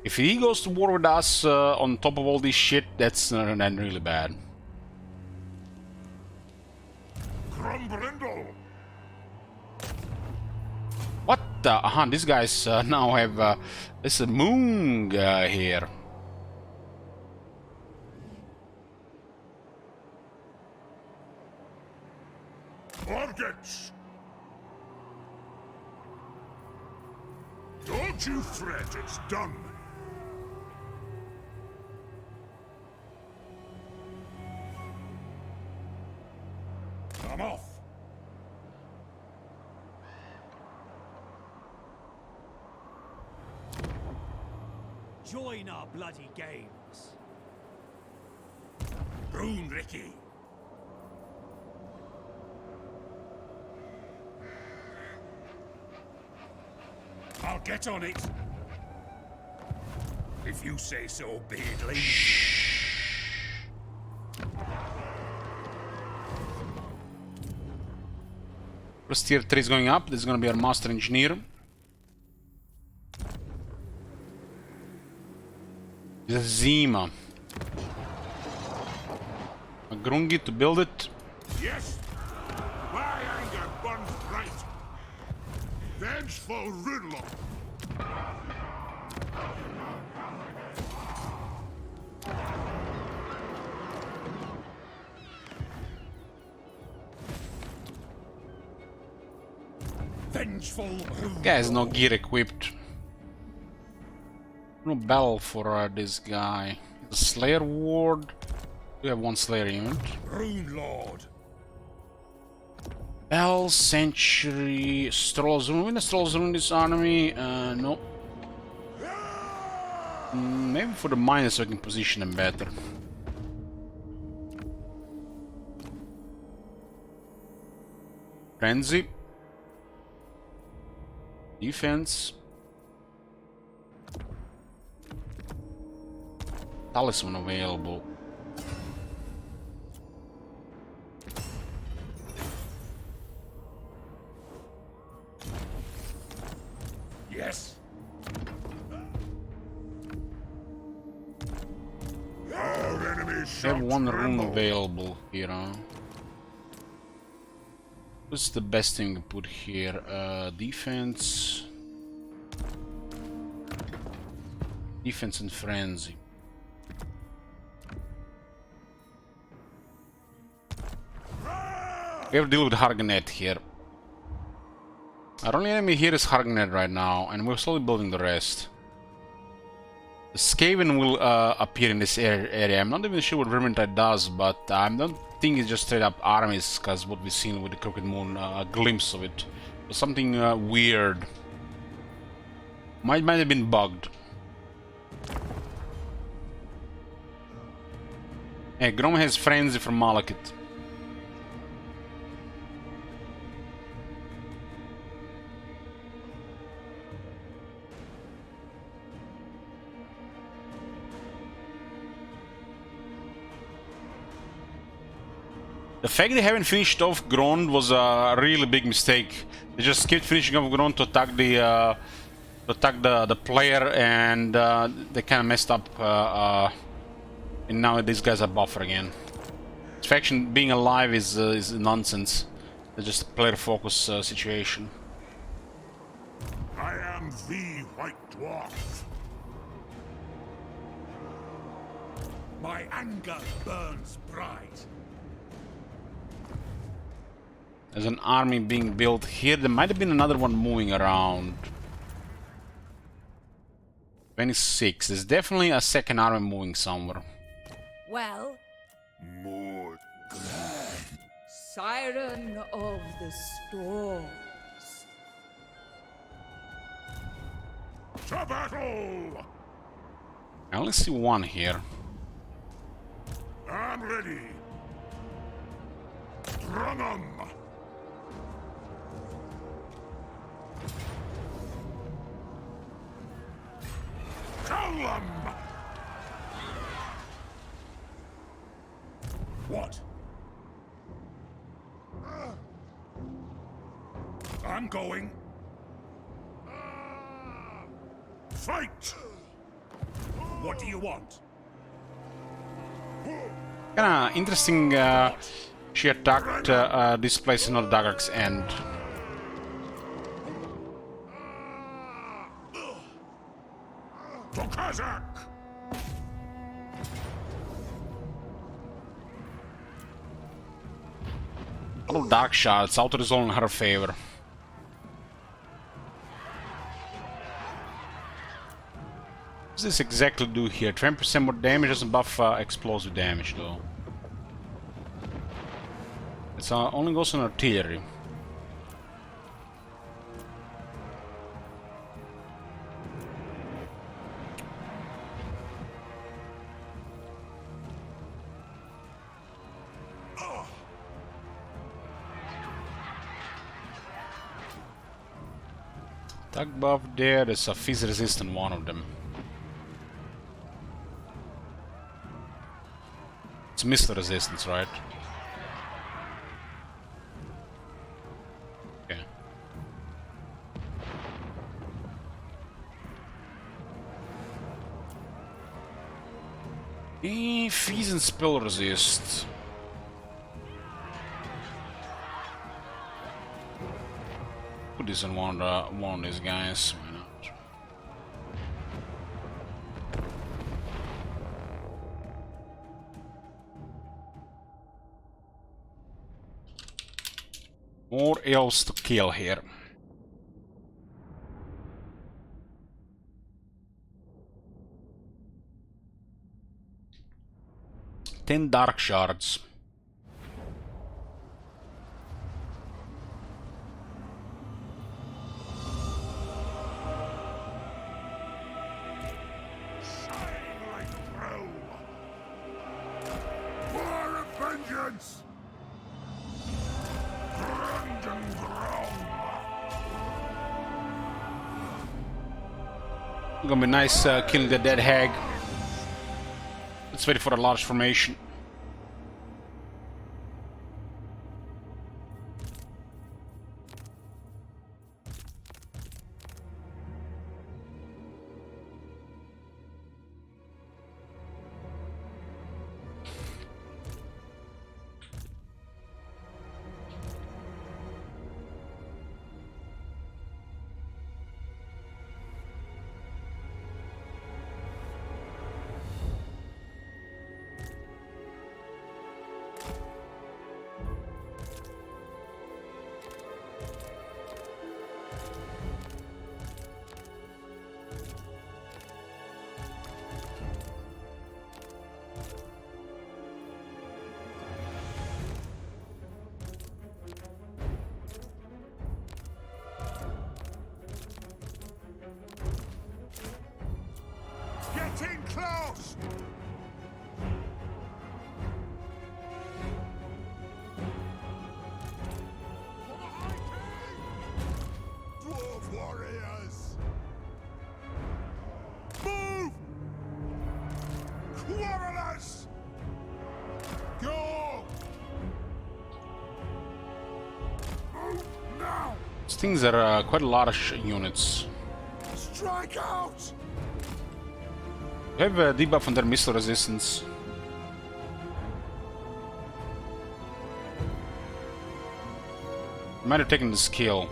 If he goes to war with us on top of all this shit, that's really bad. Crumbrindle. What the? These guys now have this moon here. Organs. Don't you fret, it's done. I'm off. Join our bloody games. Rune Ricky. I'll get on it. If you say so, Beardley. First tier 3 is going up. This is going to be our master engineer. This is Zima. A Grungi to build it. Yes. My anger burns bright. Vengeful Rudlock. Vengeful Rudlock. Guy has no gear equipped. No battle for this guy. The Slayer Ward. We have one Slayer unit. Rune Lord. Bell, Century, Strolzrun. When Strolzrun this army? No. Maybe for the miners so I can position them better. Frenzy. Defense. Talisman available. Yes. Our enemies I have shall one room tremble. available here. What's the best thing to put here? Defense. Defense and frenzy. We have to deal with Harganet here. Our only enemy here is Harganet right now, and we're slowly building the rest. The Skaven will appear in this area. I'm not even sure what Vermintide does, but I don't think it's just straight up armies, because what we've seen with the Crooked Moon, a glimpse of it. But something weird. Might have been bugged. Hey, Grom has frenzy from Malekith. The fact they haven't finished off Grond was a really big mistake. They just skipped finishing off Grond to attack the player, and they kind of messed up. And now these guys are buffer again. This faction being alive is nonsense. It's just a player focus situation. I am the White Dwarf. My anger burns bright. There's an army being built here. There might have been another one moving around. 26. There's definitely a second army moving somewhere. Well, More Siren of the storms. to battle! I only see one here. I'm ready. Throng. Tell them! What? I'm going. Fight! What do you want? Kinda interesting. She attacked this place in Dagak's end. To Kazakh! Little dark shots. Outer is all in her favor. What does this exactly do here? 20% more damage, doesn't buff explosive damage though. It only goes on artillery. Attack buff there, there's a fizz resistant one of them. It's missile resistance, right? Okay. Fizz and spell resist. Put this on one of these guys. Why not? More elves to kill here. Ten dark shards. War of vengeance! Grand and Throng! Gonna be nice killing the dead hag. Let's wait for a large formation. These things are quite large units. Strike out! We have a debuff on their missile resistance. Might have taken the skill.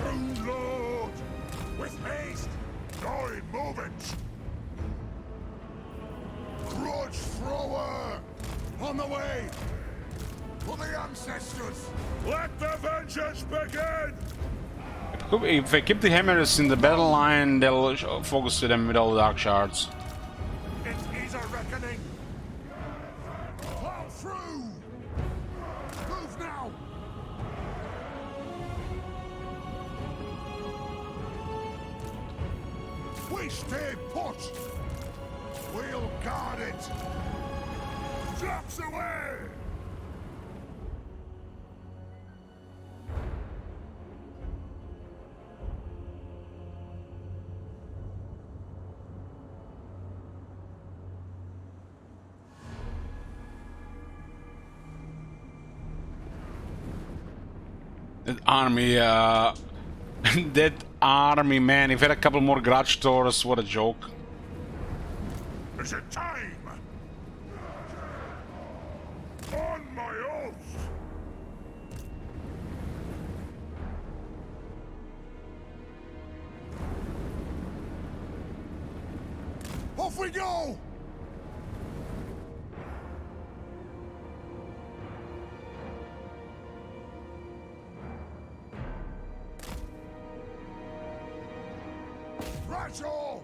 Unload! With haste! Going, moving! Grudge thrower! On the way! For the ancestors! Let the vengeance begin! If I keep the hammers in the battle line, they'll focus to them with all the dark shards. It is a reckoning! Plow through! Move now! We stay put! We'll guard it! Drops away! That army, that army, man. If I had a couple more grudge stores, what a joke. Is it time? On my oath! Off we go! Rattle!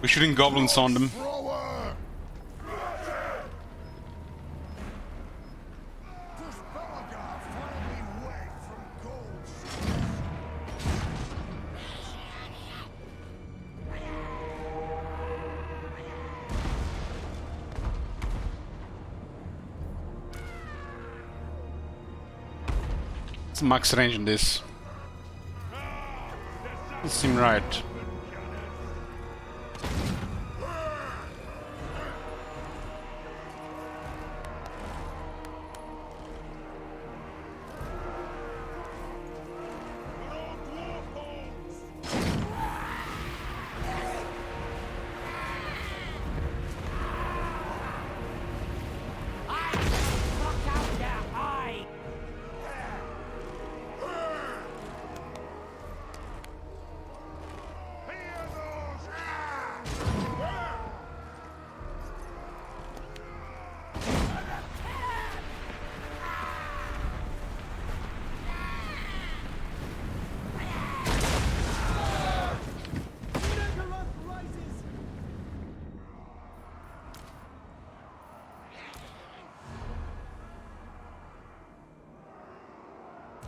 We're shooting goblins on them. Thrower! Does Balagar finally wake from gold? It's max range in this. Doesn't seem right.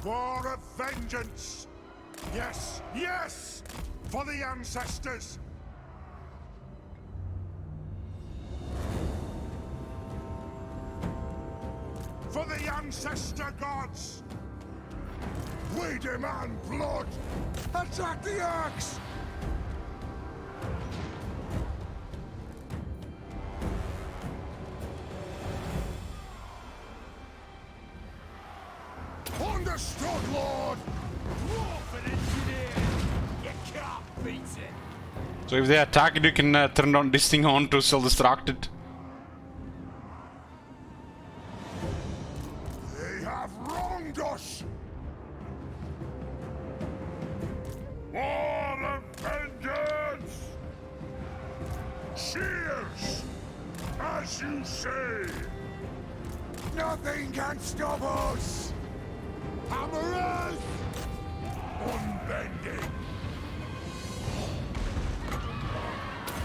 War of vengeance! Yes, yes! For the ancestors! For the ancestor gods! We demand blood! Attack the axe! Understood, Lord! Dwarf and engineer! You can't beat it! So if they attack it, you can turn on this thing on to self-destruct it. They have wronged us! War of vengeance! Cheers! As you say! Nothing can stop us! Hammerers! Unbending!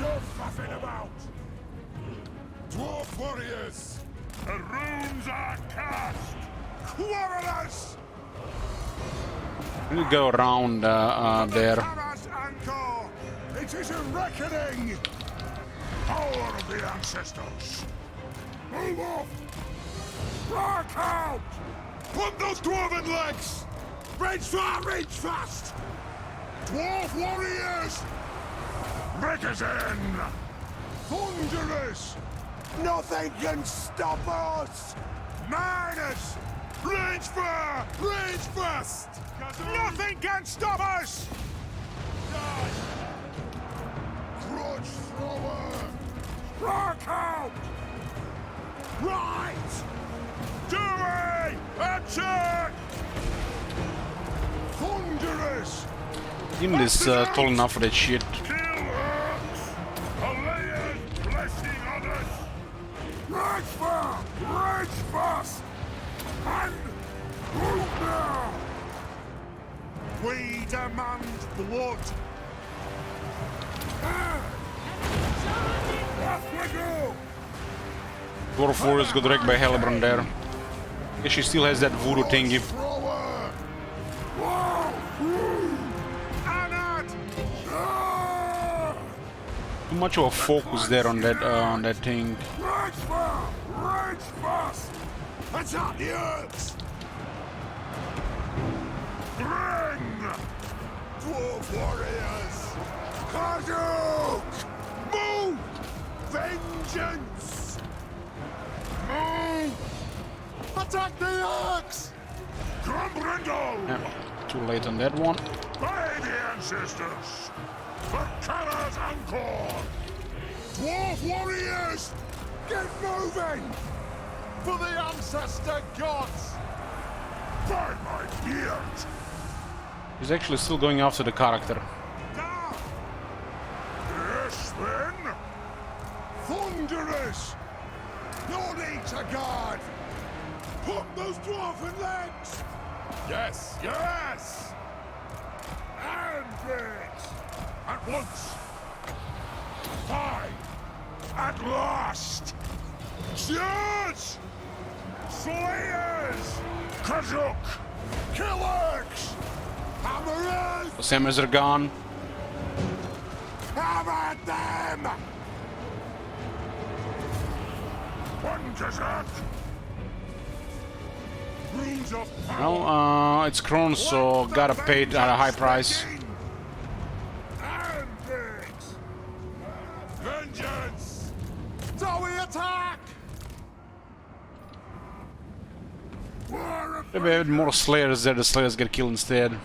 No faffing about! Dwarf warriors! The runes are cast! Quarrelers! We'll go around there. Tara's anchor! It is a reckoning! Power of the ancestors! Move off! Rock out! Put those dwarven legs! Reach far, reach fast! Dwarf warriors! Make us end! Thunderers! Nothing can stop us! Miners! Range fire! Range fast! Nothing can stop us! Grudge thrower! Rock out! Right! Dewey! Attack! Thunderous! Even is tall enough for that shit. Kill orcs! Alayas blessing others! Rage fire! Rage fast! And move now! We demand blood! Off we go! Dwarf Warriors got wrecked by Hellbrand there. Guess she still has that voodoo thingy. Thrower! Anad! Too much of a focus there on that thing. Rage fire! Rage fast! Attack the orcs! Bring! Dwarf warriors! Hadok! Move! Vengeance! Move! Attack the orcs! Grumbrindle! Yeah, too late on that one. By the ancestors! For Kala's Encore! Dwarf warriors! Get moving! For the ancestor gods! By my beard! He's actually still going after the character. Down! Yes, then! Thunderous! Not eat a guard! Put those dwarven legs! Yes, yes! And it! At once! Fine! At last! Judge! Slayers! Kazuk! Killers! Hammerers! The Samuels are gone. Have at them! One Kazak! Runes of power! Well, it's Kron, so gotta pay it at a high price. And it! Vengeance! So we attack! If we had more Slayers there, the Slayers get killed instead.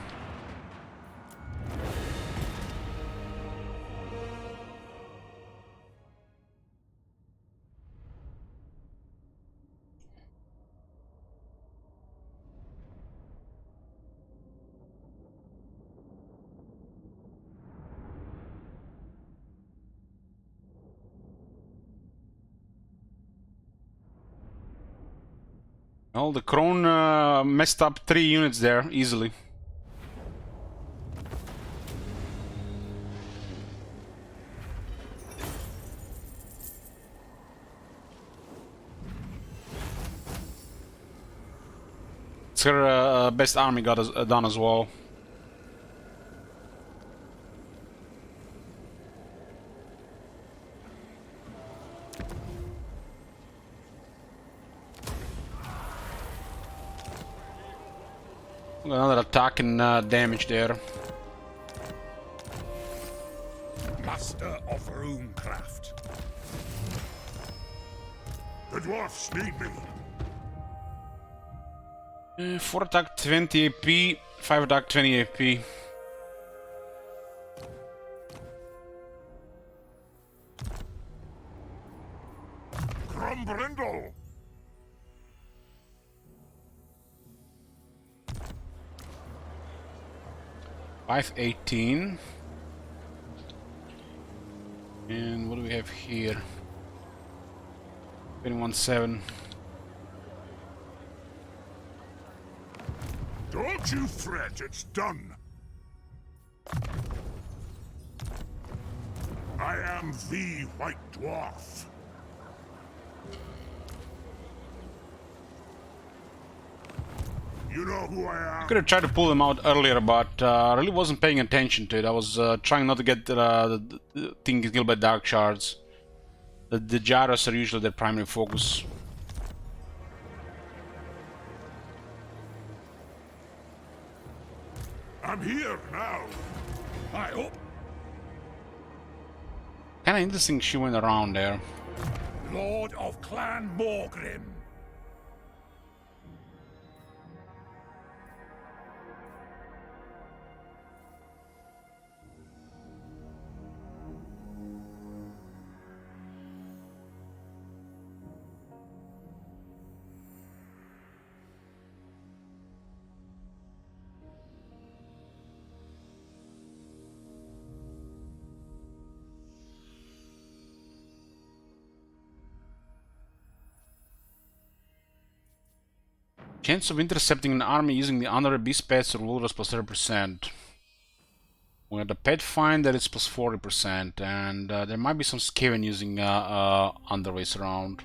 Well, the Krone messed up 3 units there, easily. It's her best army got done as well. Another attack and damage there. Master of runecraft. The dwarfs need me. 4 attack 20 AP, 5 attack 20 AP. Grumbrindle. 518. And what do we have here? 21-7. Don't you fret, it's done. I am the White Dwarf. You know who I am? Could have tried to pull them out earlier, but I really wasn't paying attention to it. I was trying not to get the thing killed by dark shards. The gyros are usually their primary focus. I'm here now. I hope. Kinda interesting she went around there. Lord of Clan Morgrim. Chance of intercepting an army using the under beast pets or rulers plus 30%. We have the pet find that is plus 40%, and there might be some Skaven using underways around.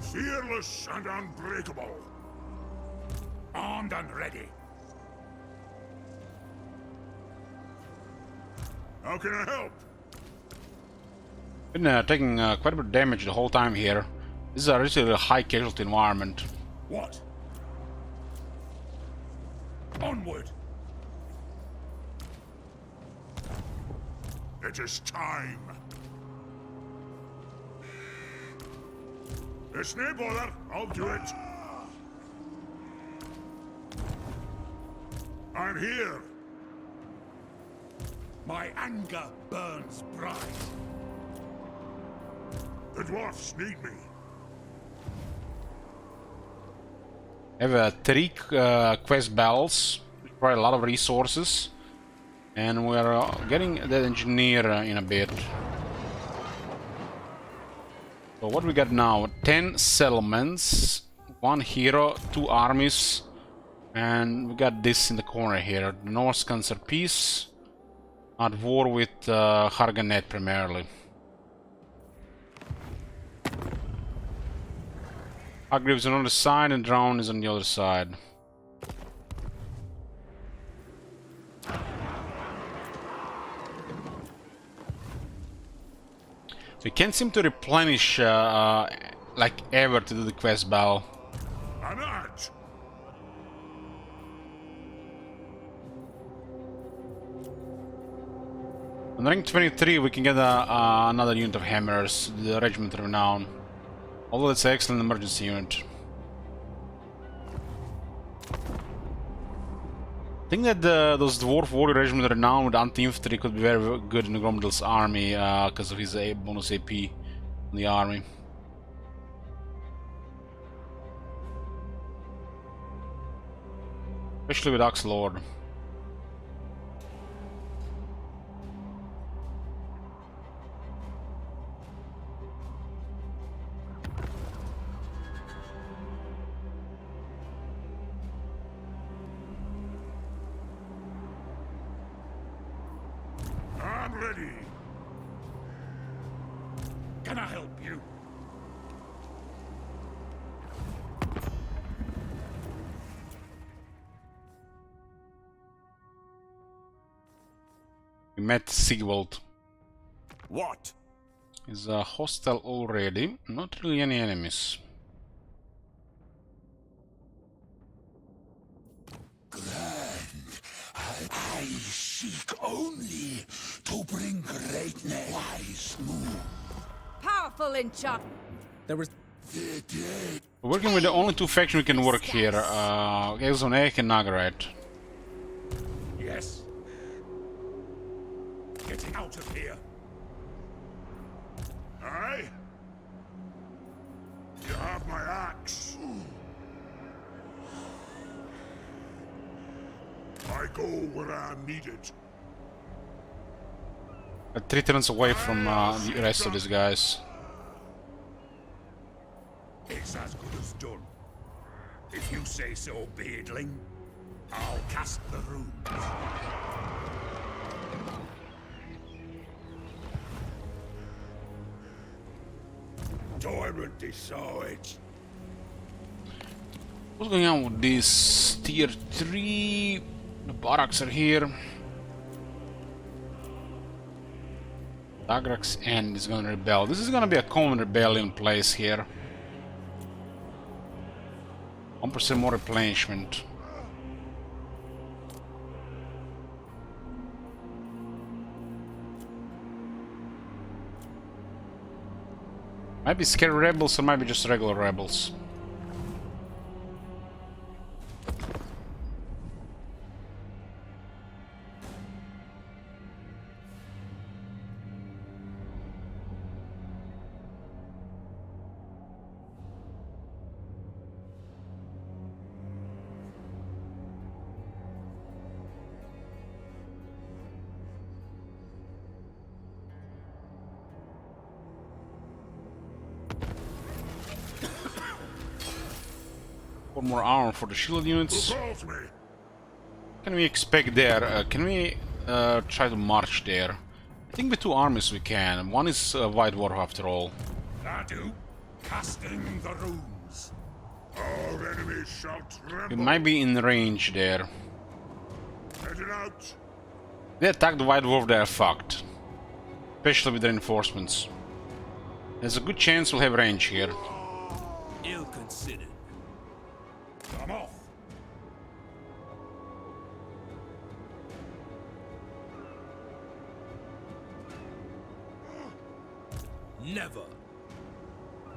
Fearless and unbreakable. Armed and ready. How can I help? Been taking quite a bit of damage the whole time here. This is a really high casualty environment. What? Onward. It is time. It's no bother. I'll do it. I'm here. My anger burns bright. The dwarfs need me. I have 3 quest battles, require a lot of resources, and we're getting that engineer in a bit. So what we got now? 10 settlements, 1 hero, 2 armies, and we got this in the corner here. The Norse Cancer Peace, at war with Harganet primarily. Agriv is on the side and Drown is on the other side. So you can't seem to replenish like ever to do the quest battle. I'm out. On rank 23 we can get another unit of hammers, the Regiment of Renown. Although it's an excellent emergency unit. I think that those Dwarf Warrior Regiment of Renown with anti-infantry could be very good in Gromdal's army because of his bonus AP in the army. Especially with Axe Lord. I'm ready. Can I help you? We met Sigvald. What? Is hostile already, not really any enemies. I seek only to bring greatness. Wise move. Powerful enchant. There was The dead. We're working with the only 2 factions we can work here, Gelsonek and Nagarite. Yes. Getting out of here. Aye? You have my axe. I go where I'm needed. 3 turns away from the rest of these guys. It's as good as done. If you say so, Beardling, I'll cast the runes. Tyrant decides. What's going on with this tier 3? The barracks are here. Dagrax End is gonna rebel. This is gonna be a common rebellion place here. 1% more replenishment. Might be scary rebels or might be just regular rebels. One more armor for the shield units. Can we expect there? Can we try to march there? I think with 2 armies we can. One is White Dwarf after all. Adu, casting the runes. Our enemies shall tremble. We might be in range there. Headed out. They attack the White Dwarf, they're fucked. Especially with reinforcements. There's a good chance we'll have range here. Ill considered. Come off. Never.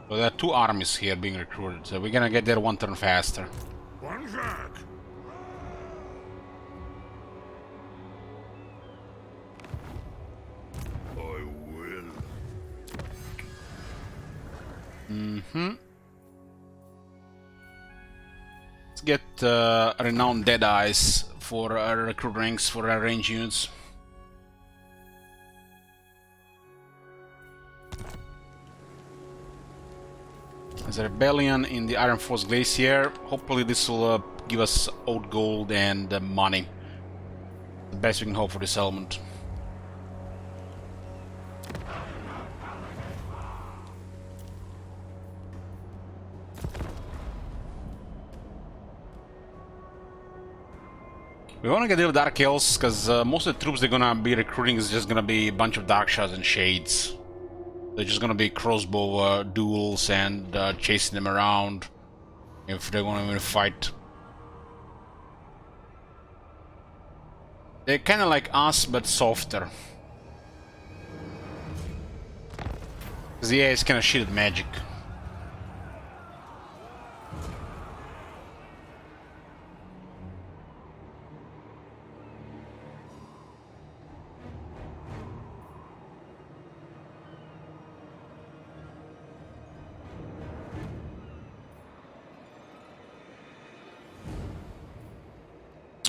So there are 2 armies here being recruited, so we're gonna get there 1 turn faster. One back. I will. Let's get renowned Deadeyes for recruit ranks for our range units. There's a rebellion in the Iron Force Glacier. Hopefully this will give us old gold and money. The best we can hope for this element. We want to get rid of Dark Elves because most of the troops they're gonna be recruiting is just gonna be a bunch of Dark Shots and Shades. They're just gonna be crossbow duels and chasing them around if they're gonna win a fight. They're kind of like us but softer. Cause yeah, it's kind of shit at magic.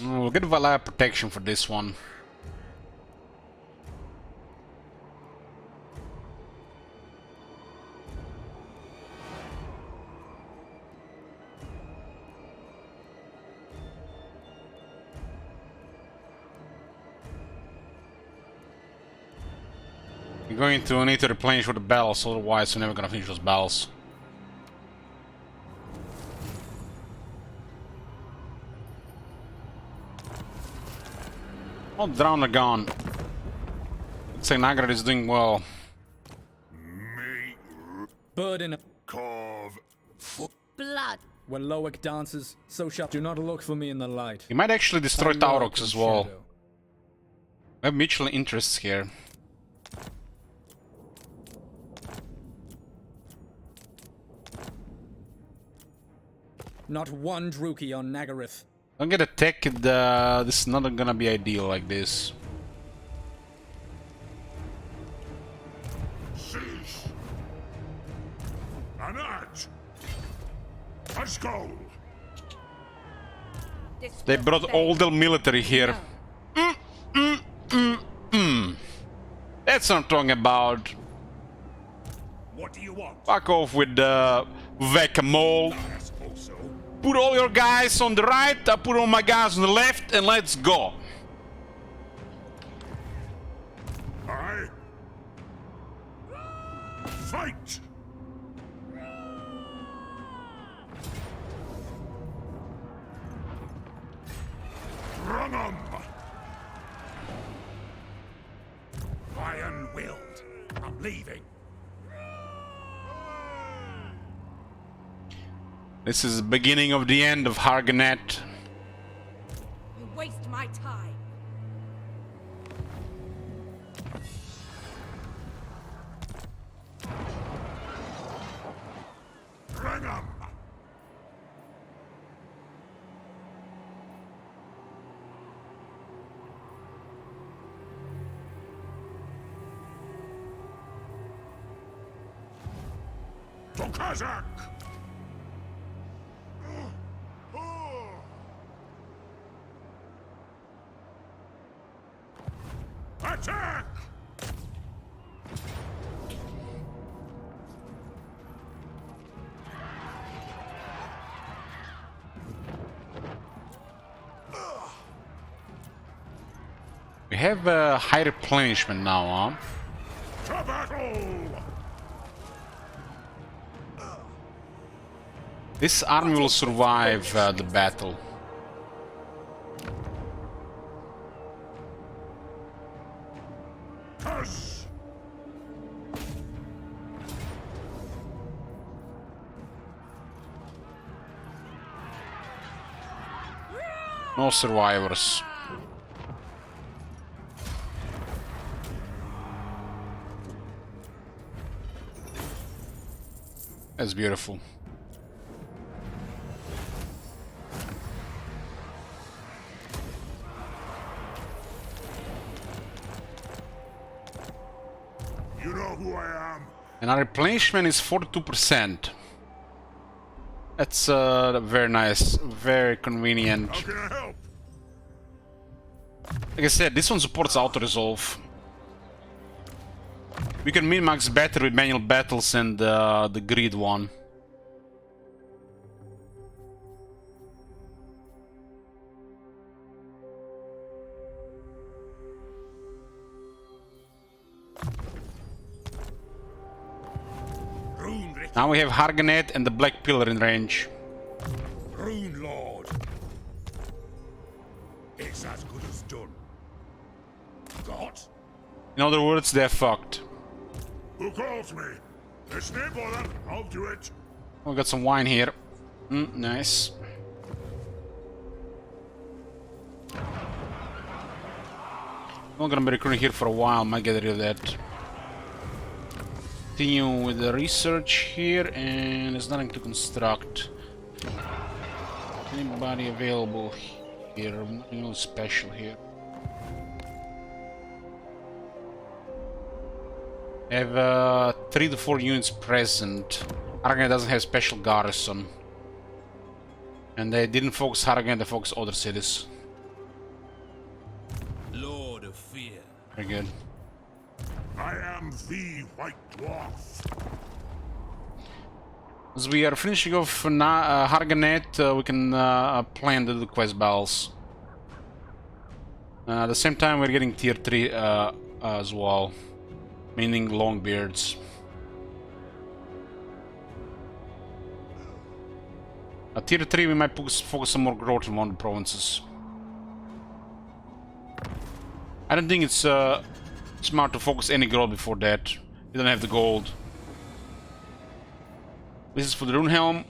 We'll get Valhalla protection for this one. We're going to need to replenish with the battles, otherwise we're never gonna finish those battles. Oh, Drown are gone. Looks like Nagrad is doing well. Burden Carve. Blood. when Loic dances, so shall. Do not look for me in the light. He might actually destroy I lurk Taurox in as well. shadow. We have mutual interests here. Not one Druki on Nagaryth. Don't get attacked, this is not gonna be ideal like this. Cease. An act. A skull. They brought all the military here. That's what I'm talking about. What do you want? Fuck off with the whack-a-mole. I suppose so. Put all your guys on the right, I put all my guys on the left, and let's go. Aye. Fight. Run 'em. Iron-willed. I'm leaving. This is the beginning of the end of Harganet. You waste my time. Bring 'em! To Kazakh! Attack! We have high replenishment now, huh? To battle! This army will survive the battle. Curse! No survivors. That's beautiful. You know who I am? And our replenishment is 42%. That's very nice, very convenient. How can I help? Like I said, this one supports auto-resolve. We can min-max better with manual battles and the greed one. Rune Rick, Now we have Harganet and the Black Pillar in range. Rune Lord. It's as good as done. Got? In other words, they're fucked. Who calls me? It's no bother. I'll do it. We got some wine here. Nice. I'm not gonna be recruiting here for a while, might get rid of that. Continue with the research here, and there's nothing to construct. Anybody available here? Nothing special here. I have 3 to 4 units present. Hargan doesn't have special garrison. And they didn't focus Hargan, they focused other cities. Lord of Fear. Very good. I am the White Dwarf. As we are finishing off Harganet, we can plan the quest battles. At the same time, we're getting tier 3 as well. Meaning Longbeards. At tier 3 we might focus on more growth in one of the provinces. I don't think it's smart to focus any growth before that. You don't have the gold. This is for the Runehelm.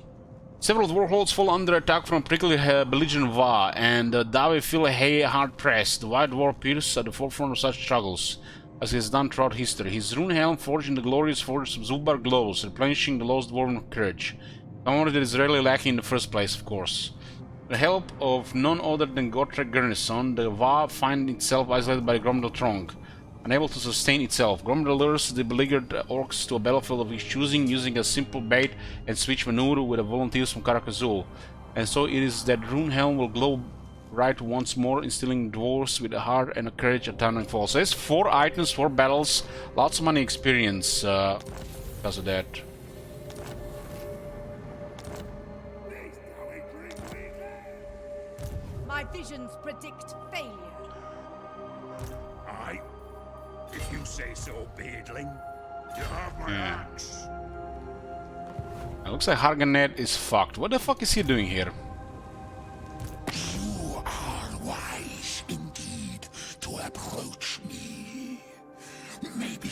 Several dwarfholds fall under attack from a particularly belligerent Va, and Dawe feel hard pressed. The White Dwarf appears at the forefront of such struggles, as he has done throughout history. His rune helm, forged in the glorious forge of Zubar, glows, replenishing the lost dwarven courage. Someone that is rarely lacking in the first place, of course. With the help of none other than Gotrek Garrison, the Va finds itself isolated by the Gromdel Throng, unable to sustain itself. Gromdel lures the beleaguered orcs to a battlefield of his choosing, using a simple bait and switch maneuver with the volunteers from Karakazul. And so it is that rune helm will glow right once more, instilling dwarves with a heart and a courage at time and fall. So there's 4 items, 4 battles, lots of money experience because of that. My visions predict failure. Aye. If you say so, Beardling. You have my axe. It looks like Harganet is fucked. What the fuck is he doing here? You are wise indeed to approach me. Maybe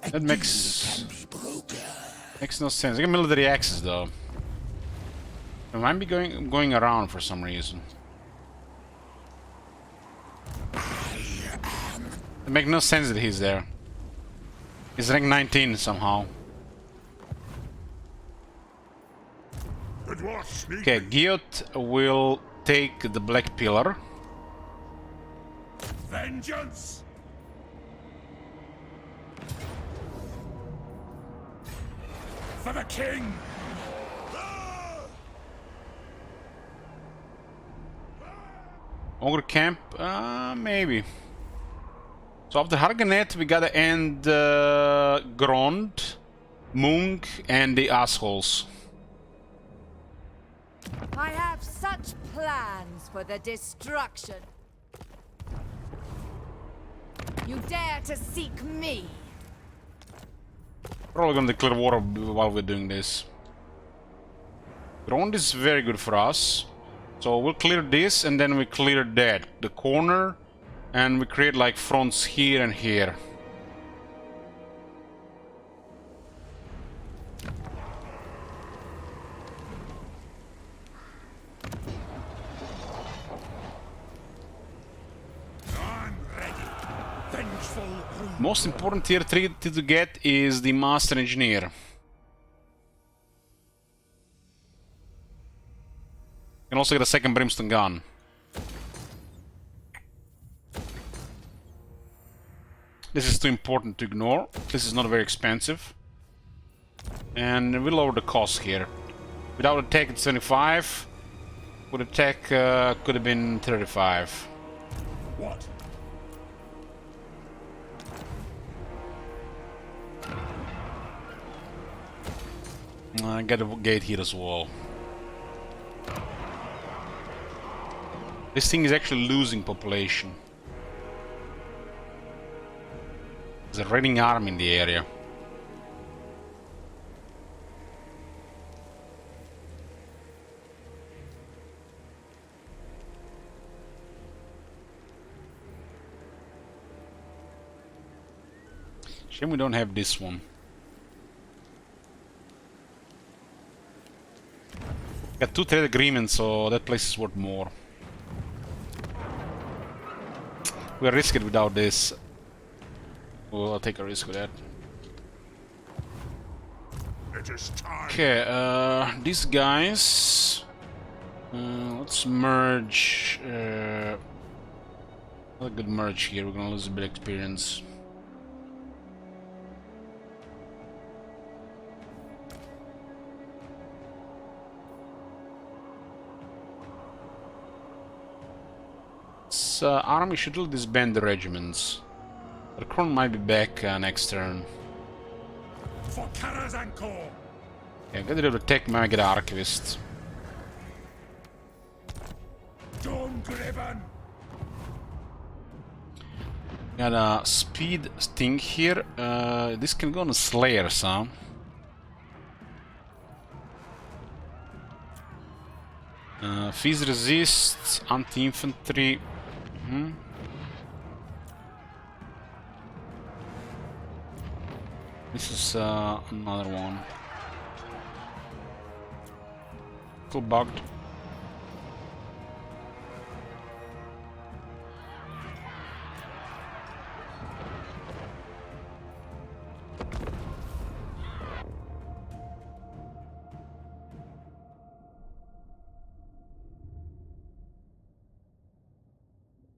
a That makes deal can be broken. no sense. I got military axes though. I might be going around for some reason. It makes no sense that he's there. He's rank 19 somehow. The dwarf sneak. Okay, Giot will take the Black Pillar. Vengeance! For the king! Ogre Camp? Maybe. So after Harganet, we gotta end Grond, Mung, and the assholes. I have such plans for the destruction. You dare to seek me? Probably gonna declare war while we're doing this. Grond is very good for us. So we'll clear this and then we clear that. The corner. And we create like fronts here and here. I'm ready. Vengeful rule. Most important tier 3 to get is the Master Engineer. You can also get a second Brimstone gun. This is too important to ignore. This is not very expensive. And we lower the cost here. Without attack it's 25. With attack could have been 35. What? I got a gate here as well. This thing is actually losing population. There's a raiding army in the area. Shame we don't have this one. Got 2 trade agreements, so that place is worth more. We'll risk it without this. We'll take a risk with that. It is time. Okay, these guys. Let's merge. A good merge here. We're gonna lose a bit of experience. Army should disband the regiments. The Kron might be back next turn. For Karazanko! Yeah, get rid of the tech, might get an archivist. Dorngriven! Got a speed thing here. This can go on Slayers, huh? Fizz resist, anti-infantry. This is another one. Still bugged.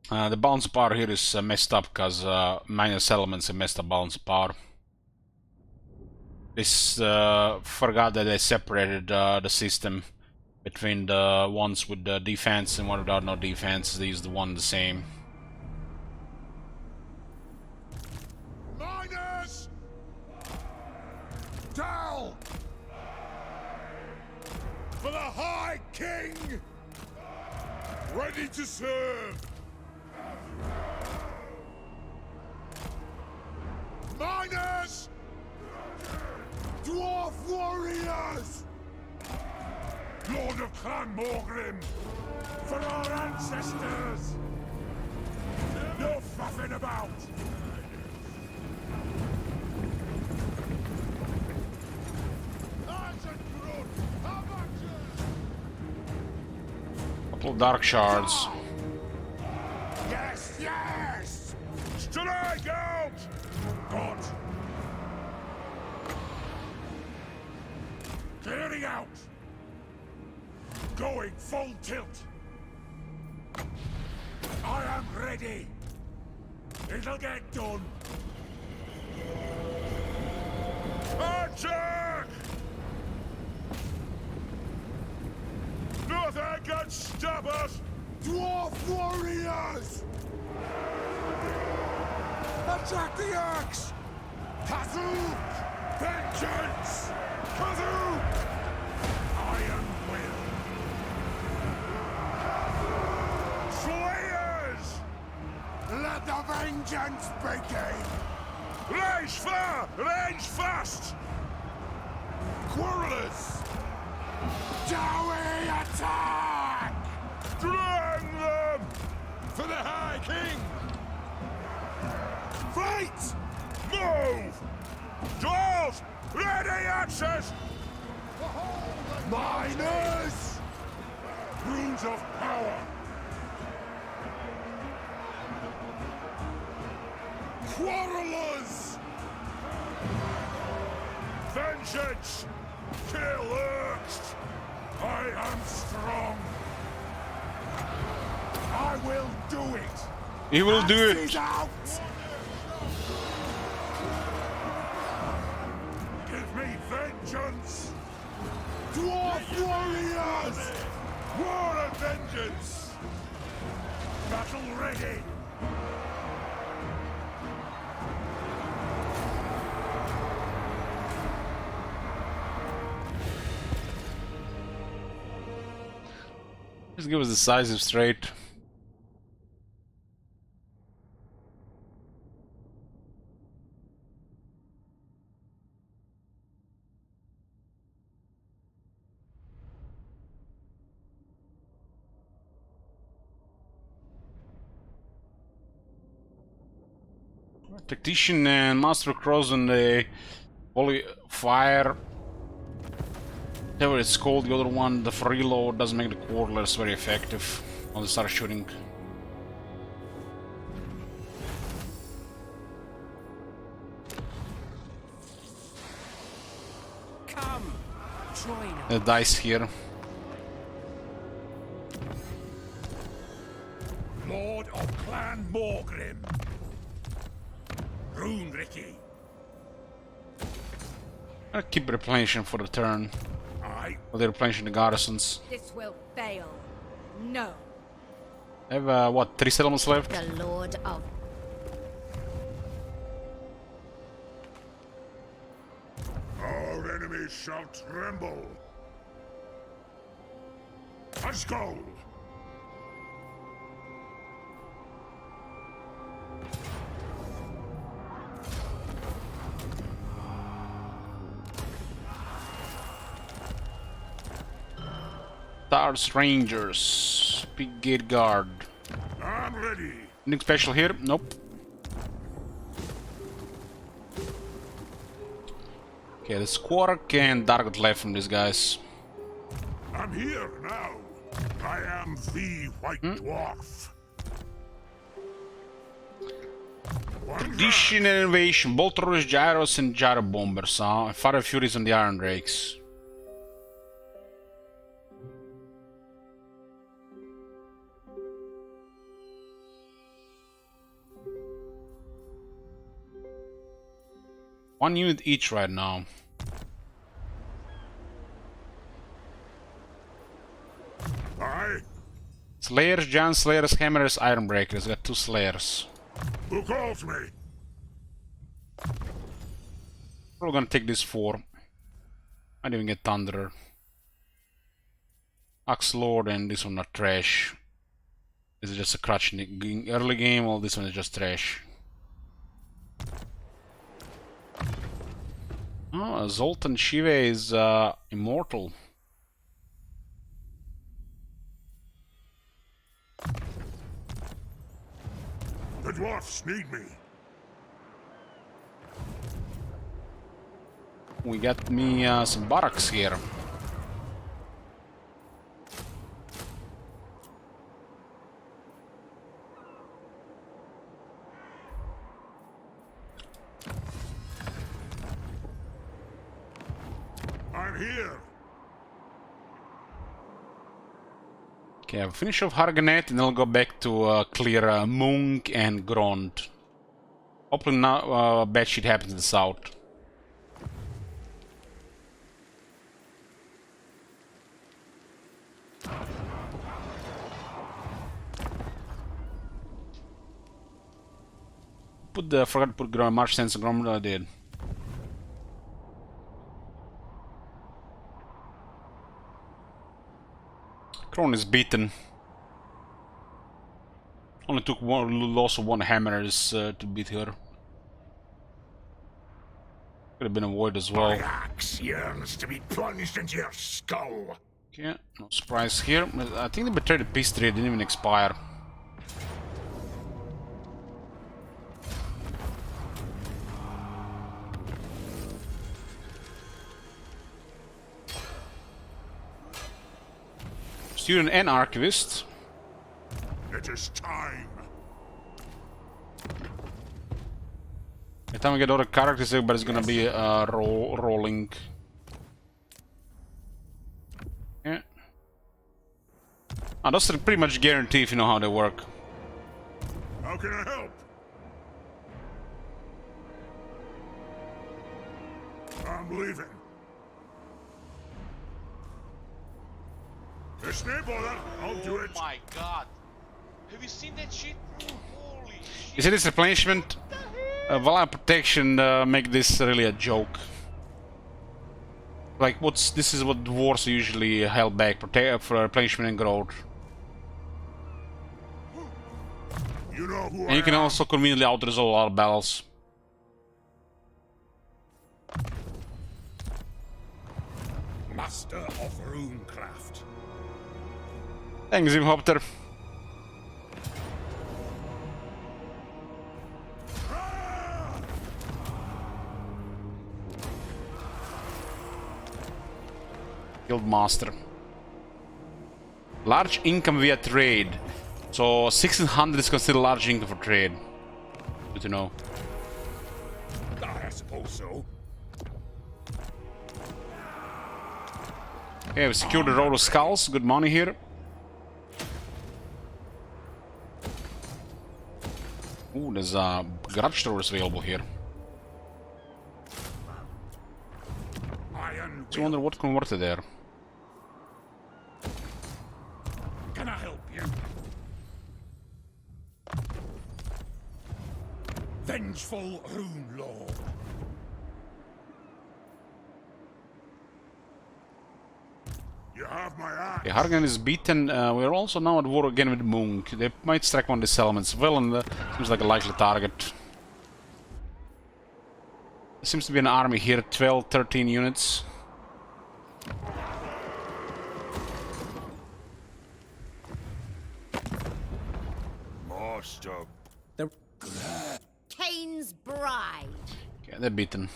The balance of power here is messed up because minus elements have messed up balance of power. This forgot that they separated the system between the ones with the defense and one without no defense. They use the one the same. Miners! Down! For the High King! Ready to serve! Miners! Dwarf warriors! Lord of Clan Morgrim! For our ancestors! No faffing about! Oh, dark shards. Yes, yes! Strike out! God! Clearing out! Going full tilt! I am ready! It'll get done! Attack! Nothing can stop us! Dwarf warriors! Attack the axe! Kazook! Vengeance! Kazook! Iron will! Slayers! Let the vengeance begin! Range far! Range fast! Quarrelers! Dowie attack! Drag them! For the High King! Fight! Move! Dwarves! Ready access! Miners! Runes of power! Quarrelers! Vengeance! Kill Urks! I am strong! I will do it! He will do it! Axes out! Give me vengeance! Dwarf warriors! War and vengeance! Battle ready! Just give us a decisive straight. Tactician and Master Cross on the Holy Fire. Whatever it's called, the other one, the free load, doesn't make the quarrelers very effective when they start shooting. Come, join us. The dice here. Lord of Clan Morgrim. Rune Ricky. I'll keep replenishing for the turn. I While they're replenishing the garrisons. This will fail. No. I have, what, 3 settlements left? The Lord of... Our enemies shall tremble. Let's go. Stars Rangers. Big Gate Guard. I'm ready. Anything special here? Nope. Okay, there's Quark and Dargot left from these guys. I'm here now. I am the White Dwarf. Tradition and Invasion. Bolters, Gyros, and Gyro Bombers. Fire Furies and the Iron Drakes. One unit each right now. Aye. Slayers, Giant Slayers, Hammers, Iron Breakers. Got 2 Slayers. Who calls me? We're gonna take this 4. Might even get Thunderer. Axe Lord and this one are trash. This is just a crutch in the early game, while this one is just trash. Oh, Zoltan Shiva is immortal. The dwarfs need me. We got me some barracks here. Okay, I'll finish off Harganet and I'll go back to clear Munk and Grond. Hopefully now bad shit happens in the south. Forgot to put March Sense and Gromit, I did. Kron is beaten. Only took one loss of one hammers to beat her. Could have been avoided as well. My axe yearns to be plunged into your skull. Okay, no surprise here. I think they betrayed the peace trade, didn't even expire. Student and archivist. It is time. By the time we get other characters, everybody's gonna be rolling. Yeah. Oh, those are pretty much guaranteed if you know how they work. How can I help? I'm leaving. It's no bother. I'll do it. Oh my god. Have you seen that shit? Holy shit. You see this replenishment? Valhalla protection make this really a joke. Like this is what dwarves usually held back for replenishment and growth. You know who And you can also conveniently out-resolve a lot of battles. Master of runecraft. Thanks, Zimhopter. Guildmaster. Large income via trade. So 1600 is considered large income for trade. Good to know. I suppose so. Okay, we secured the Road of Skulls. Good money here. Ooh, there's garage stores available here. Iron I wonder what converted there. Can I help you? Vengeful Rune Lord. You have my axe. Okay, Hargan is beaten. We're also now at war again with Munk. They might strike one of the settlements. Well, and seems like a likely target. There seems to be an army here, 12, 13 units. Master. Cain's bride. Okay, they're beaten.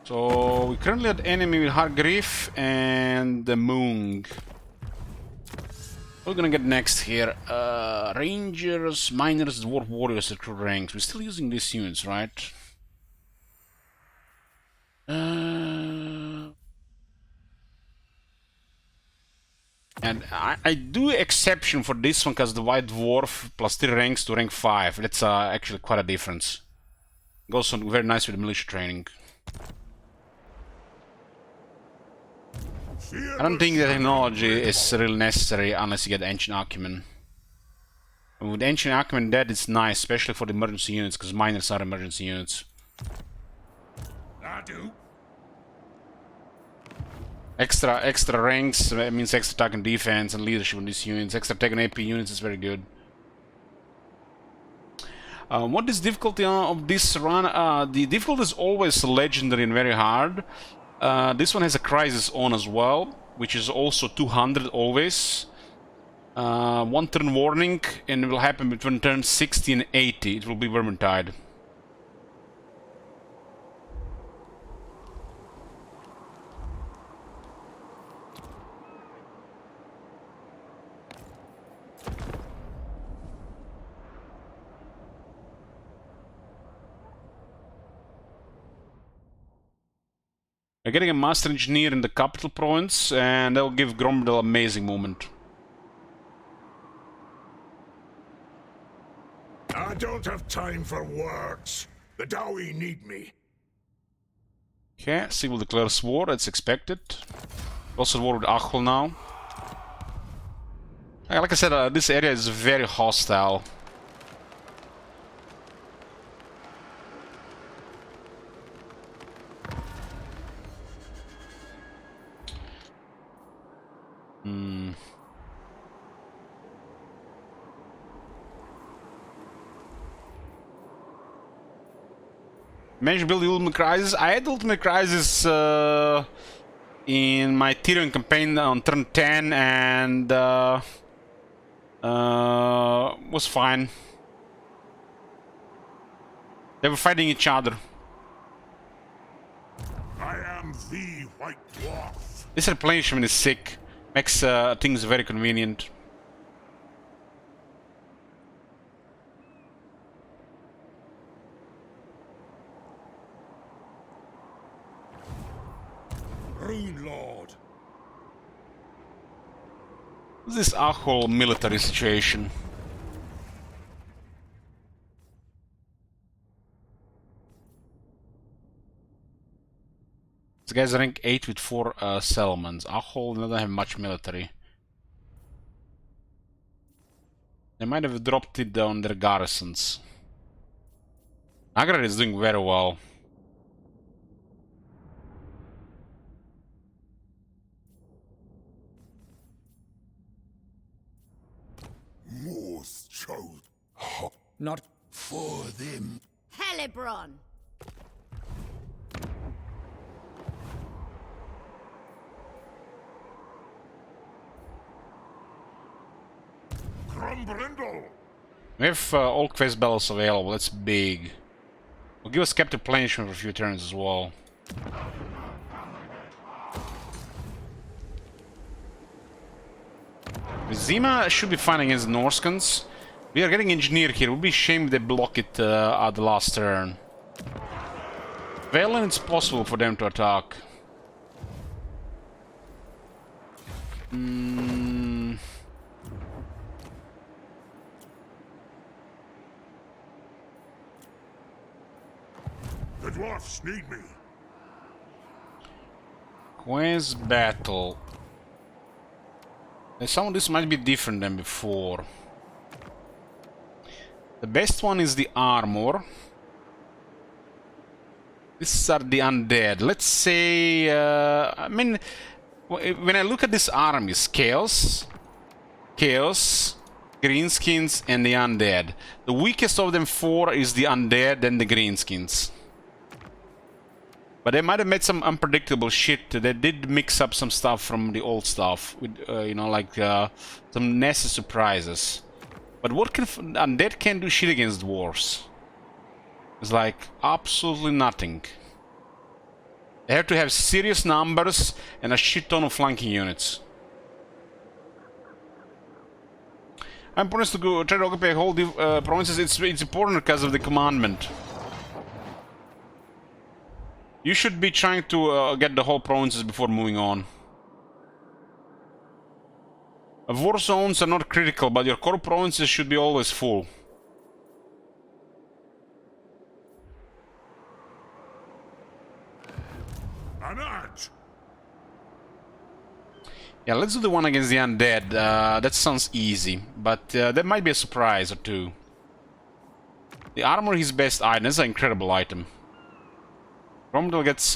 So we currently at enemy with Hargreave and the Munk. What are we gonna get next here? Rangers, miners, dwarf warriors at true ranks. We're still using these units, right? And I do exception for this one because the white dwarf plus 3 ranks to rank 5. That's actually quite a difference. Goes on very nice with the militia training. I don't think the technology is really necessary unless you get Ancient Acumen. And with Ancient Acumen dead, it's nice, especially for the emergency units, because miners are emergency units. I do. Extra ranks means extra attack and defense and leadership on these units. Extra attack and AP units is very good. What is difficulty of this run? The difficulty is always legendary and very hard. This one has a crisis on as well, which is also 200 always. 1 turn warning, and it will happen between turns 60 and 80. It will be Vermintide. We're getting a Master Engineer in the capital province, and that'll give Gromdel amazing movement. I don't have time for words. The Dowie need me. Okay, Sigil declares war, that's expected. Also war with Achol now. Like I said, this area is very hostile. Managed to build the Ultimate Crisis. I had Ultimate Crisis in my Tyrion campaign on turn 10 and was fine. They were fighting each other. I am the White Dwarf. This replenishment is sick. Makes things very convenient. Rune Lord. This whole military situation. This guy's rank 8 with 4 settlements. Achol doesn't have much military. They might have dropped it on their garrisons. Agrar is doing very well. Most chose Not for them. Helibron! Crumbrindle. We have all quest battles available, that's big. Will give us captive replenishment for a few turns as well. Zima should be fine against the Norskans. We are getting engineered here. It would be a shame if they block it at the last turn. Valen, it's possible for them to attack. The dwarfs need me. Quest battle. Some of this might be different than before. The best one is the armor. These are the undead. Let's say, I mean, when I look at these armies, Chaos, Greenskins, and the undead. The weakest of them 4 is the undead and the Greenskins. But they might have made some unpredictable shit. They did mix up some stuff from the old stuff with, you know, like some nasty surprises. But what can undead can do shit against dwarves? It's like absolutely nothing. They have to have serious numbers and a shit ton of flanking units. I'm promised to go try to occupy whole provinces. It's important because of the commandment. You should be trying to get the whole provinces before moving on. War zones are not critical, but your core provinces should be always full. Anat! Yeah, let's do the one against the undead. That sounds easy, but there might be a surprise or two. The armor is best item. That's an incredible item. Cromwell gets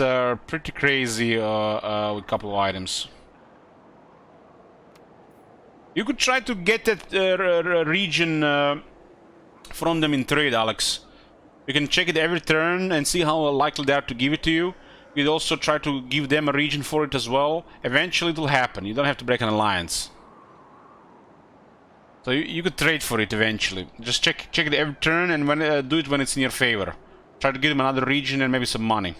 pretty crazy with a couple of items. You could try to get that region from them in trade, Alex. You can check it every turn and see how likely they are to give it to you. You'd also try to give them a region for it as well. Eventually it will happen. You don't have to break an alliance. So you could trade for it eventually. Just check it every turn and when do it when it's in your favor. Try to give them another region and maybe some money.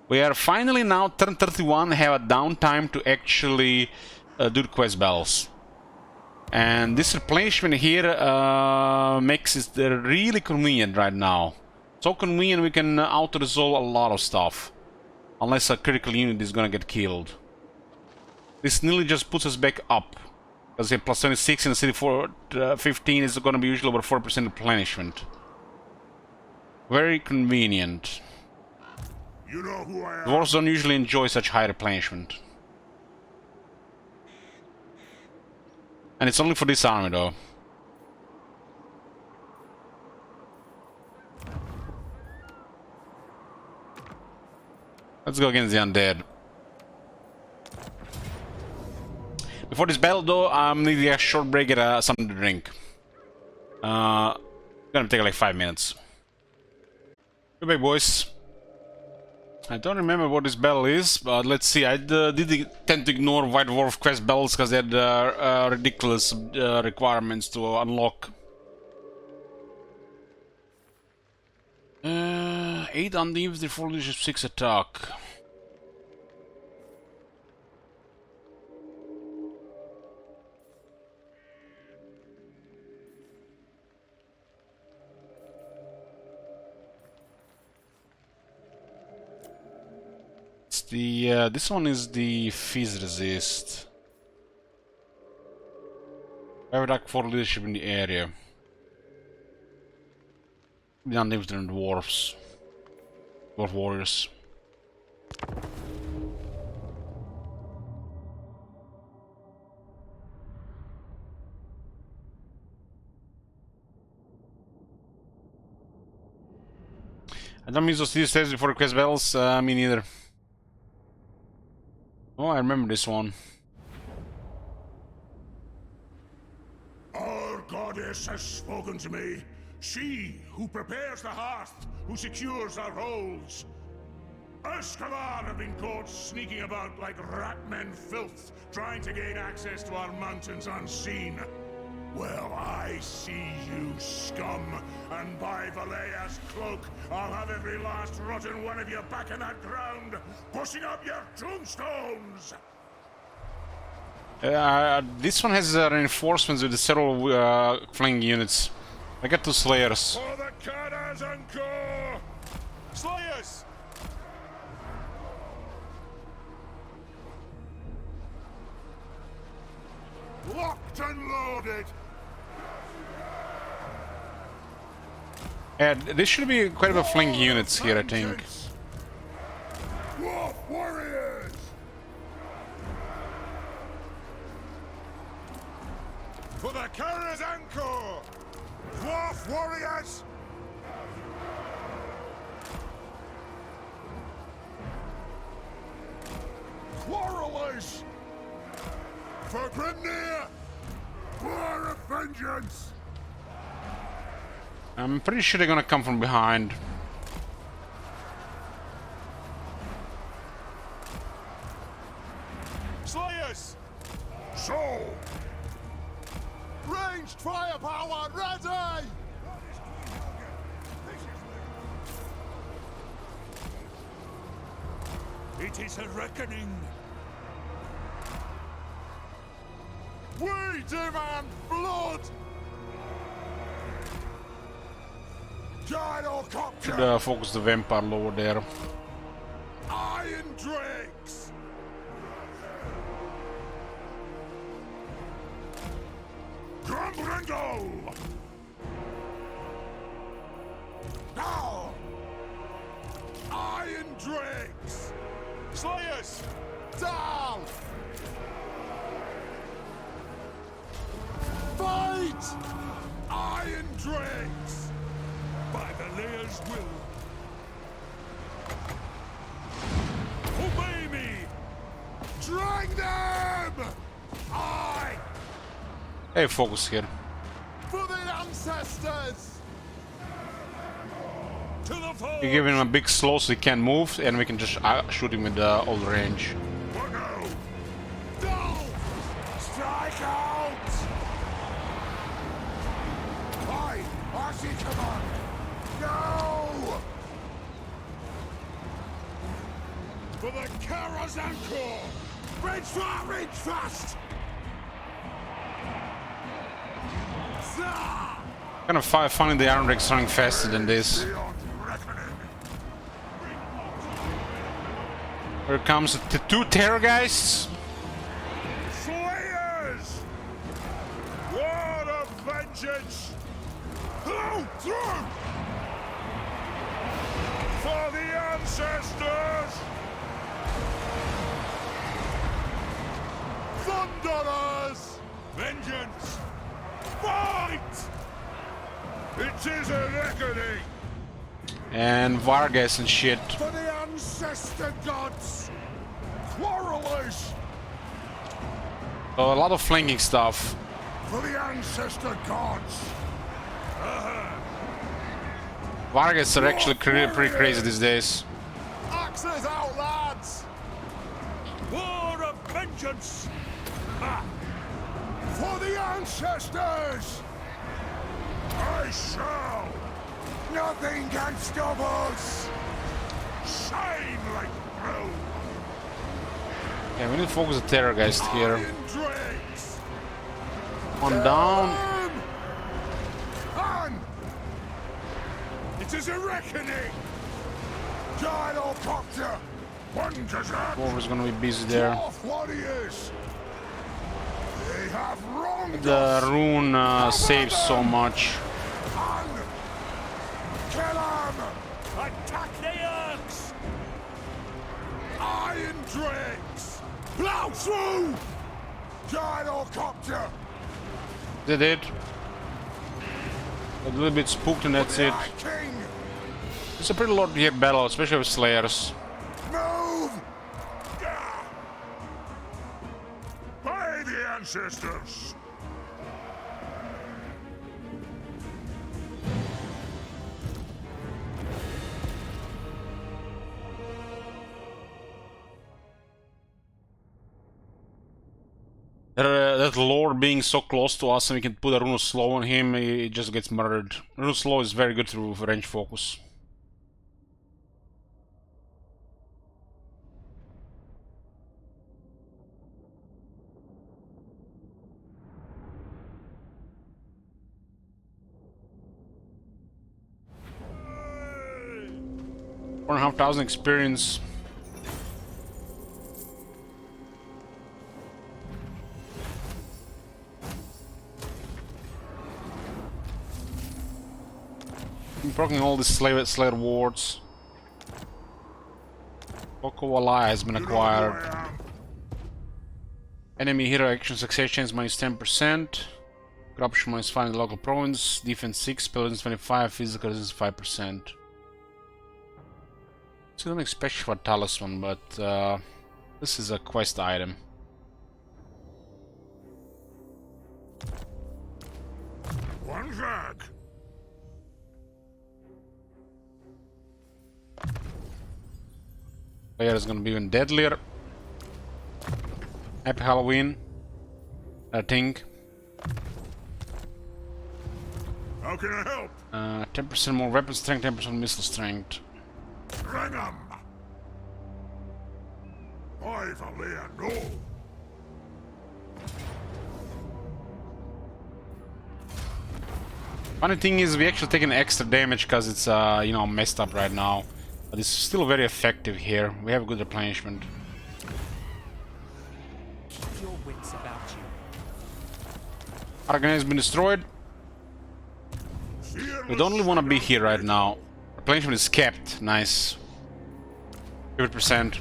We are finally now, turn 31, have a downtime to actually do the quest battles. And this replenishment here makes it really convenient right now. So convenient we can auto-resolve a lot of stuff. Unless a critical unit is gonna get killed. This nearly just puts us back up. Because here plus 26 in city 15 is going to be usually over 4% replenishment. Very convenient. You know who I am? Dwarves don't usually enjoy such high replenishment. And it's only for this army though. Let's go against the undead. Before this battle though, I'm needing a short break, get something to drink. Gonna take like 5 minutes. Good back, boys. I don't remember what this battle is, but let's see. I did tend to ignore White Dwarf quest battles because they had ridiculous requirements to unlock. 8 on the infantry, 4 leadership, 6 attack. It's the this one is the fizz resist. 5 attack, 4 leadership in the area. The unlimited and dwarves. Dwarf warriors. I don't miss those steps before request battles, me neither. Oh, I remember this one. Our goddess has spoken to me. She who prepares the hearth, who secures our roles. Escalar have been caught sneaking about like ratmen filth, trying to gain access to our mountains unseen. Well, I see you, scum, and by Valea's cloak, I'll have every last rotten one of you back in that ground, pushing up your tombstones! This one has reinforcements with the several flanking units. I got 2 Slayers. For the Kadas and Core! Slayers! Locked and loaded! This should be quite a bit of flanking units here, I think. Wolf warriors! For the Karas Anchor! Dwarf warriors! Quarrelers! For Grimnir! War of vengeance! I'm pretty sure they're gonna come from behind. Slayers! So! Ranged firepower ready! It is a reckoning. We demand blood! Should focus the vampire lower there. Iron drakes! Grumbrindle! Now! Iron drakes! Slayers! Down! Fight! Iron drakes! By Valea's will. Obey me! Drag them! I Hey, focus here. for the ancestors! To the foe! We give him a big slow so he can't move, and we can just shoot him with all the range. No! Strike out! Hi, RC command! No! For the Karazanko! Reach fast! Reach fast! Zah! Kind of finding the Iron Drakes running faster than this. Beyond reckoning! Here comes the 2 Terrorgeists. Slayers! vengeance! Through! For the ancestors! Thunderers! Vengeance! Fight! It is a reckoning! And Vargas and shit. For the ancestor gods! Quarrelers! So a lot of flanking stuff. For the ancestor gods! Vargas are actually pretty crazy these days. Axes out, lads! War of vengeance! Ha! For the ancestors! I shall! Nothing can stop us! Shine like gold! Yeah, we need to focus the Terrorgeist here. Iron dregs! One down. On! It is a reckoning! Gyrocopter! Wonders up! Wolver's gonna be busy there. Dwarf warriors! They have wronged The us! rune saves so much. On! Kill 'em! Attack the Urks! Iron dregs! Plow through! Gyrocopter! Did it. A little bit spooked and that's it. King! It's a pretty lord here battle, especially with Slayers. Move! By the ancestors! That lord being so close to us and we can put a Rune of Slow on him, he just gets murdered. Rune of Slow is very good through range focus. Four and a half thousand experience. I'm proccing all the Slayer wards. Local ally has been acquired. Enemy hero action success chance minus 10%. Corruption minus 5 in the local province. Defense 6, spell resistance 25, physical resistance 5%. It's not especially for Talisman, but this is a quest item. One flag! Player is gonna be even deadlier. Happy Halloween, I think. How can I help? 10% more weapon strength, 10% missile strength. Bring 'em! I've a layer no! Funny thing is, we actually taking extra damage because it's you know, messed up right now. But it's still very effective here. We have good replenishment. Keep your wits about you. Argon has been destroyed. We don't really want to be here right now. Replenishment is kept. Nice. 50%.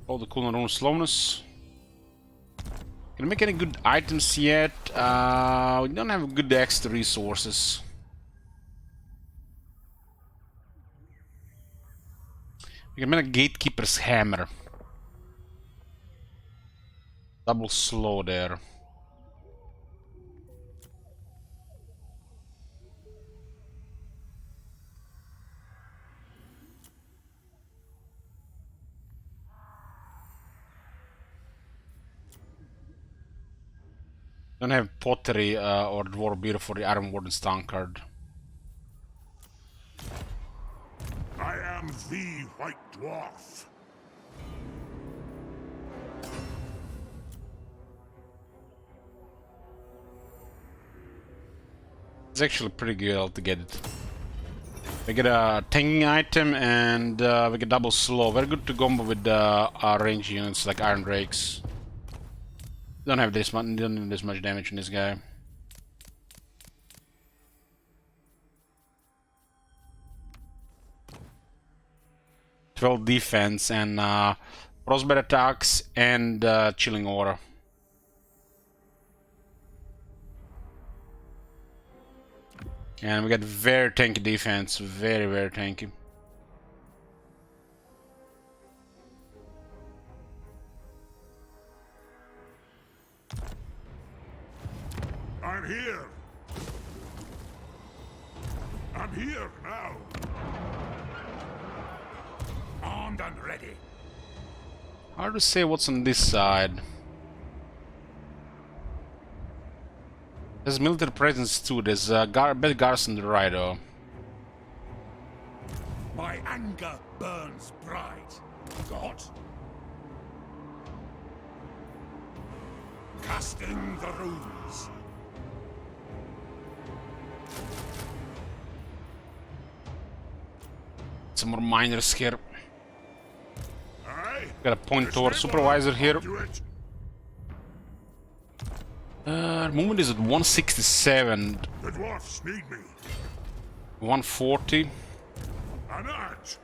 All the cooldown on slowness. Can I make any good items yet? We don't have good extra resources. We can make a Gatekeeper's Hammer. Double slow there. Don't have pottery or dwarf beer for the Iron Warden's town card. I am the White Dwarf. It's actually pretty good to get it. We get a tanking item and we get double slow. Very good to combo with our range units like Iron Drakes. Don't have this much, don't need this much damage on this guy. 12 defense, and frostbite attacks, and chilling aura. And we got very tanky defense, very, very tanky. I'm here. I'm here now. Armed and ready. Hard to say what's on this side. There's military presence too. There's a bad garrison on the right, though. My anger burns bright. God. Casting the runes. Some more miners here. Aye. Got a point Yes, towards neighbor. supervisor here. Do it. Movement is at 167, The dwarfs need me. 140. An arch.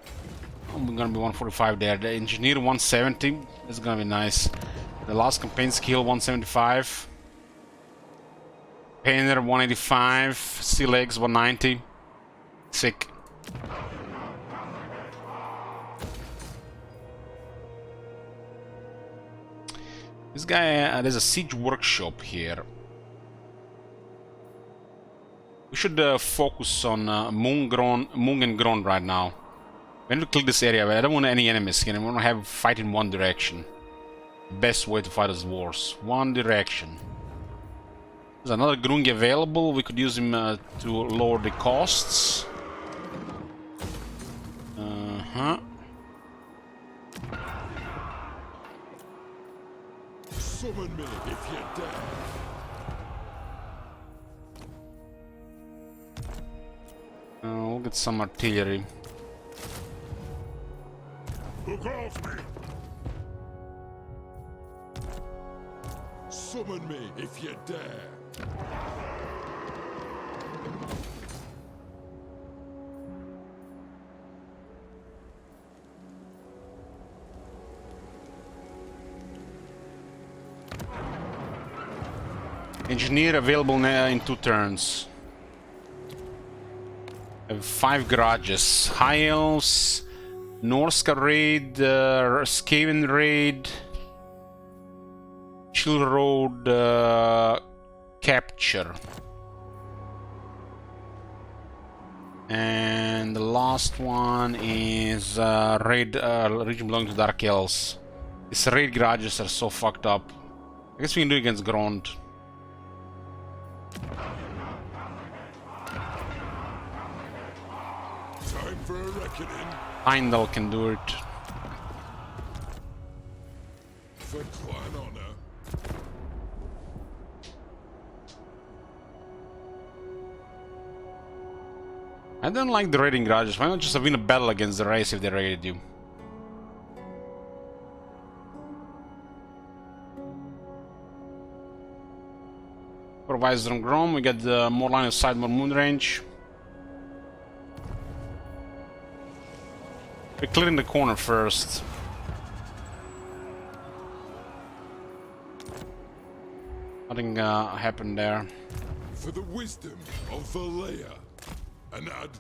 Oh, we're gonna be 145 there. The engineer 170. That's gonna be nice. The last campaign skill 175. Painter 185. Sea legs 190. Sick. This guy, there's a siege workshop here. We should focus on Mung and Gron right now. We need to kill this area, but I don't want any enemies here. I want to have fight in one direction. Best way to fight is wars. One direction. There's another Grungi available. We could use him to lower the costs. Summon me if you dare. We'll get some artillery. Who calls me? Summon me if you dare. Engineer available in 2 turns. I have 5 garages. High Elves, Norska raid, Skaven raid, Chill Road capture. And the last one is raid region belonging to Dark Elves. These raid garages are so fucked up. I guess we can do it against Grond. Time for a reckoning. Heimdall can do it. For clan honor. I don't like the raiding garages. Why not just win a battle against the race if they raided you? Supervisor on Grom, we get more line of sight, more moon range. We're clearing the corner first. Nothing happened there. For the wisdom of Valea. Anad.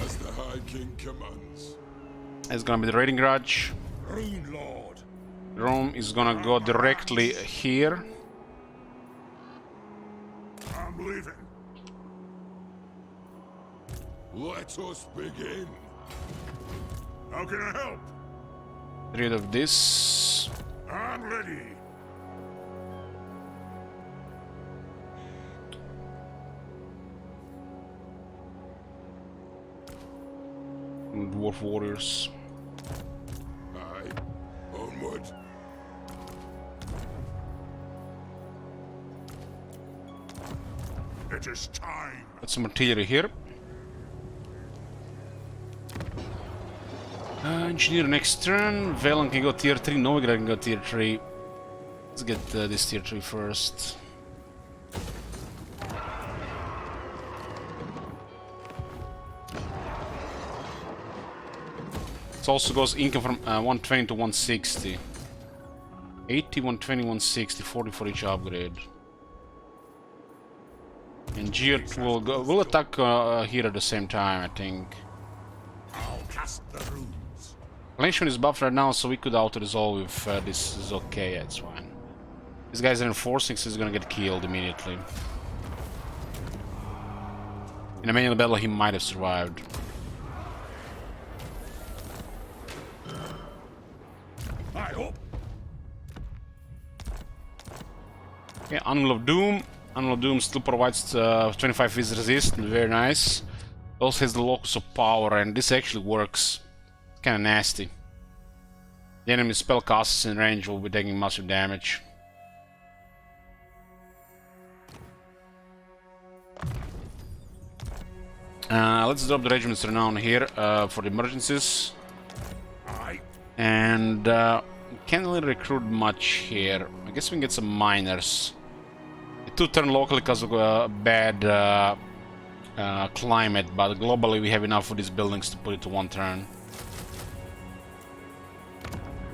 As the High King commands. It's gonna be the raiding garage. Rune Lord. Rome is gonna go directly here. I'm leaving. Let us begin. How can I help? Get rid of this. I'm ready. Dwarf warriors. Aye. Onward. It is time. Got some artillery here. Engineer next turn. Valen can go tier 3. Novigrad can go tier 3. Let's get this tier 3 first. It also goes income from 120 to 160. 80, 120, 160, 40 for each upgrade. And Geot will attack here at the same time, I think. I'll cast the runes. Nation is buffed right now, so we could auto-resolve if this is okay. Yeah, it's fine. This guy's reinforcing, so he's gonna get killed immediately. In a manual battle, he might have survived. I hope. Okay, Animal of Doom. Animal of Doom still provides 25 vis resist, very nice. Also has the Locus of Power, and this actually works. Kinda nasty. The enemy spellcasters in range will be taking massive damage. Let's drop the Regiment's Renown here for the emergencies. And can't really recruit much here. I guess we can get some miners. 2 turn locally because of bad climate, but globally we have enough for these buildings to put it to 1 turn.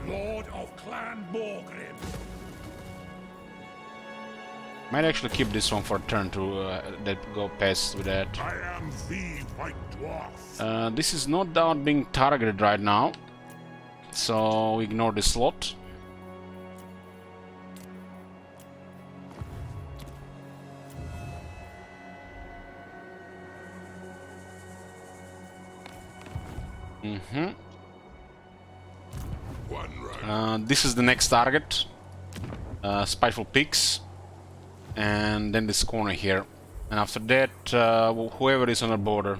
Lord of Clan Borgrim. Might actually keep this one for a turn to go past with that. I am the White Dwarf. This is not down being targeted right now, so ignore this slot. This is the next target. Spiteful Pigs. And then this corner here. And after that, whoever is on the border.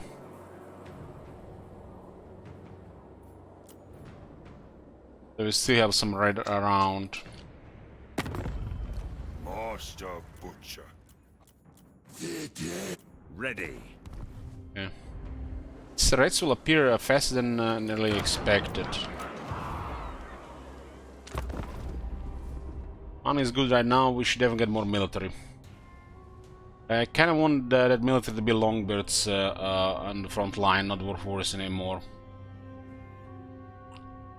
So we still have some red around. Master Butcher. Ready. Yeah. These reds will appear faster than nearly expected. Money is good right now, we should even get more military. I kinda want that military to be Longbirds on the front line, not Warforged anymore.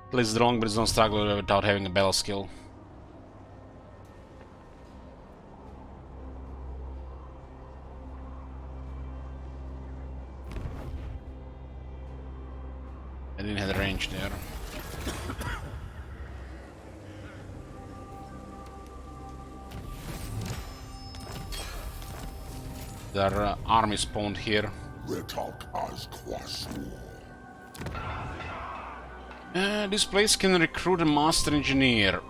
At least the Longbirds don't struggle without having a battle skill. I didn't have the range there. There are army spawned here. This place can recruit a master engineer.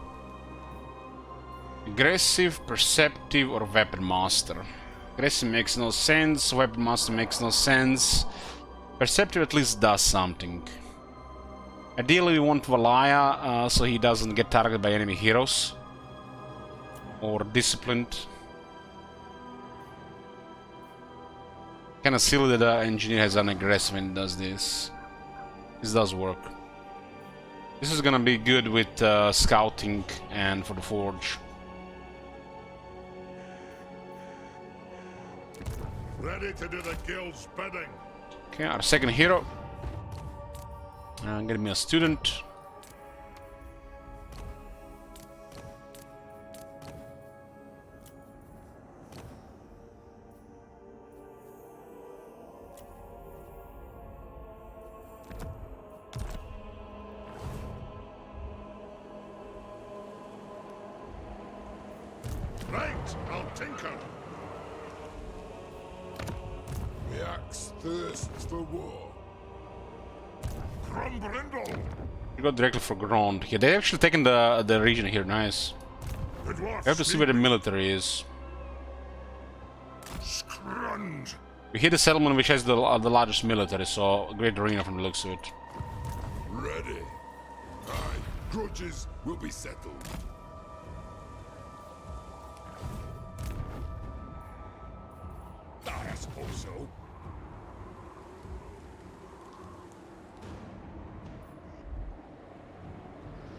Aggressive, perceptive, or weapon master. Aggressive makes no sense, weapon master makes no sense. Perceptive at least does something. Ideally we want Valaya, so he doesn't get targeted by enemy heroes. Or disciplined. Kinda silly that the engineer has an aggressive and does this. This does work. This is gonna be good with scouting and for the forge. Ready to do the guild's bidding. Okay, our second hero. Get me a student. Right, I'll tinker. The axe thirsts for war. Grumbrindle. We go directly for ground. Yeah, they've actually taken the region here. Nice. The dwarf. We have to see where the military is. Scrunge. We hit the settlement which has the largest military, so a great arena from the looks of it. Ready. Aye, grudges will be settled. I suppose so.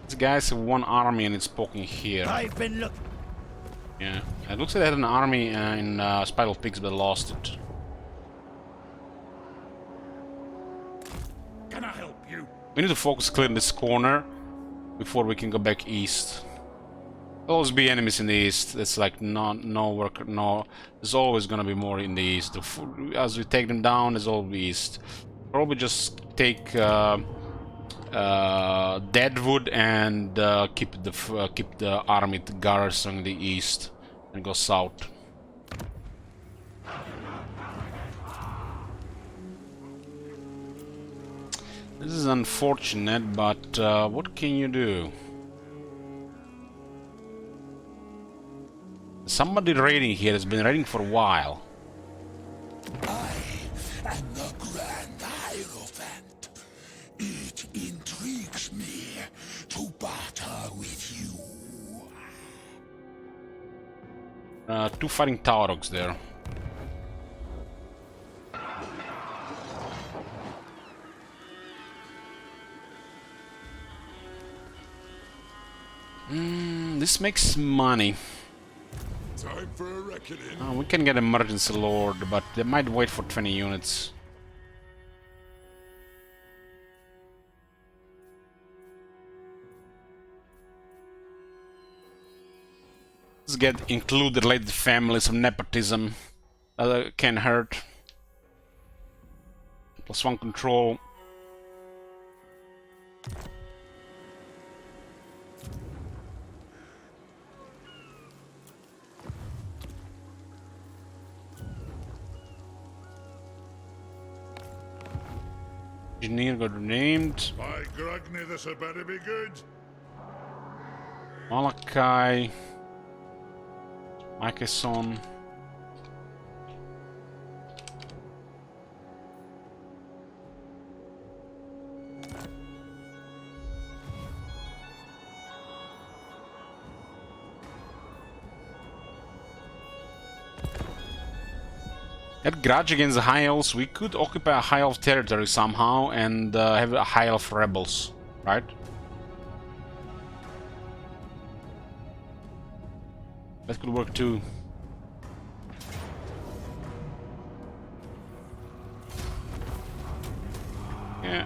These guys have one army and it's poking here. I've been looking. Yeah, it looks like they had an army in Spiteful Pigs but lost it. Can I help you? We need to focus clearing this corner before we can go back east. There'll always be enemies in the east. It's like no work, no. There's always gonna be more in the east. As we take them down, there's always east. Probably just take Deadwood and keep the army garrison in the east and go south. This is unfortunate, but what can you do? Somebody raiding here has been raiding for a while. I am the Grand Hierophant. It intrigues me to barter with you. 2 fighting Taurogs there. This makes money. Time for a reckoning. We can get Emergency Lord, but they might wait for 20 units. Let's get included related families, some nepotism. That can hurt. +1 control. Engineer got renamed. By Grogny, this had better be good. Malachi. Mikeson. That grudge against the High Elves, we could occupy a High Elf territory somehow and have a High Elf rebels, right? That could work too. Yeah.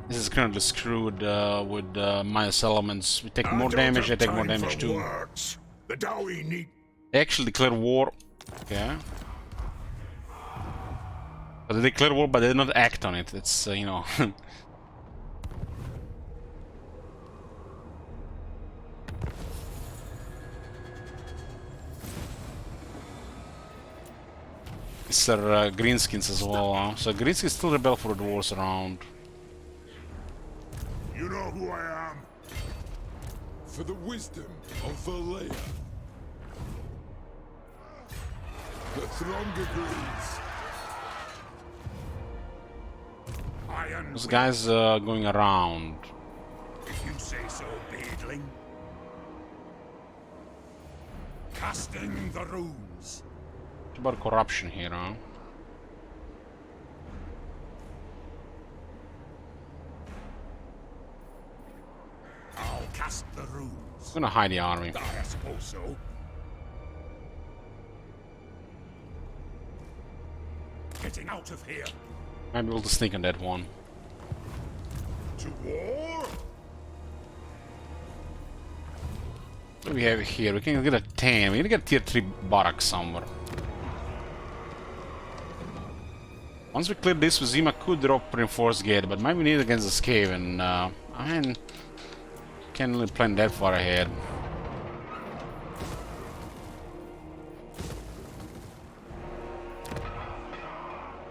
This is currently screwed with minus elements. We take more damage, they take more damage too. Words. The Dowie need. They actually declare war. Okay. But they declare war, but they did not act on it. It's, you know... These are greenskins as well, huh? So greenskins still rebel for the wars around. You know who I am. For the wisdom of Valea. The Throng agrees. Iron. This guy's going around. If you say so, Beedling. Casting the runes. What about corruption here, huh? I'll cast the runes. I'm gonna hide the army. I suppose so. Getting out of here. Might be able to sneak on that one. To war? What do we have here? We can get a 10. We can get a tier 3 barrack somewhere. Once we clear this, Zima could drop reinforced gate, but maybe we need it against the Skaven. I mean, can't really plan that far ahead.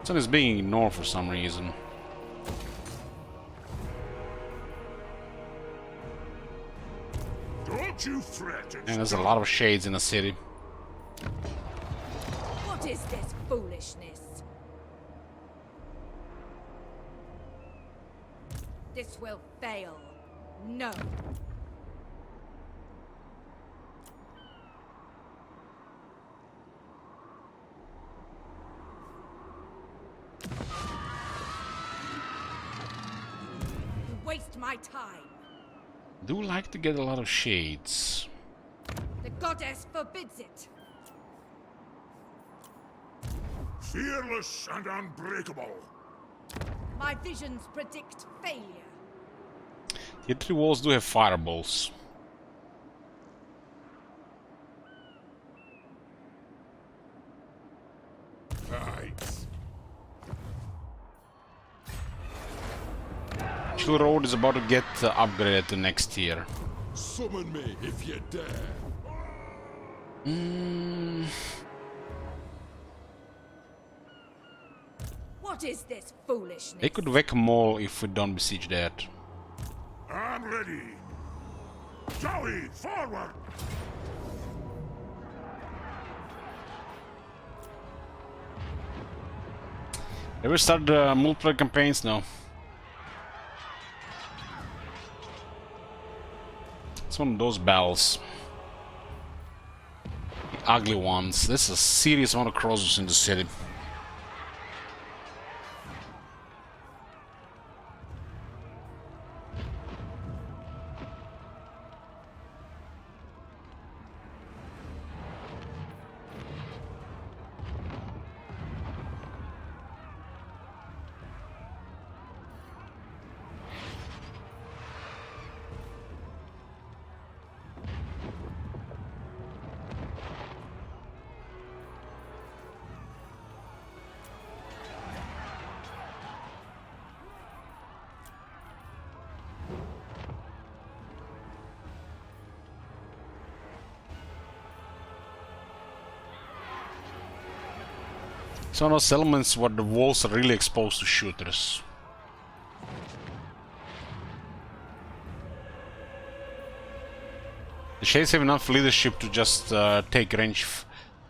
Sun is being ignored for some reason. Don't you fret. And there's a lot of shades in the city. What is this foolishness? This will fail. No. You waste my time. Do like to get a lot of shades. The goddess forbids it. Fearless and unbreakable. My visions predict failure. Tier 3 walls do have fireballs. Right. Chill Road is about to get upgraded to next tier. Summon me if you dare. What is this foolishness? They could wreck Mall if we don't besiege that. I'm ready. Joey, forward! Ever start multiplayer campaigns? No. It's one of those battles. The ugly ones. There's a serious amount of crossers in the city. It's one of those elements where the walls are really exposed to shooters. The Shades have enough leadership to just take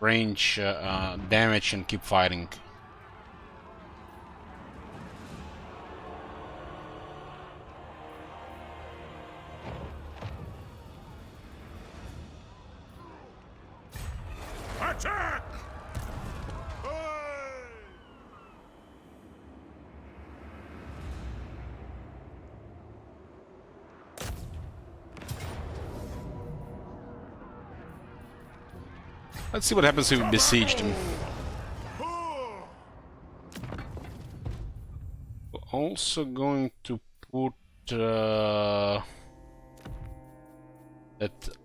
range damage and keep fighting. Attack! Let's see what happens if we besiege them. We're also going to put that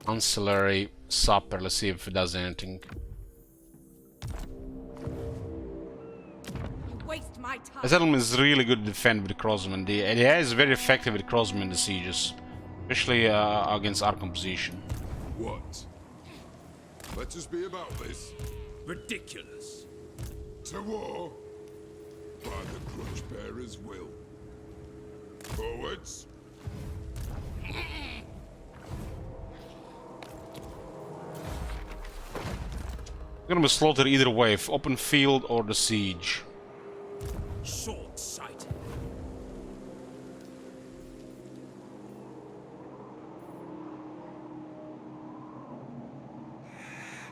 ancillary supper. Let's see if it does anything. Waste my time. The settlement is really good to defend with the crossmen. It is very effective with the crossmen in the sieges, especially against our composition. What? Let us be about this. Ridiculous. To war. By the Grudge Bearer's will. Forwards. We're gonna be slaughtered either way, if open field or the siege. Short-sighted.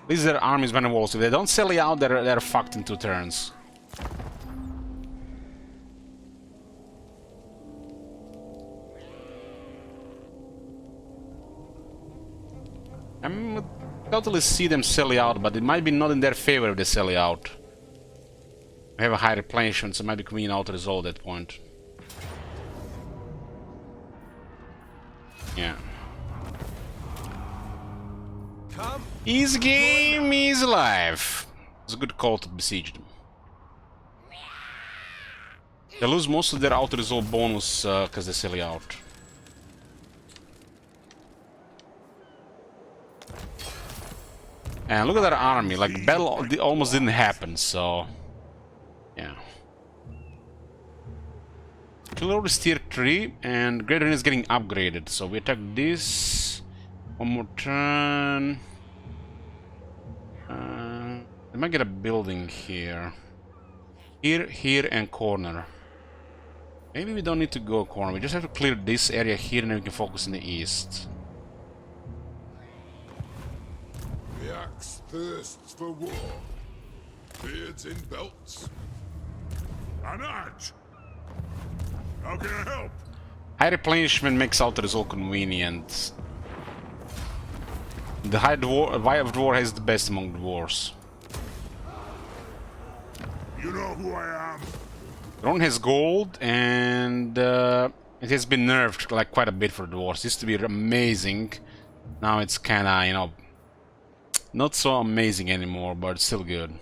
These are armies behind the walls. If they don't sell you out, they're fucked in 2 turns. I totally see them sell you out, but it might be not in their favor if they sell you out. We have a high replenishment, so it might be convenient out to resolve at that point. Yeah. Come. Easy game, easy life. It's a good call to besiege them. They lose most of their auto-resolve bonus because they sell you out. And look at that army, like battle almost didn't happen, so yeah. Killer is tier 3 and Great Rain is getting upgraded, so we attack this. One more turn. We might get a building here. Here, and corner. Maybe we don't need to go corner, we just have to clear this area here and then we can focus in the east. The axe thirsts for war. Beards in belts. An arch! How can I help? High replenishment makes auto-resolve convenient. The High of Dwarf has the best among the dwarves. You know who I am? Ron has gold and It has been nerfed like quite a bit for dwarves. It used to be amazing. Now it's kinda, you know, not so amazing anymore, but still good.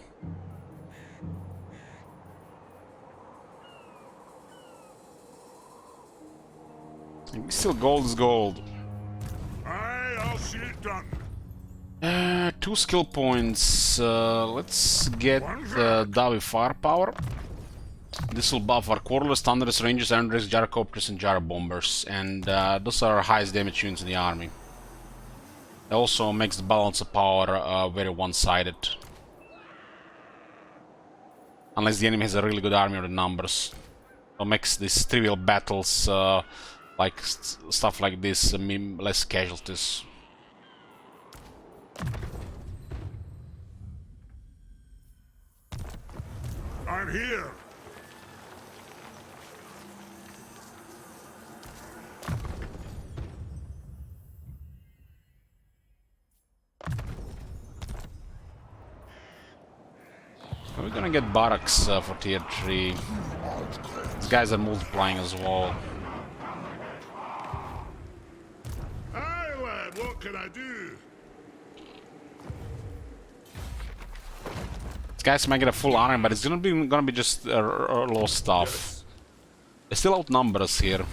Still gold is gold. Aye, I'll see it done. 2 skill points. Let's get Davi Firepower. This will buff our Quarterless, Thunderous, Rangers, Andres, Gyrocopters, and Gyro Bombers. And those are our highest damage units in the army. It also makes the balance of power very one-sided. Unless the enemy has a really good army or the numbers. It makes these trivial battles, like stuff like this, mean less casualties. I'm here. We're gonna get barracks for tier 3. These guys are multiplying as well. Aye, lad, what can I do? These guys might get a full army, but it's gonna be just low stuff. They still outnumber us here.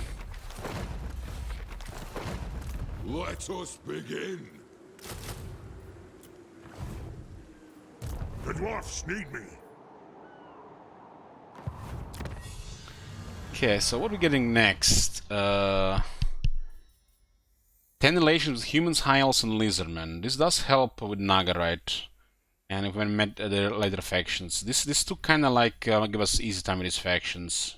Let us begin. The dwarfs need me. Okay, so what are we getting next? 10 relations with humans, high elves, and lizardmen. This does help with Nagarite. And if we met the later factions. This two kinda like give us easy time with these factions.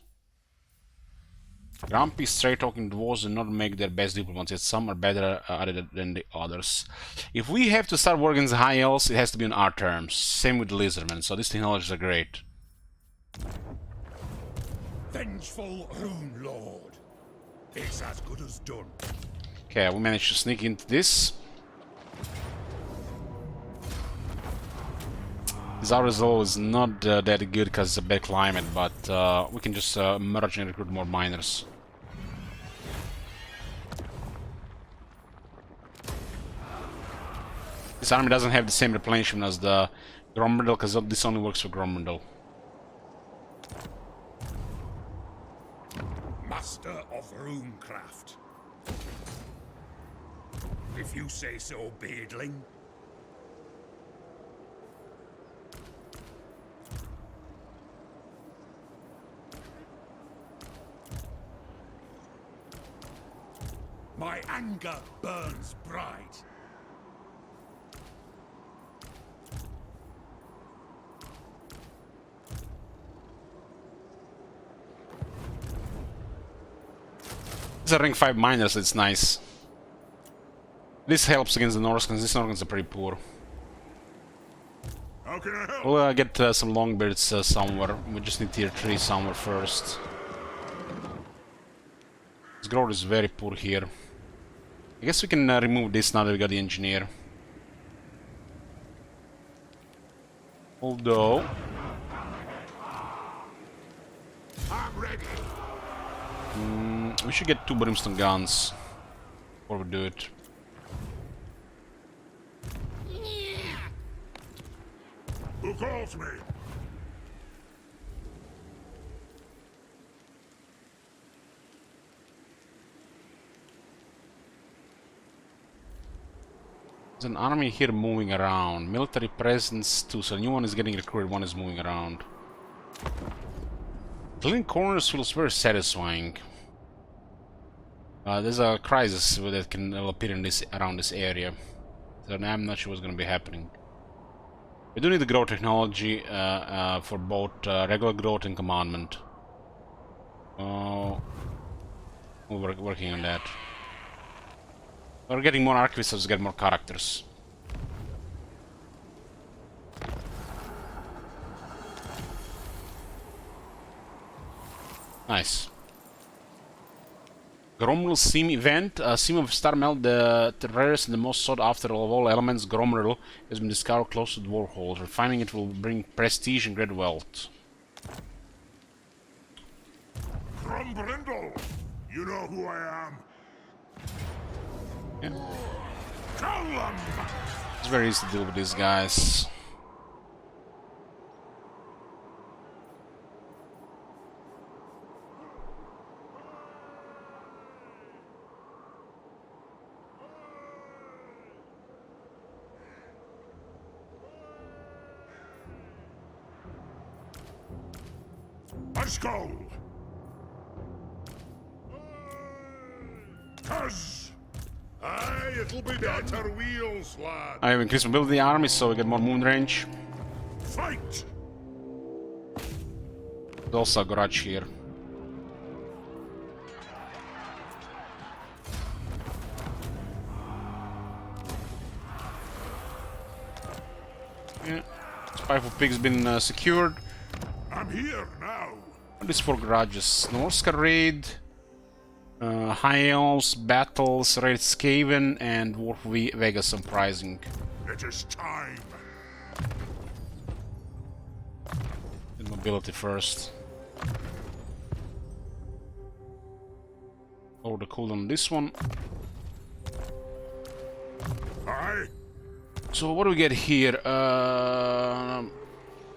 Grumpy, straight-talking dwarves do not make their best diplomats, yet some are better at it than the others. If we have to start working as high elves, it has to be on our terms. Same with lizardmen, so these technologies are great. Vengeful Rune Lord. It's as good as done. Okay, we managed to sneak into this. This Arizal is not that good because it's a bad climate, but we can just merge and recruit more miners. This army doesn't have the same replenishment as the Grombrindal, because this only works for Grombrindal. Master of runecraft. If you say so, beardling. My anger burns bright. It's a rank 5 miner, so it's nice. This helps against the Norskans. These Norskans are pretty poor. How can I help? We'll get some Longbeards somewhere. We just need tier 3 somewhere first. This growth is very poor here. I guess we can remove this now that we got the engineer. Although... I'm ready. we should get 2 brimstone guns before we do it. Who calls me? There's an army here moving around. Military presence too, so a new one is getting recruited, one is moving around. Cleaning corners feels very satisfying. There's a crisis that can appear in around this area. So I'm not sure what's going to be happening. We do need the growth technology for both regular growth and commandment. We're working on that. We're getting more archivists to get more characters. Nice. Gromril Seam event. Seam of Starmelt, the rarest and the most sought after of all elements. Gromril has been discovered close to the Warhol. Refining it will bring prestige and great wealth. Grombrindle. You know who I am. Yeah. Kill them! It's very easy to deal with these guys. Let's go! 'Cause... Aye, it'll be done. Better wheels, lad. I have increased mobility in the army, so we get more movement range. Fight! There's also a garage here. Yeah. Spy for Pig's been secured. I'm here now. What is for garages? Norska Raid, High Elves, Battles, Raid Skaven, and War for Vegas Uprising. It is time. And mobility first. Lower the cooldown on this one. Aye. So what do we get here?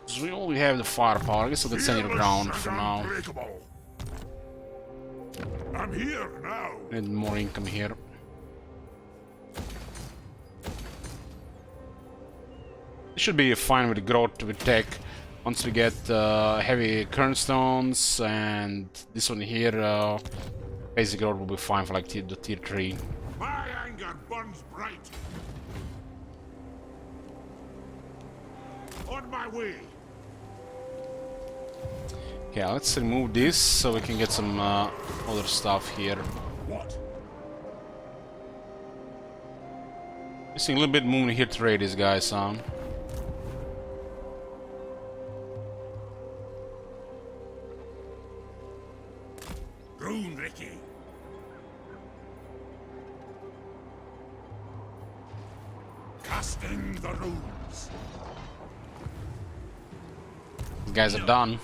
So we only have the firepower. I guess I can send it ground for now. Unbreakable. I'm here now. And more income here. It should be fine with growth with tech. Once we get heavy current stones and this one here, basic growth will be fine for like the tier 3. My anger burns bright. On my way. Yeah, let's remove this so we can get some other stuff here. What? Missing a little bit movement here to raid these guys, Rune, Ricky. Casting the runes. These guys are done.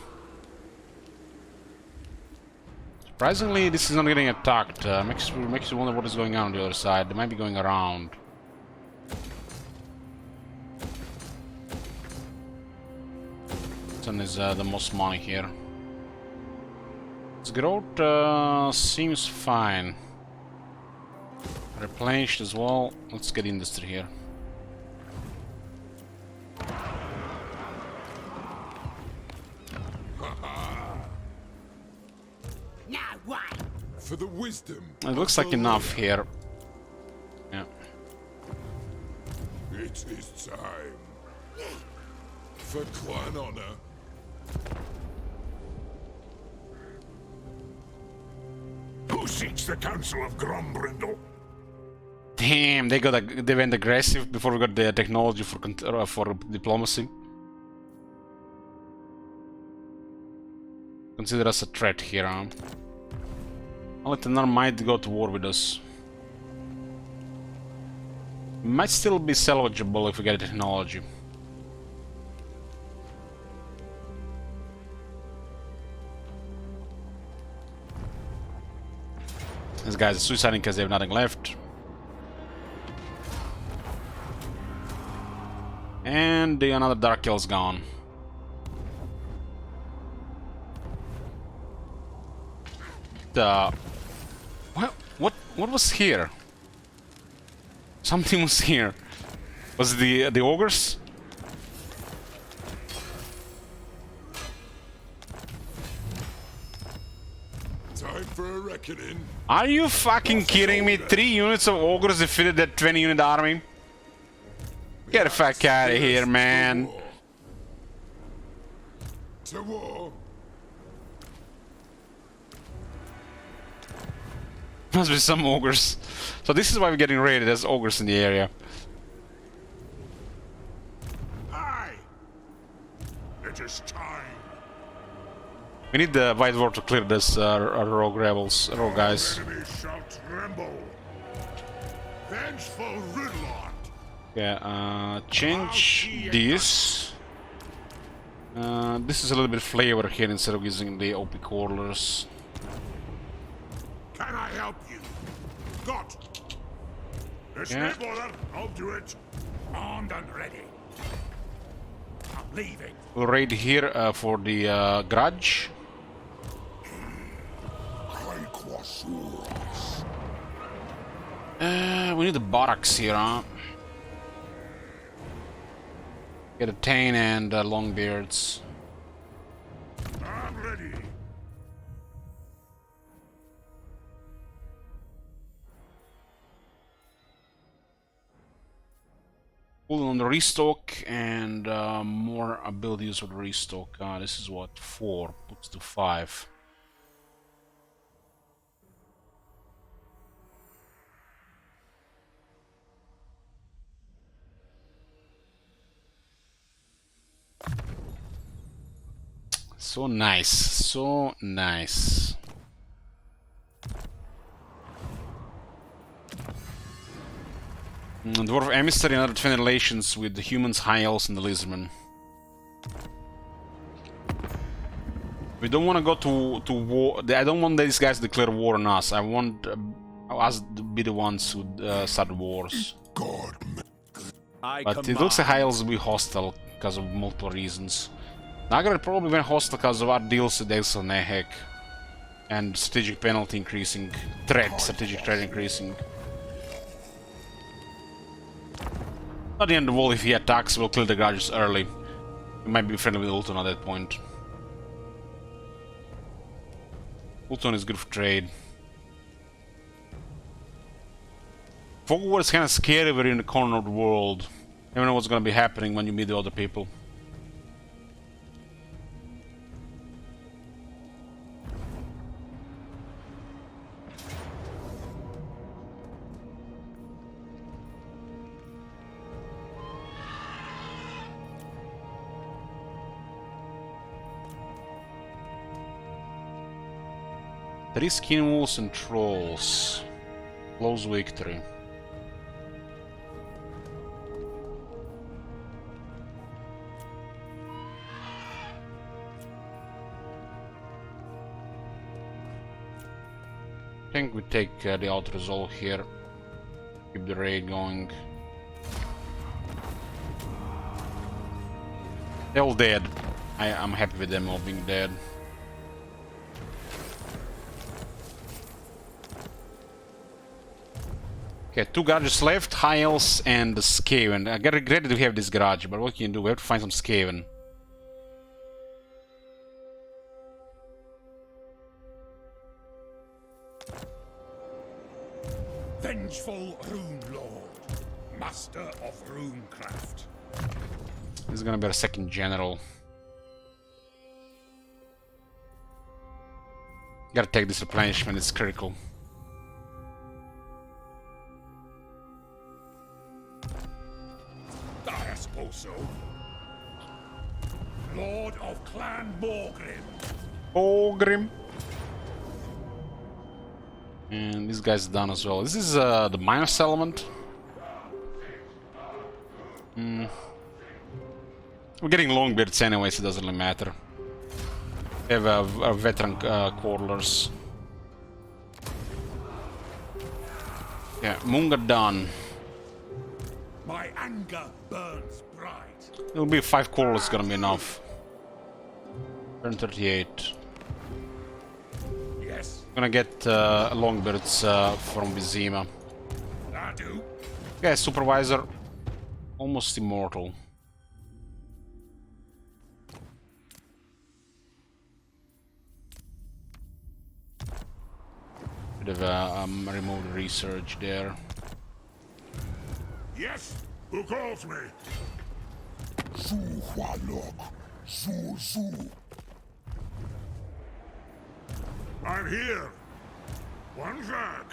Surprisingly, this is not getting attacked. Makes you wonder what is going on the other side. They might be going around. This one is the most money here. This growth seems fine. Replenished as well. Let's get industry here. For the wisdom. It looks like enough here. Yeah. It is time. For clan honor. Who seeks the counsel of Grombrindle? Damn, they went aggressive before we got the technology for diplomacy. Consider us a threat here, huh? Alitenar might go to war with us. Might still be salvageable if we get technology. These guys are suiciding because they have nothing left. And another Dark Kill's gone. What was here? Something was here. Was it the ogres? Time for a reckoning. Are you fucking kidding me? 3 units of ogres defeated that 20-unit army? Get the fuck out of here, man. To war. Must be some ogres. So this is why we're getting raided as ogres in the area. Aye. It is time. We need the White Dwarf to clear this rogue guys. Enemy shall tremble. Vengeful Ridlord. Yeah, change this. This is a little bit flavor here instead of using the OP cordlers. can I help you? Got. It's Yeah. no bother. I'll do it. Armed and ready. I'm leaving. We'll raid here for the grudge. We need the barracks here, huh? Get a Tane and Longbeards. I'm ready. Pull on the restock and more abilities with restock. This is what 4 puts to 5. So nice, so nice. Dwarf Emissary and other twin relations with the humans, high elves, and the lizardmen. We don't want to go to war. I don't want these guys to declare war on us. I want us to be the ones who start wars. But it looks like high elves will be hostile because of multiple reasons. Nagar probably went hostile because of our deals with Exil Nehek and strategic penalty increasing, strategic threat increasing. Not the end of the world if he attacks, we'll kill the grudges early. We might be friendly with Ulton at that point. Ulton is good for trade. Fogwar is kind of scary when you're in the corner of the world. You never know what's gonna be happening when you meet the other people. Three skin wolves and trolls. Close victory. I think we take the auto resolve here. Keep the raid going. They're all dead. I'm happy with them all being dead. Okay, 2 garages left, High Elves and the Skaven. I get regret that we have this garage, but what can you do? We have to find some Skaven. Vengeful Rune Lord, master of runecraft. This is gonna be our second general. Gotta take this replenishment, it's critical. I suppose so. Lord of Clan Borgrim. Ogrim. And this guy's done as well. This is the minus element. We're getting longbeards anyway, so it doesn't really matter. We have a veteran quarters. Yeah, Munga done. My anger burns bright. It'll be 5 quarters, gonna be enough. Turn 38. Yes, Gonna get longbeards from Vizima. I do. Yeah, supervisor. Almost immortal. Bit of a remote research there. Yes, who calls me? I'm here. One sec.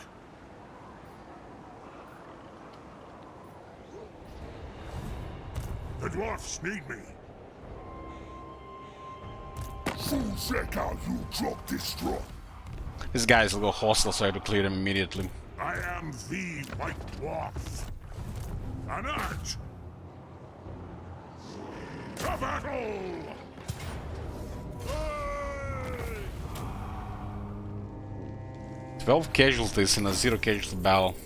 The dwarfs need me. These guys will go hostile, so I have to clear them immediately. I am the White Dwarf. An act. To battle! Hey! 12 casualties in a 0 casualty battle.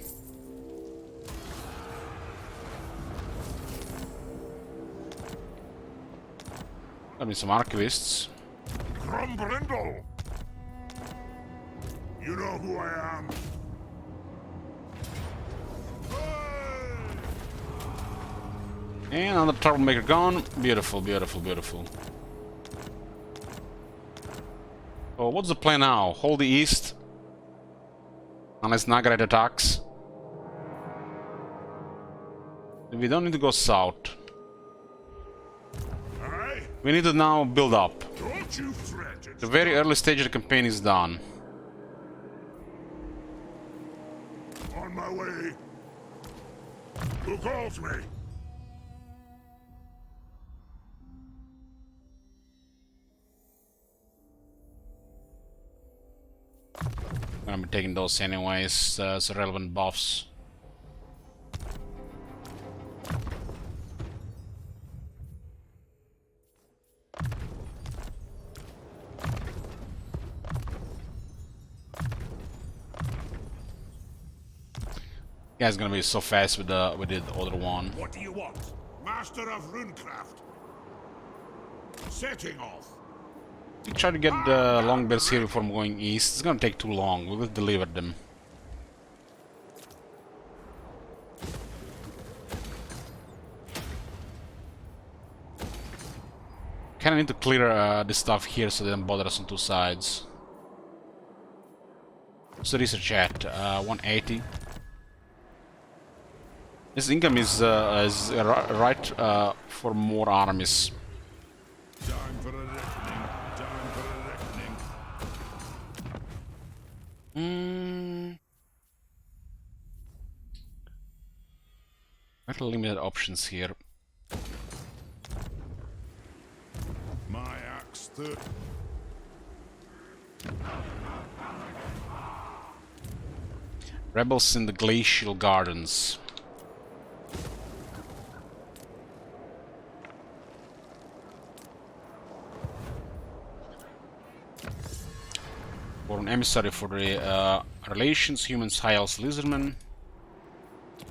Got me some archivists. Crumbrindle! You know who I am? And another troublemaker gone. Beautiful, beautiful, beautiful. So what's the plan now? Hold the east. Unless Nagarite attacks. We don't need to go south. Aye? We need to now build up. Don't you fret. The very early stage of the campaign is done. On my way. Who calls me? I'm gonna be taking those anyways, as relevant buffs. Guy's gonna be so fast with the other one. What do you want? Master of runecraft. Setting off. We try to get the longbeards here before I'm going east. It's gonna take too long. We will deliver them. Kinda need to clear this stuff here so they don't bother us on two sides. So research at 180. This income is right for more armies. Time for a reckoning. Time for a reckoning. Quite limited options here. My axe Rebels in the Glacial Gardens. For an emissary for the relations, humans, high elves, lizardmen.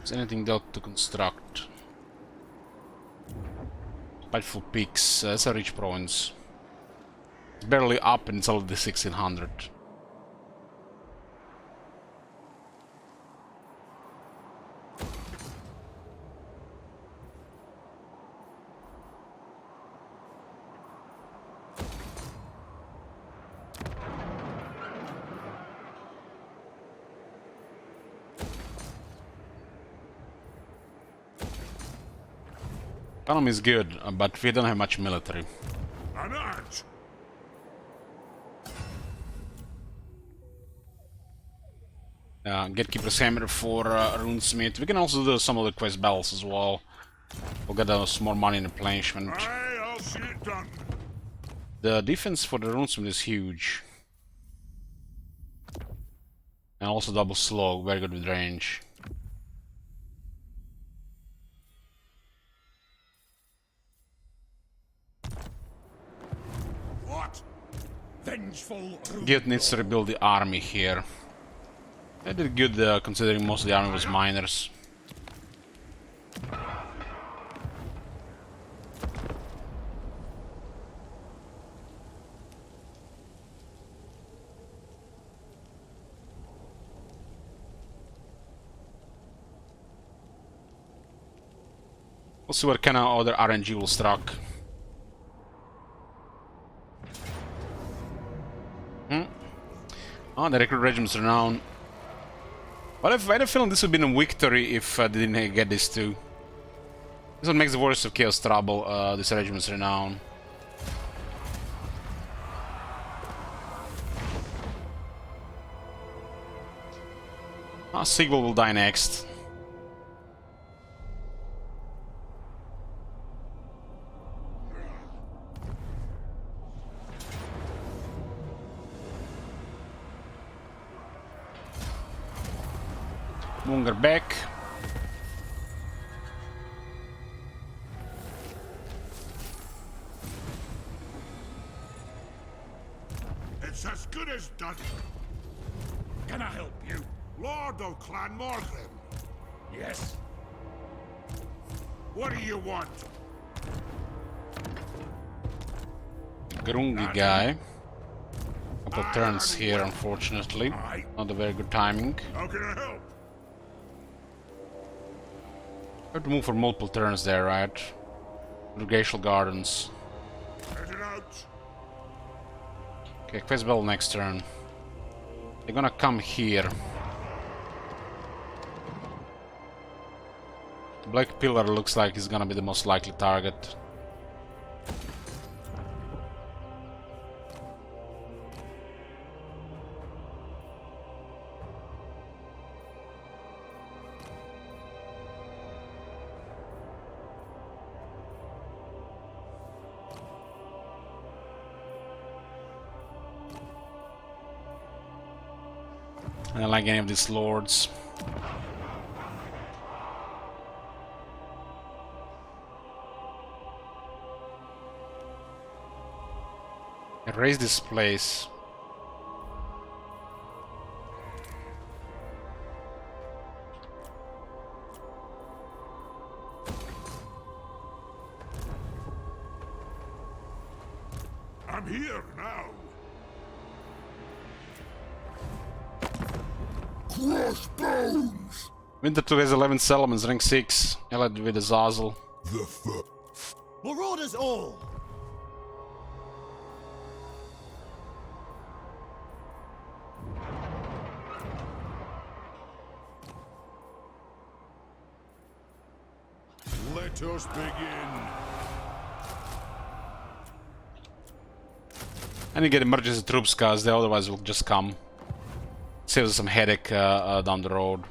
Is anything else to construct? Spiteful Peaks, that's a rich province. It's barely up until the 1600. Economy is good, but we don't have much military. An arch. Gatekeeper's Hammer for Runesmith. We can also do some of the quest battles as well. We'll get us more money in replenishment. Aye, I'll see it done. The defense for the Runesmith is huge. And also double slow, very good with range. What? Vengeful. Guild needs to rebuild the army here. They did good considering most of the army was miners. We'll see what kind of other RNG will struck. Oh, the recruit regiment's renowned. But I had a feeling this would have been a victory if they didn't get this too. This one makes the Warriors of Chaos trouble, this regiment's renown. Sigval will die next. Munger back. It's as good as done. Can I help? Lord of Clan Morgan. Yes. What do you want? Grungy guy. Couple turns here, unfortunately. Not a very good timing. How can I help? Have to move for multiple turns there, right? Irrigational Gardens. Headed out. Okay, Quest Bell next turn. They're gonna come here. The Black Pillar looks like he's gonna be the most likely target. I don't like any of these lords. Erase this place. I'm here now. Crossbones! Winter 2 has 11 settlements, rank 6. Allied with Azazel. The fuck? Marauders all! Let us begin. I need to get emergency troops, cause they otherwise will just come. Save us some headache down the road.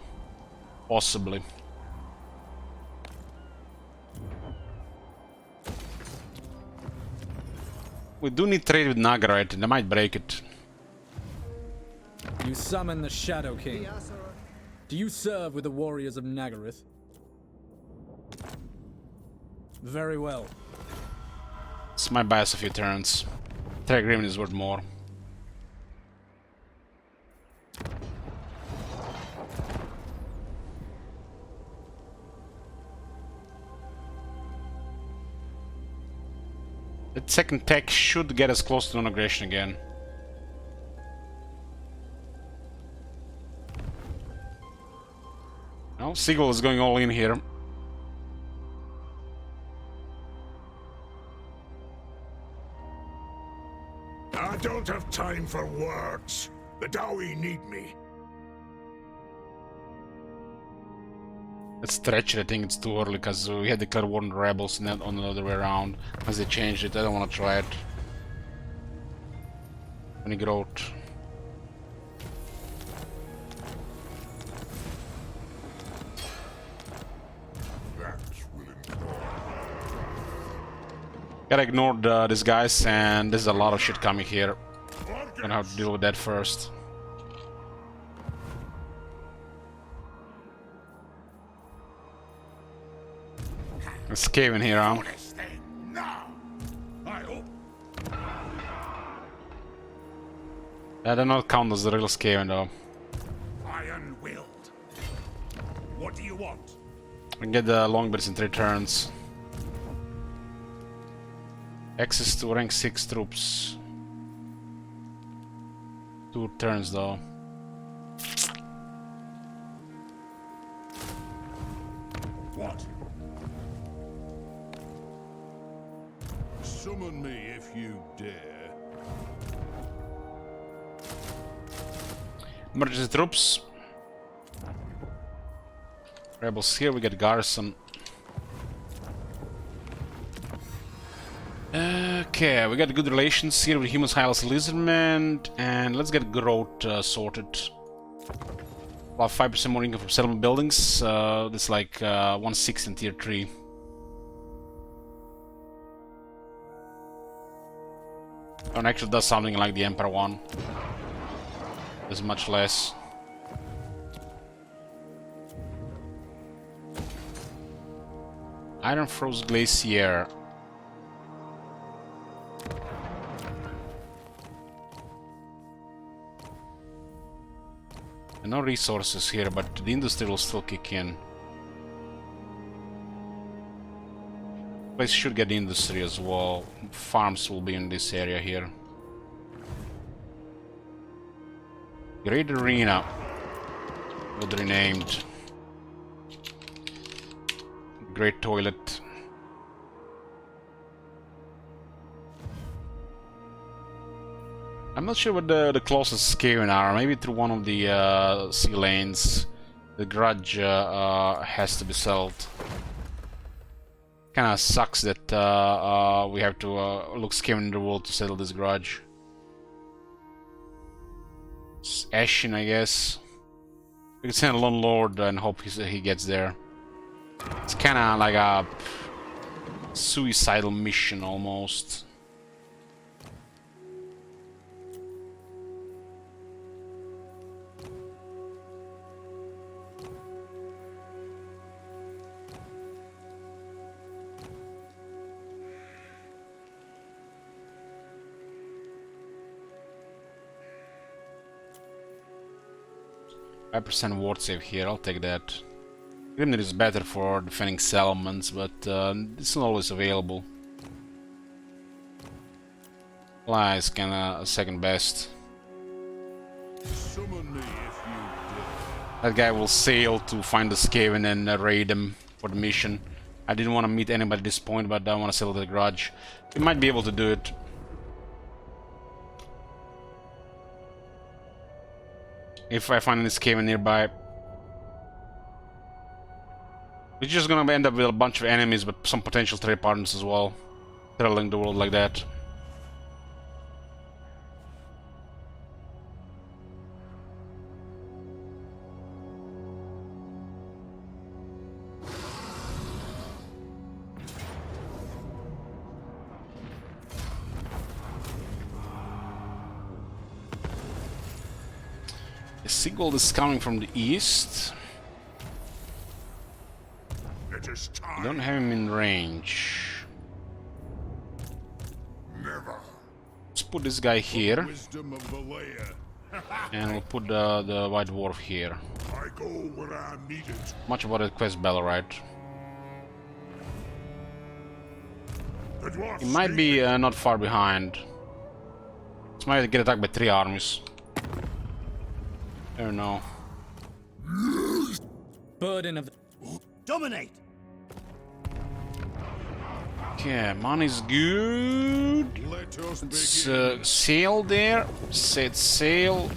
Possibly. We do need trade with Nagarite, and they might break it. You summon the Shadow King. Do you serve with the warriors of Nagaryth? Very well. This might buy us a few turns. Trade agreement is worth more. That second tech should get us close to integration again. No, Sigil is going all in here. I don't have time for words. The Dowie need me. Let's stretch it. I think it's too early because we had declared war on the rebels and then on the other way around. As they changed it, I don't want to try it. Any growth. Gotta ignore these guys, and there's a lot of shit coming here. Gonna have to deal with that first. It's caving here, huh? That do not count as the real scaling though. Iron-willed. What do you want? We can get the longbeards in 3 turns. Access to rank 6 troops. 2 turns though. What? Summon me if you dare. Emergency troops. Rebels here, we get garrison. Okay, we got good relations here with humans, Hylas, Lizardmen, and let's get growth sorted. About 5% more income from settlement buildings. That's like 1/6 in tier 3. And actually does something like the Emperor one. There's much less. Iron Frost Glacier. No resources here, but the industry will still kick in. Place should get industry as well. Farms will be in this area here. Great Arena. Got renamed. Great Toilet. I'm not sure what the closest Skaven are. Maybe through one of the sea lanes. The grudge has to be sold. Kinda sucks that we have to look Skaven in the world to settle this grudge. It's Ashen, I guess. We can send a Lone Lord and hope he gets there. It's kinda like a suicidal mission almost. % ward save here, I'll take that. Grimnir is better for defending settlements, but it's not always available. Fly is kinda second best. Summon me if you dare. That guy will sail to find the Skaven and raid him for the mission. I didn't want to meet anybody at this point, but I want to settle the grudge. We might be able to do it. If I find this Skaven nearby. We're just gonna end up with a bunch of enemies, but some potential trade partners as well. Traveling the world like that. Sigurd is coming from the east. It is time. I don't have him in range. Never. Let's put this guy here, Wisdom of Valea. and we'll put the White Dwarf here. I go where I'm needed. Much about the quest bell, right? The dwarf He might be not far behind. He might get attacked by 3 armies. I don't know. Burden of Dominate! Okay, money's good. Let us Let's begin. sail there. Set sail.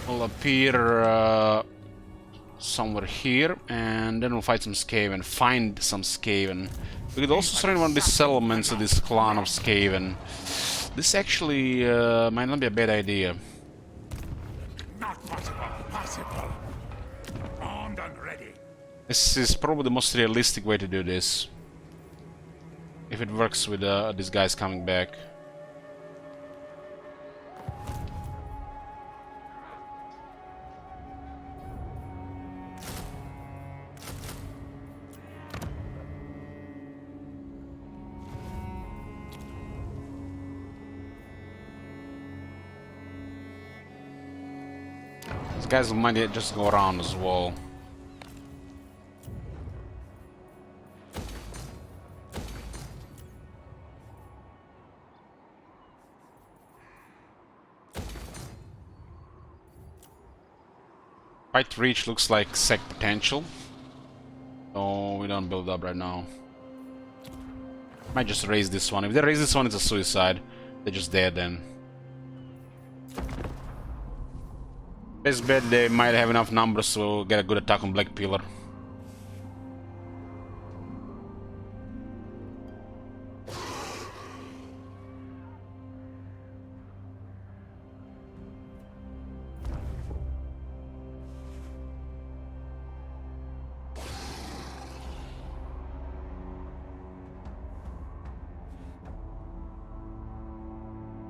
Will appear somewhere here, and then we'll fight some Skaven. Find some Skaven. We could also surrender one of these settlements to this clan of Skaven. This actually might not be a bad idea. Not possible. Possible. Armed and ready. This is probably the most realistic way to do this. If it works with these guys coming back. These guys might just go around as well. White Reach looks like sec potential. So we don't build up right now. Might just raise this one. If they raise this one, it's a suicide. They're just dead then. Best bet they might have enough numbers to get a good attack on Black Pillar.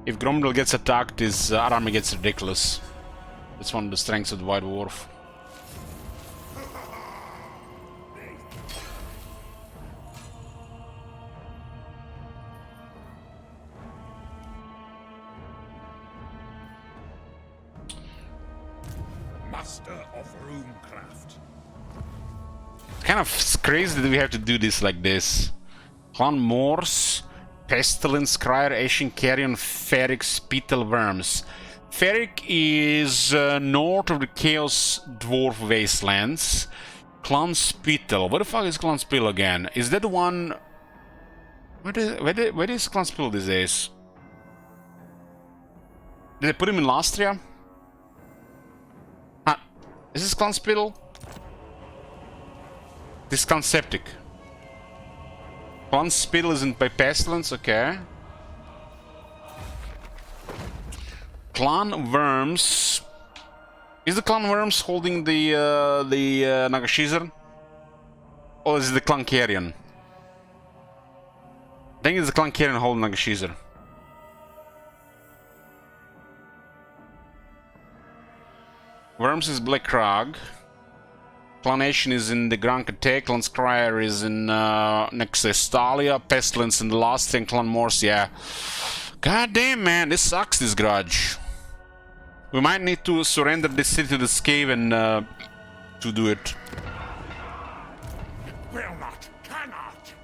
If Gromdal gets attacked, his army gets ridiculous. That's one of the strengths of the White Dwarf. master of runecraft. Kind of crazy that we have to do this like this. Clan Morse, Pestilence, Crier, Ashen Carrion, Ferric, Spittle, Worms. Ferric is north of the Chaos Dwarf Wastelands. Clan Spittle. Where the fuck is Clan Spittle again? Is that the one... Where is Clan Spittle these days? Did they put him in Lastria? Ah, is this Clan Spittle? This Clan Septic. Clan Spittle isn't by Pestilence, okay. Clan Worms. Is the Clan Worms holding the Nagashizar? Or is it the Clan Carrion? I think it's the Clan Carrion holding Nagashizar. Worms is Black Crag. Clanation is in the Grand Cate, Clan Scryer is in Nexestalia, Pestilence in the last thing, Clan Morse, yeah. God damn, man, this sucks, this grudge. We might need to surrender this city to the Skaven to do it. Will not, cannot.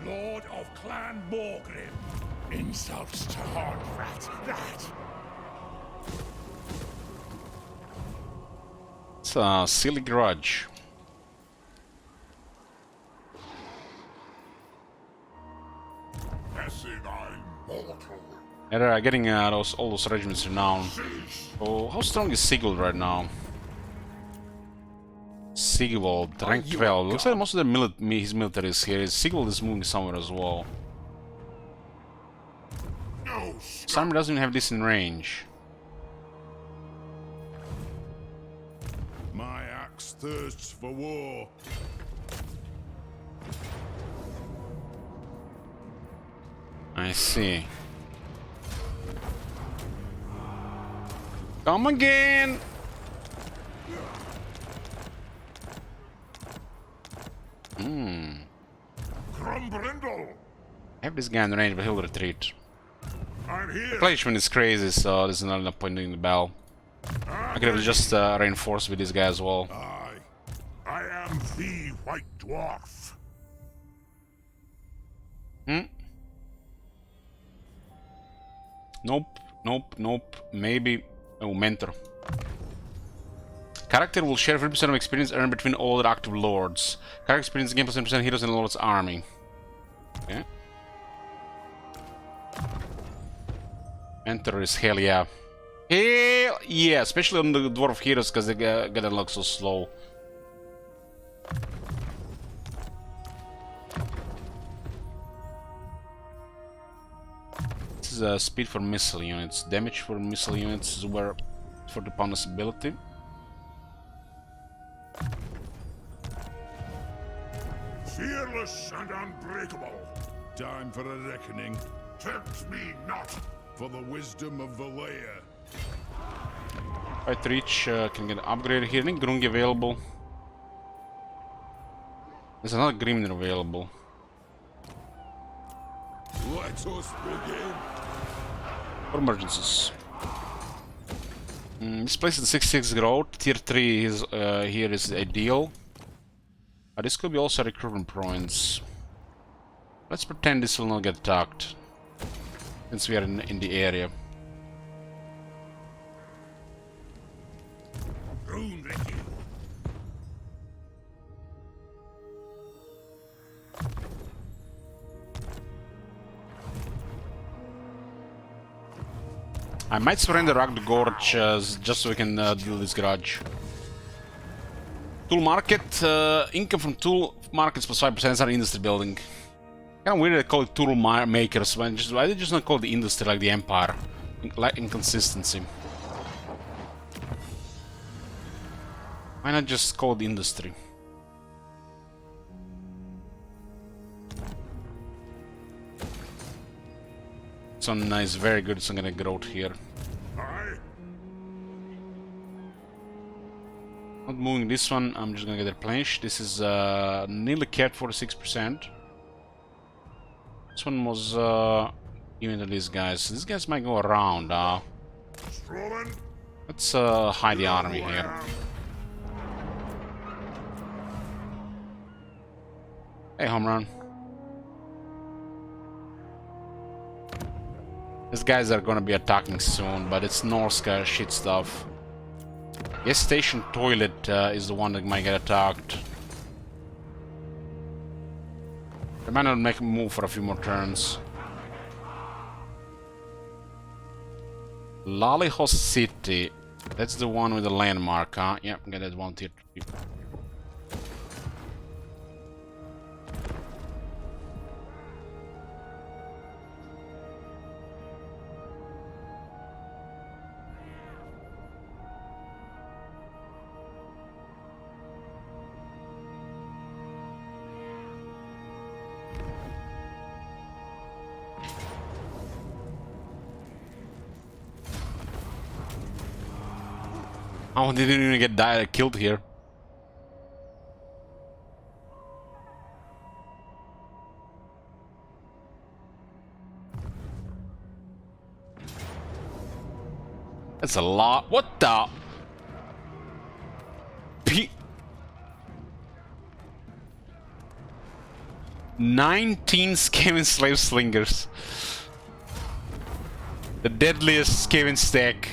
Lord of Clan Morgrim. Insults to Hornrat, that. It's a silly grudge. Guessing I'm mortal. They're getting all those regiments renowned. Oh, how strong is Sigurd right now? Sigurd, rank 12. Looks like most of his military is here. Sigurd is moving somewhere as well. Sam doesn't even have this in range. My axe thirsts for war. I see. Come again! Crumbrindle. I have this guy in range, but he'll retreat. I'm here. The placement is crazy, so there's not enough point in the bell. I could have just reinforced with this guy as well. I am the White Dwarf. Nope, nope, nope. Maybe. Oh, mentor. Character will share 50% of experience earned between all the active lords. Character experience gain +10% heroes in the lord's army. Okay. Mentor is hell yeah. Hell yeah, especially on the dwarf heroes because they get unlocked so slow. This is speed for missile units. Damage for missile units is where for the opponent's ability. Fearless and unbreakable. Time for a reckoning. Tempt me not. For the wisdom of Valea. Fight reach can get upgraded here. I think Grungi available. There's another Grimnir available. Let us begin. For emergencies. This place is 66 growth. Tier 3 is here is ideal. This could be also recruitment points. Let's pretend this will not get attacked, since we are in the area. I might surrender Ragd Gorge just so we can deal this grudge. Tool market, income from tool markets plus 5% are industry building. Kind of weird they call it tool makers, why they just not call it the industry like the Empire? Like inconsistency. Why not just call it industry? This one is very good, it's gonna grow here. Not moving this one, I'm just gonna get replenished. This is nearly capped for 6%. This one was given to these guys. These guys might go around. Strolling. Let's hide the army here. Hey, home run. These guys are gonna be attacking soon, but it's Norska shit stuff. Gas station toilet is the one that might get attacked. They might not make a move for a few more turns. Laliho City. That's the one with the landmark, huh? Yep, get that one tier. Oh, they didn't even get killed here. That's a lot. What the? 19 Skaven slave slingers. The deadliest Skaven stack.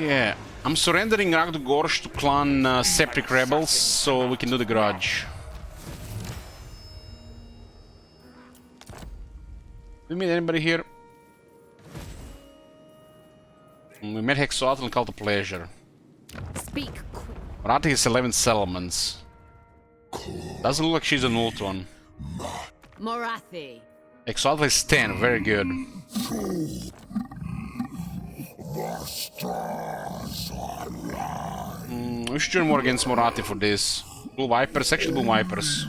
Yeah, I'm surrendering Ragdogorsh to clan Septic Rebels so we can do the grudge. We meet anybody here? We met Hexoatl and Cult of Pleasure. Speak. Morati has 11 settlements. Doesn't look like she's an old one. Morathi. Hexoatl is 10, very good. We should join more against Morati for this. Blue Vipers, actually Blue Vipers.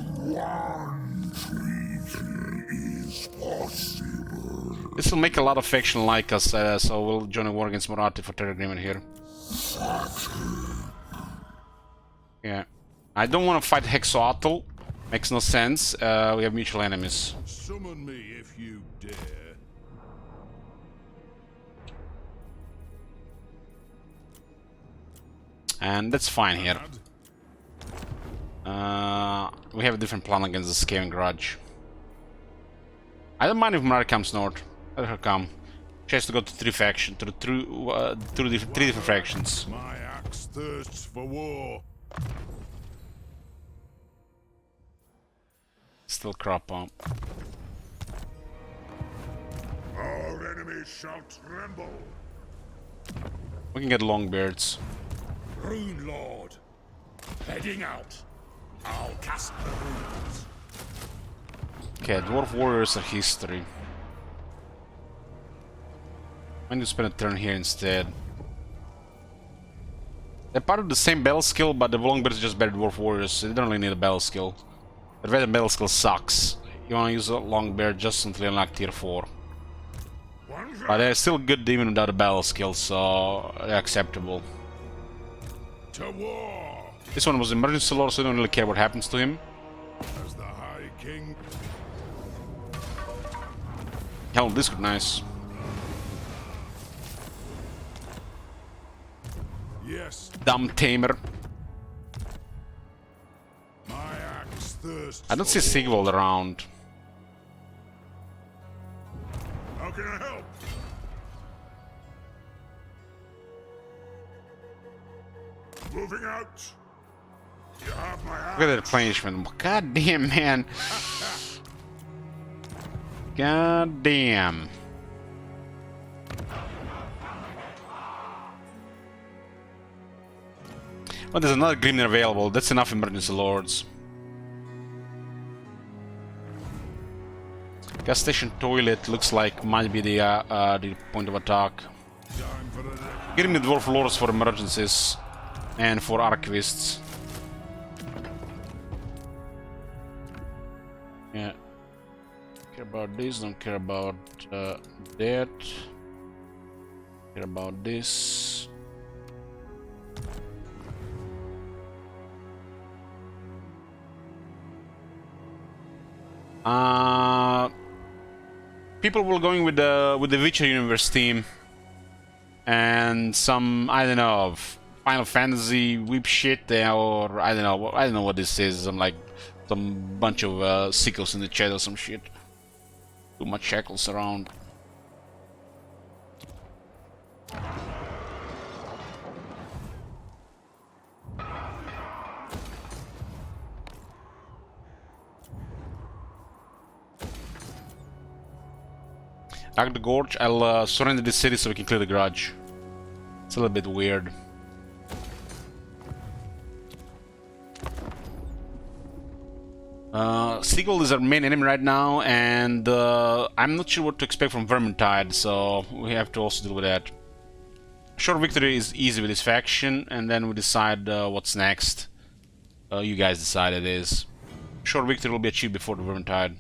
This will make a lot of faction like us, so we'll join a war against Morati for trade agreement here. Yeah. I don't want to fight Hexoatl. Makes no sense. We have mutual enemies. Summon me if you dare. And that's fine here. We have a different plan against the Skaven Grudge. I don't mind if Mara comes north. Let her come. She has to go to three different factions. My axe thirsts for war. Still crop up. Our enemies shall tremble. We can get Longbeards. Rune Lord, heading out. I'll cast the runes. Okay, Dwarf Warriors are history. I need to spend a turn here instead. They're part of the same battle skill, but the Longbeards are just better Dwarf Warriors, so they don't really need a battle skill. The red battle skill sucks. You wanna use a Longbeard just until you unlock tier 4. But they're still good even without a battle skill, so they're acceptable. To war! This one was emergency lord, so I don't really care what happens to him. As the High King. Hell, this could nice. Yes, Dumb tamer. my axe thirsts. I don't see Sigvald around. How can I help? Moving out. You have my Look at that replenishment. God damn, man. God damn. Well, there's another Grimnir available. That's enough emergency lords. Gas station toilet looks like might be the point of attack. Give me dwarf lords for emergencies and for archivists. Yeah. Care about this, don't care about that. Care about this. people were going with the Witcher universe theme and some, I don't know, Final Fantasy whip shit or I don't know what this is. Some bunch of sickles in the chat or some shit. Too much shackles around. Back the gorge. I'll surrender this city so we can clear the grudge. It's a little bit weird. Seagull is our main enemy right now, and I'm not sure what to expect from Vermintide, so we have to also deal with that. Short victory is easy with this faction, and then we decide what's next. You guys decide it is. Short victory will be achieved before the Vermintide.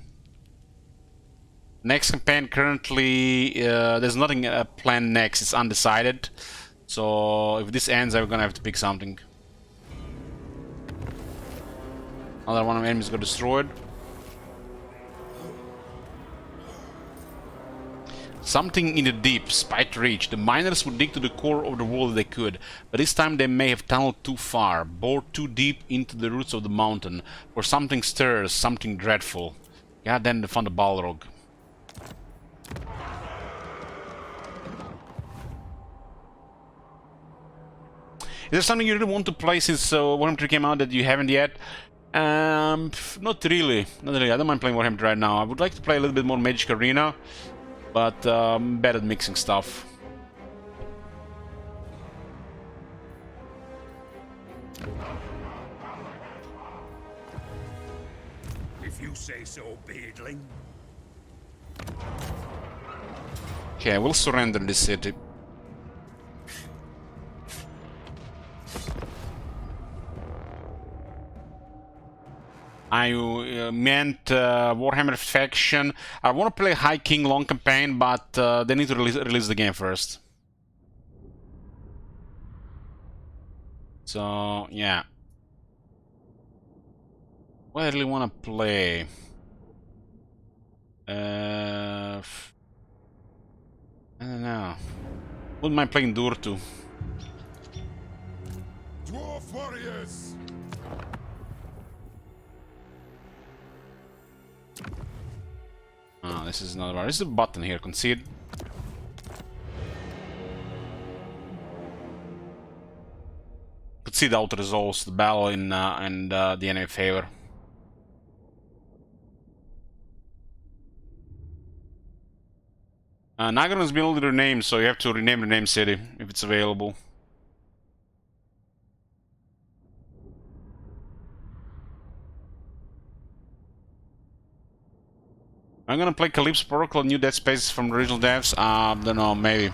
Next campaign currently, there's nothing planned next, it's undecided. So if this ends, I'm gonna have to pick something. Another one of the enemies got destroyed. Something in the deep, spite reach. The miners would dig to the core of the wall if they could, but this time they may have tunneled too far, bored too deep into the roots of the mountain, for something stirs, something dreadful. Yeah, then they found a Balrog. Is there something you really want to play since Warhammer 3 came out that you haven't yet? Not really. Not really. I don't mind playing Warhammer right now. I would like to play a little bit more Magic Arena, but I'm bad at mixing stuff. If you say so, Beedling. Okay, I will surrender this city. I meant Warhammer faction. I want to play High King long campaign, but they need to release the game first. So yeah, what I really want to play. I don't know. Wouldn't mind playing Durtu. Dwarf warriors! Ah, this is another one. This is a button here. Concede. Concede out resolves the battle in the enemy favor. Nagaron has been already renamed, so you have to rename the name city if it's available. I'm gonna play Calypso Protocol, new Dead Spaces from the original devs. Don't know, maybe.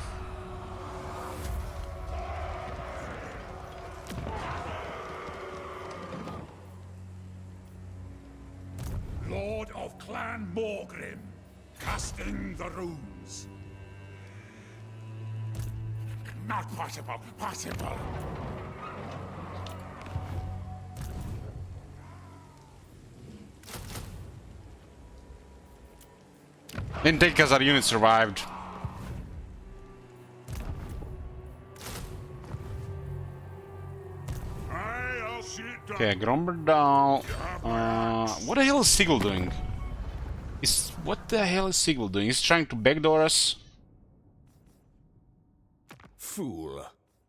Lord of Clan Morgrim, casting the runes. Not possible, possible. Didn't take because our unit survived. I'll see it done. Okay, Gromberdal. What the hell is Sigil doing? What the hell is Sigil doing? He's trying to backdoor us. Fool.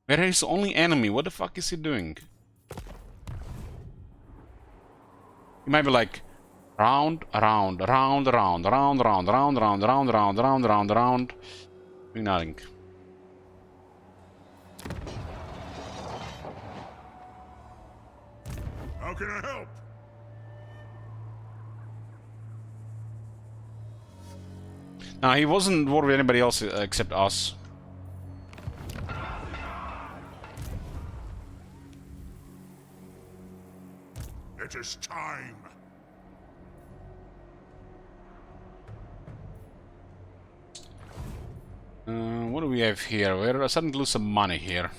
We're his only enemy. What the fuck is he doing? He might be like round, around, around, around, around, around, around, around, around, around, around, around, around. Doing nothing. How can I help? Now he wasn't worried with anybody else except us. It is time. What do we have here? We're starting to lose some money here.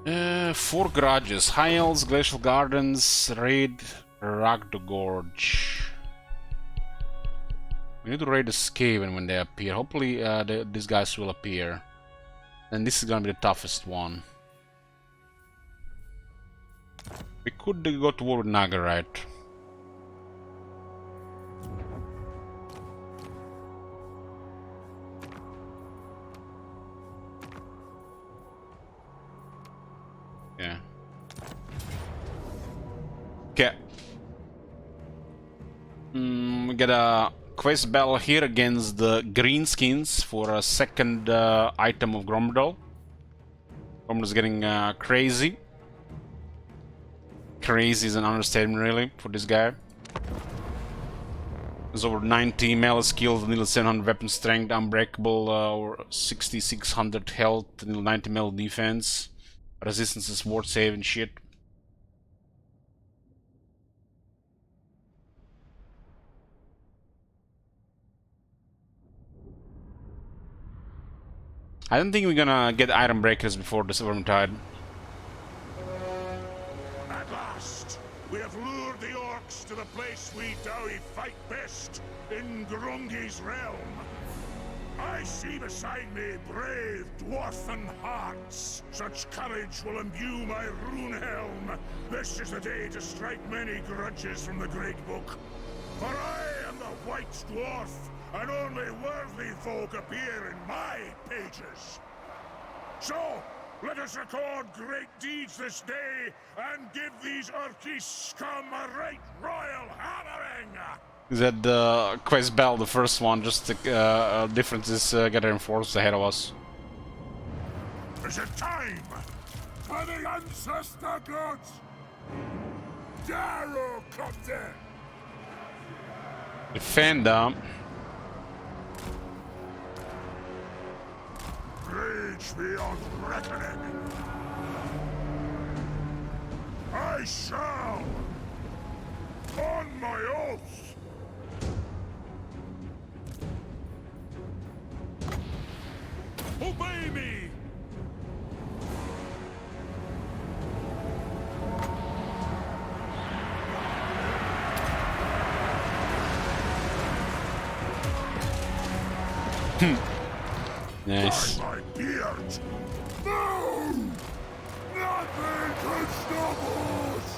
4 garages. High Elves, Glacial Gardens, Raid, Ragdo Gorge. We need to raid the Skaven when they appear. Hopefully these guys will appear. And this is gonna be the toughest one. We could go to war with Nagarite. Yeah. Okay. We get a quest battle here against the Greenskins for a second item of Gromdal. Gromdal's getting crazy. Crazy is an understatement, really, for this guy. There's over 90 melee skills, nearly 700 weapon strength, unbreakable, or 6600 health, nearly 90 melee defense, resistance to sword save and shit. I don't think we're gonna get item breakers before the Vermintide. At last, we have lured the orcs to the place we dowie fight best, in Grungi's realm. I see beside me brave dwarfen hearts. Such courage will imbue my rune helm. This is the day to strike many grudges from the Great Book. For I am the White Dwarf, and only worthy folk appear in my pages. So, let us record great deeds this day, and give these Urki scum a right royal hammering! Is that the quest battle, the first one, just the differences get reinforced ahead of us. Is it time for the ancestor gods? Darrow Copter! Defend them. Rage beyond reckoning. I shall, on my oath. Obey me. Nice. By my beard. No! Nothing can stop us!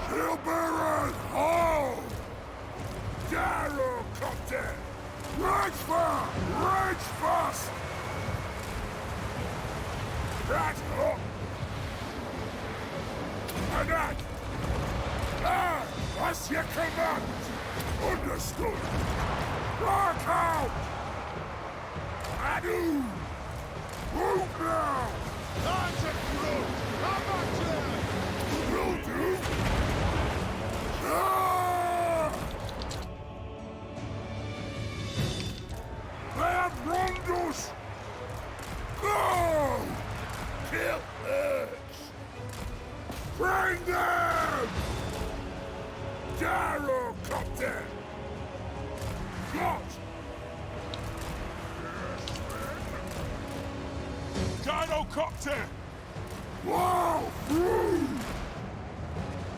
Shieldbearers, hold! Darrow Copter! Rage fast! That's up! And that! That's your command! Understood! Rock out! Adu! Move now! Time to grow! Come on, Jim! Will do! Ah! They have wronged us! Go! Kill us! Bring them! Darrow Copter! Got! Gyrocopter! Whoa! Through!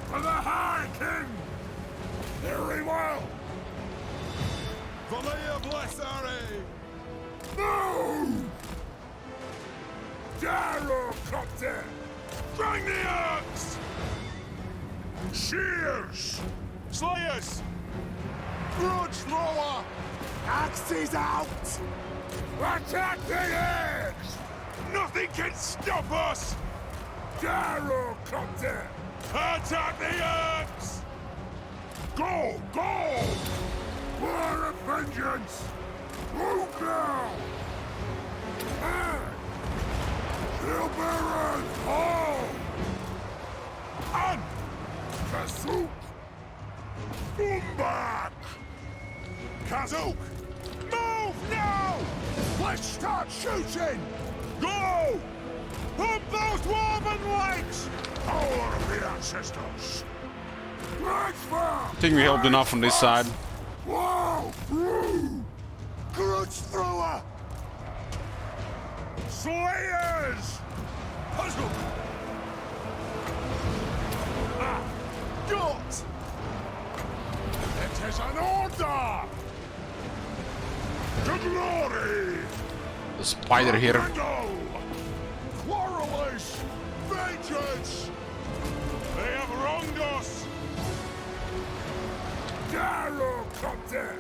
For the High King! Very well! Valia Blessare! No! Gyrocopter! Bring the axe! Shears! Slayers! Grudge thrower! Axes out! Attack the edge! Nothing can stop us! Gyrocopter! Attack the axe! Go! Go! War of vengeance! Move now! Shieldbearers, hold! On! Kazook! Boomback! Kazook! Move now! Let's start shooting! Go! Pump those dwarven legs! Power of the ancestors! I think we helped enough on this side. Whoa! Through! Grudge thrower! Slayers! Puzzle! Ah! Got! It is an order! To glory! The spider here. Commando! Quarrelers! Vengeance! They have wronged us! Darrow, Captain!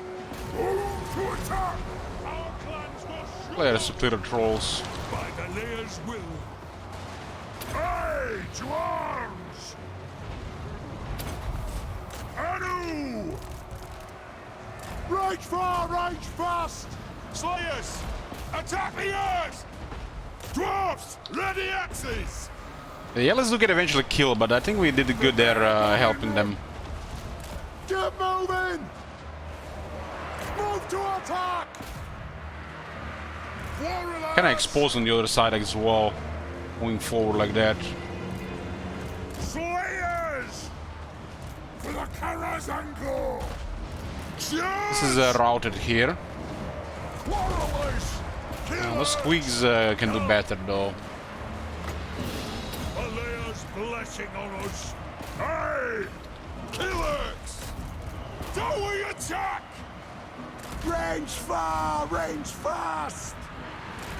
Move to attack! Our clans will Clear to clear the trolls. by the Layer's will. Aye, to arms! Anu! Rage far, rage fast! Slayers, attack the earth! Dwarfs, ready axes! The yellows do get eventually killed, but I think we did good there helping them. Get moving! Move to attack! Kind of expose on the other side as well, going forward like that. Slayers! For the Karazanko! This is routed here. Quarrelers! The squigs can do better though. Alea's blessing on us! Aye! Killers! Do we attack? Range far, range fast!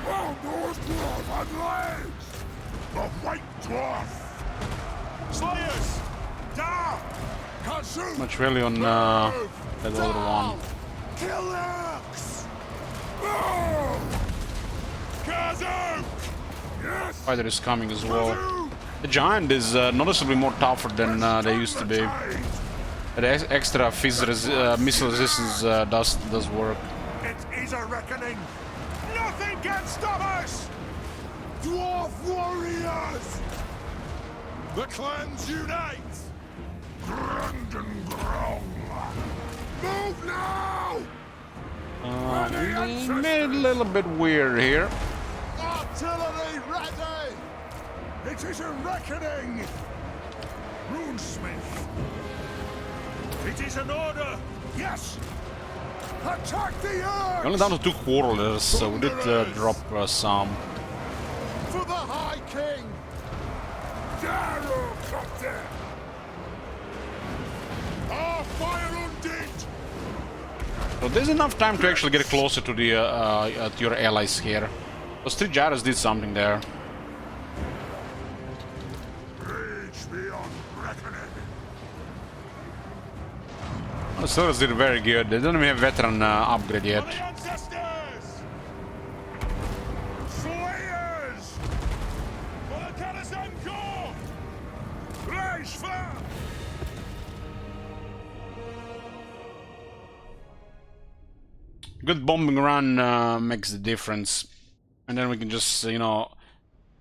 Well, those dwarf and legs! The white dwarf! Slayers! Down! Consume! Much really on that other one. Killers! Move! Kazoo! Yes! Spider is coming as well. The giant is noticeably more tougher than they used to be. The extra missile resistance does work. It is a reckoning! Nothing can stop us! Dwarf warriors! The clans unite! Grand and Grong! Move now! Made it a little bit weird here. Artillery ready! It is a reckoning! Runesmith! It is an order! Yes! Attack the earth! Only down to 2 quarrelers, so we did drop some. For the High King! Darrow Captain! Our fire undid! So there's enough time to actually get closer to the to your allies here. Those 3 gyros did something there. Rage beyond reckoning! The Steelers did very good. They don't even have veteran upgrade yet. For the ancestors! Slayers! For the Karazanko! Rage fire! Good bombing run makes the difference. And then we can just, you know,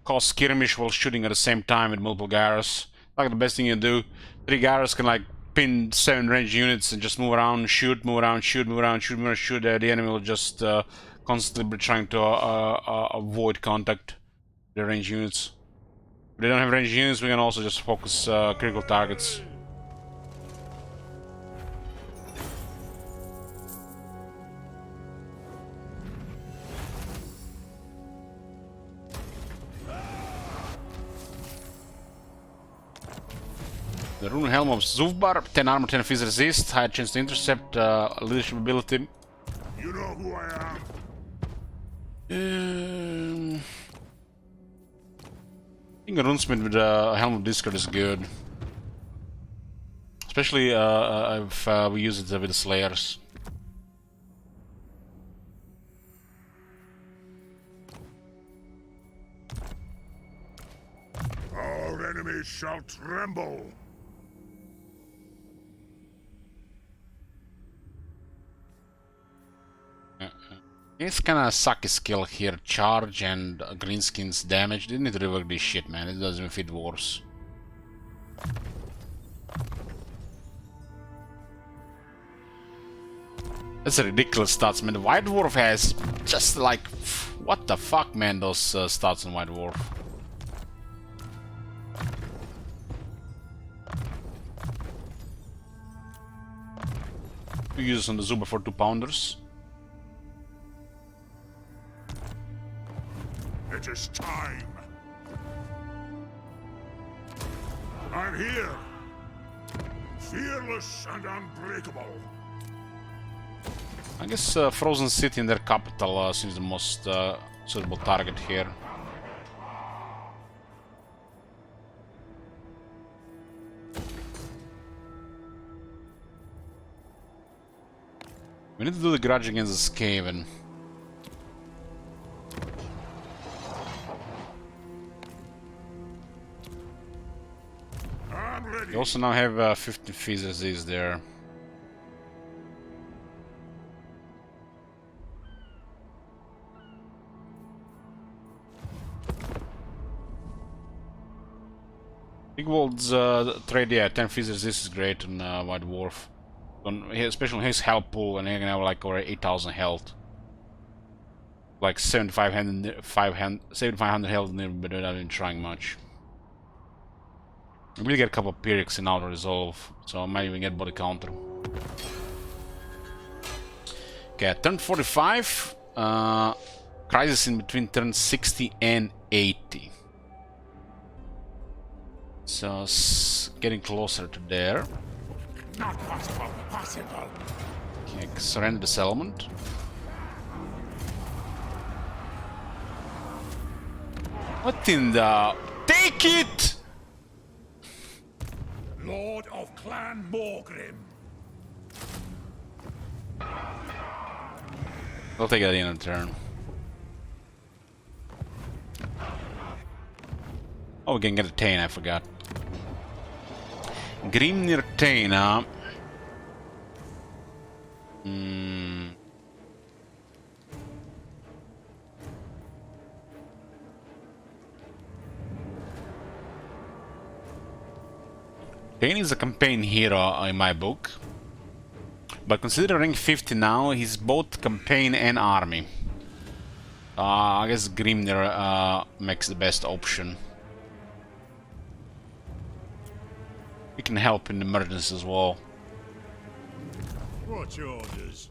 cause skirmish while shooting at the same time with multiple gyros. Like the best thing you do. 3 gyros can like pin 7 range units and just move around, shoot, move around, shoot, move around, shoot, move around, shoot. The enemy will just constantly be trying to avoid contact with the range units. If they don't have range units, we can also just focus critical targets. The Rune Helm of Zuvbar, 10 armor, 10 phys resist, high chance to intercept, leadership ability. You know who I I am? think a Runesmith with the Helm of Discord is good. Especially if we use it with the Slayers. Our enemies shall tremble. It's kinda sucky skill here, charge and greenskin's damage. They need to rework this shit, man. It doesn't even fit wars. That's a ridiculous stats, man. The White Dwarf has just like... What the fuck, man, those stats on White Dwarf. We use this on the Zuba for 2 pounders. It is time. I'm here. Fearless and unbreakable. I guess Frozen City in their capital seems the most suitable target here. We need to do the grudge against the Skaven. I'm ready. We also now have 50 physics there. Igwold's trade, yeah, 10 physics, this is great on White Dwarf. Especially on his health pool, and he can have like over 8,000 health. Like 7,500 health but without even trying much. I really get a couple of Pyrrhics in Auto Resolve, so I might even get body counter. Okay, turn 45. Crisis in between turn 60 and 80. So, getting closer to there. Not possible. Possible. Okay, surrender the settlement. What in the... Take it! Lord of Clan Morgrim. I'll take it at the end of the turn. Oh, we can get a Tane, I forgot. Grimnir Tana. Tane is a campaign hero in my book. But considering 50 now, he's both campaign and army. I guess Grimnir makes the best option. He can help in emergencies as well. What's your orders?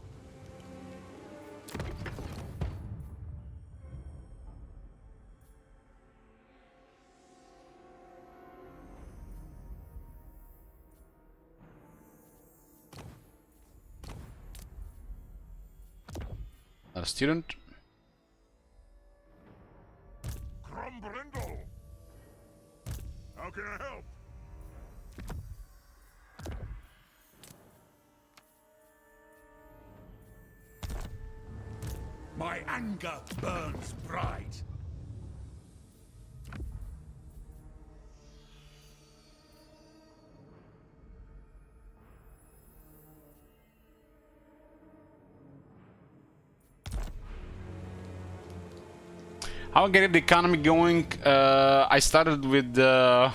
A student. Crumbrindle. How can I help? My anger burns bright. How I get the economy going? I started with the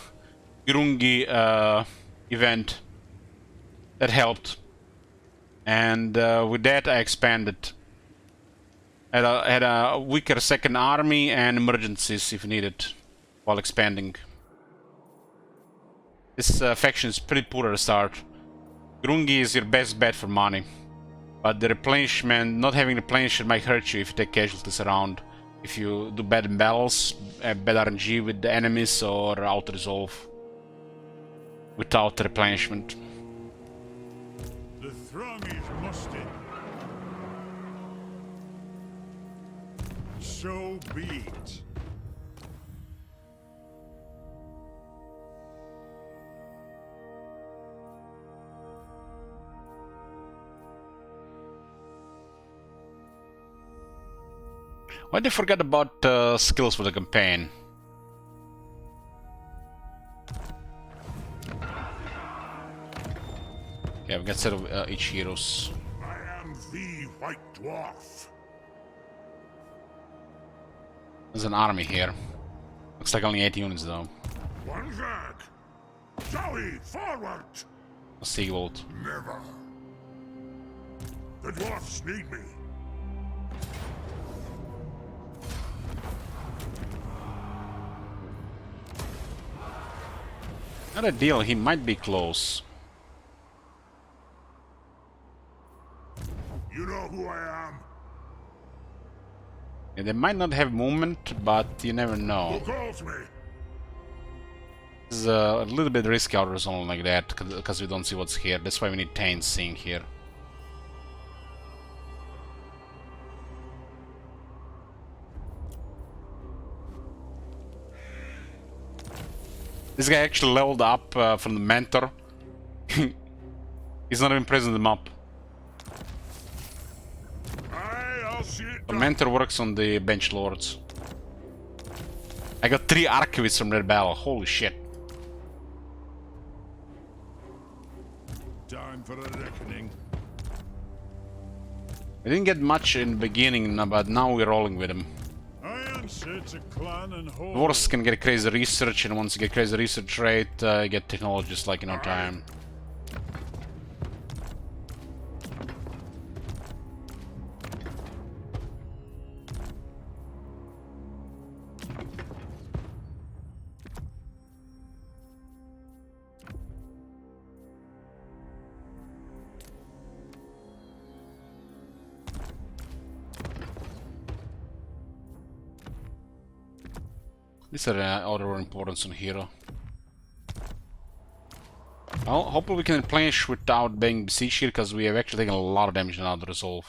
Grungi event. That helped. And with that I expanded. Had a weaker second army and emergencies if needed while expanding. This faction is pretty poor at the start. Grungi is your best bet for money. But the replenishment, not having replenishment might hurt you if you take casualties around. If you do bad in battles, bad RNG with the enemies or auto-resolve without replenishment. The Throng is musted. So be it. Why did they forget about skills for the campaign? Okay, we got set of each heroes. I am the White Dwarf. There's an army here. Looks like only 8 units though. One flag. Joey, forward! A Seagold. Never. The dwarfs need me. Not a deal, he might be close. You know who I am? Yeah, they might not have movement, but you never Who know. calls me? It's a little bit risky out of zone like that, because we don't see what's here. That's why we need Taint seeing here. This guy actually leveled up from the mentor. He's not even present in the map. I'll see it The done. mentor works on the bench lords. I got 3 archivists from that battle. Holy shit. Time for a reckoning. I didn't get much in the beginning, but now we're rolling with him. I answer to clan and hall. Dwarves can get crazy research, and once you get crazy research rate, you get technology just like in no time. These are order of importance on hero. Well, hopefully we can replenish without being besieged here, because we have actually taken a lot of damage now to resolve.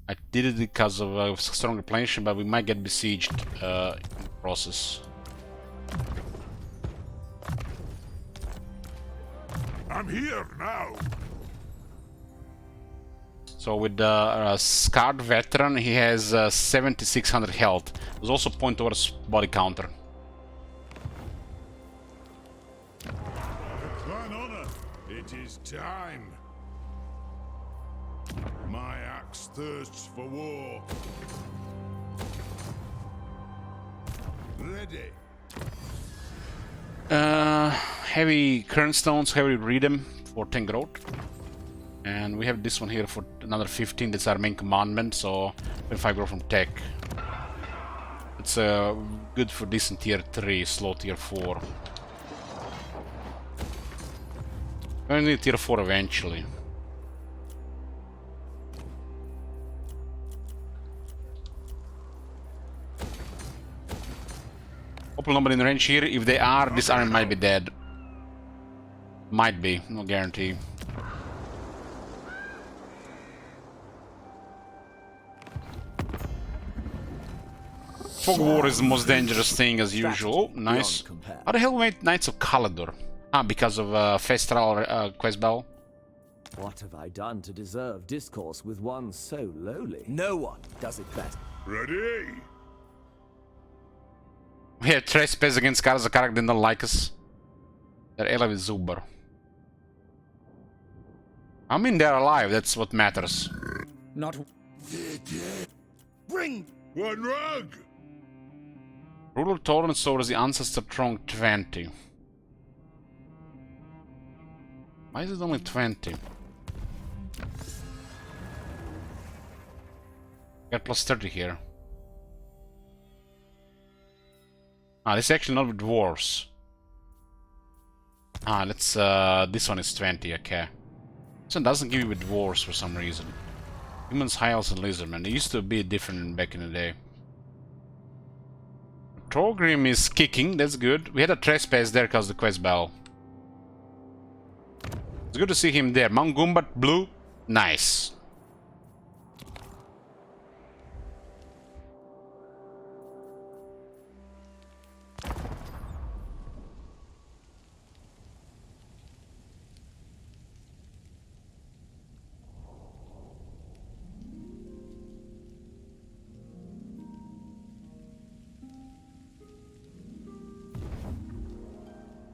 I did it because of strong replenishment, but we might get besieged in the process. I'm here now. So with the Scarred Veteran, he has 7600 health. There's also point towards body counter. Clan honor, it is time. My axe thirsts for war. Ready. Heavy current stones, heavy rhythm for 10 growth. And we have this one here for another 15. That's our main commandment, so 25 growth from tech. It's good for decent tier 3, slow tier 4. We're gonna need tier 4 eventually. Hopefully nobody in range here. If they are, this army might be dead. Might be, no guarantee. Fog War is the most dangerous thing as usual. Oh, nice. How the hell we made Knights of Caledor? Ah, because of Festral quest bell. What have I done to deserve discourse with one so lowly? No one does it better. Ready? We have trespass against Karza. The character didn't like us. They're alive with Zubar. I mean, they're alive, that's what matters. Not Bring One rug. Ruler Torrent stores the Ancestral Throng 20. Why is it only 20? Got plus 30 here. Ah, this is actually not with dwarves. Ah, let's this one is 20, okay. This one doesn't give you with dwarves for some reason. Humans, high elves, and lizardmen. They used to be different back in the day. Trogrim is kicking, that's good. We had a trespass there because of the quest bell. It's good to see him there. Mount Gumbat, blue, nice.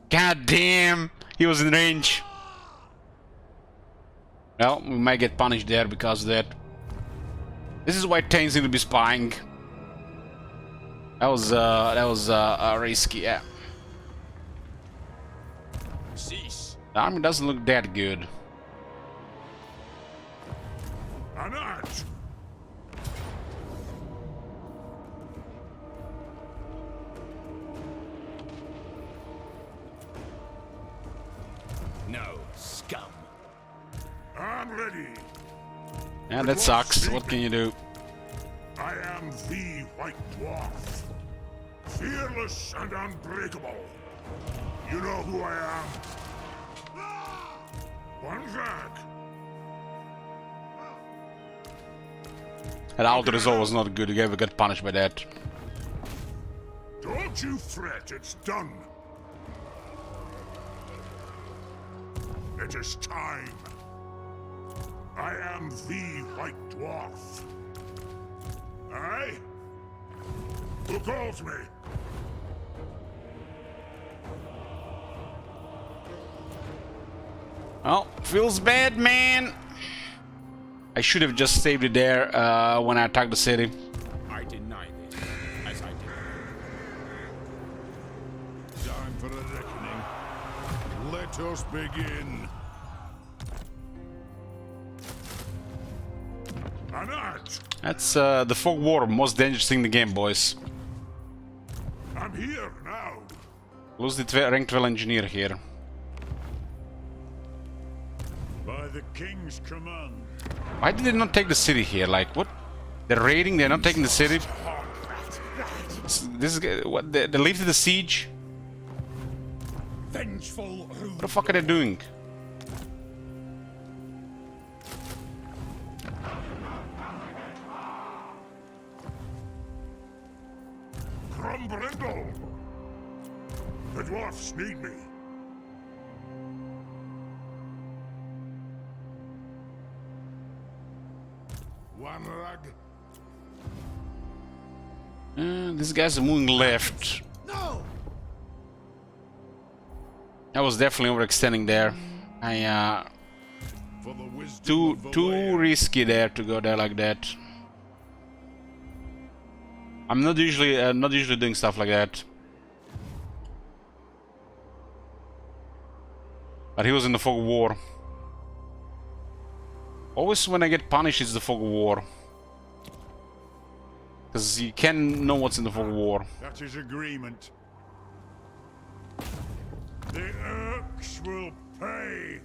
God damn! He was in range. Well, we might get punished there because of that. This is why Taints need to be spying. That was risky, yeah. Cease. The army doesn't look that good. An arch. no scum. I'm ready. Yeah, that sucks. What can you do? I I am the White Dwarf. Fearless and unbreakable. You know who I am? One drag. That auto result was not good. You ever got punished by that. Don't you fret, it's done. It is time. I am the White Dwarf. Aye? Who calls me? Well, feels bad, man. I should have just saved it there when I attacked the city. I deny this, as I did. Time for a reckoning. Let us begin. An art. That's the Fog War, most dangerous thing in the game, boys. I'm here now. Lose the rank 12 engineer here. By the king's command. Why did they not take the city here? Like, what? They're raiding, they're not taking the city? This is... what? They lifted the siege? Vengeful rude. What the fuck are they doing? Crumbrindle. The dwarfs need me. One rag. These guys are moving left. No! I was definitely overextending there. For the wisdom Too of the risky there to go there like that. I'm not usually doing stuff like that. But he was in the Fog of War. Always when I get punished, it's the Fog of War. Because you can know what's in the Fog of War. That is agreement. The Urks will pay.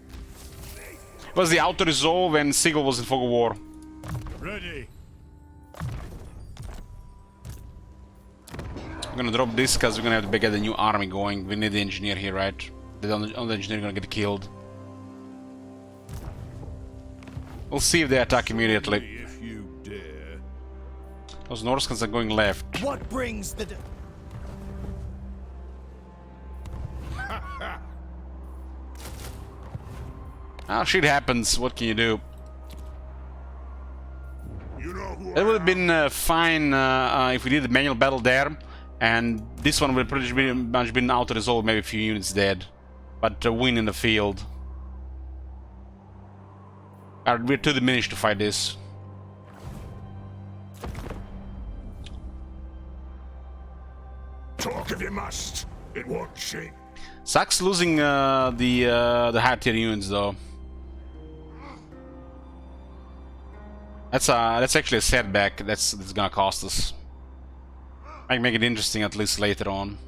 It was the auto resolve and Sigil was in Fog of War. Ready. I'm gonna drop this because we're gonna have to get a new army going. We need the engineer here, right? The other engineer gonna get killed. We'll see if they attack immediately. If you dare. Those Norskans are going left. What brings the... Ah, shit happens. What can you do? You know who It would have been fine if we did the manual battle there, and this one would pretty much been auto resolved, maybe a few units dead, but win in the field. We're too diminished to fight this. talk if you must. It won't change. Sucks losing the high tier units though. That's actually a setback. That's gonna cost us. Might make it interesting at least later on.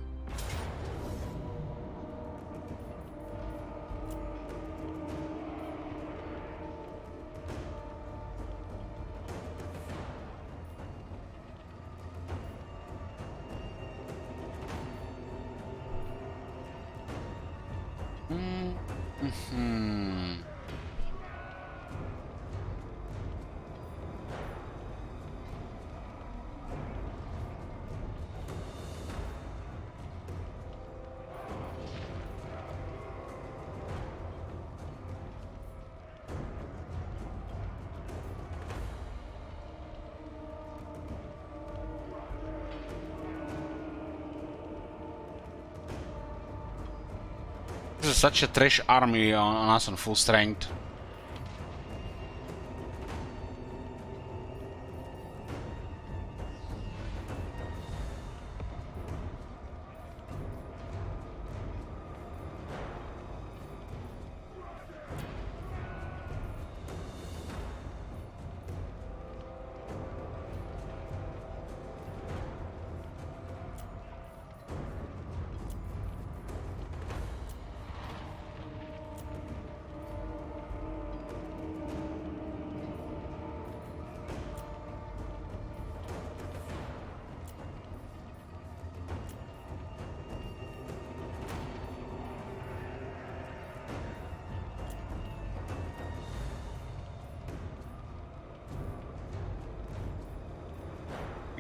This is such a trash army on us on full strength.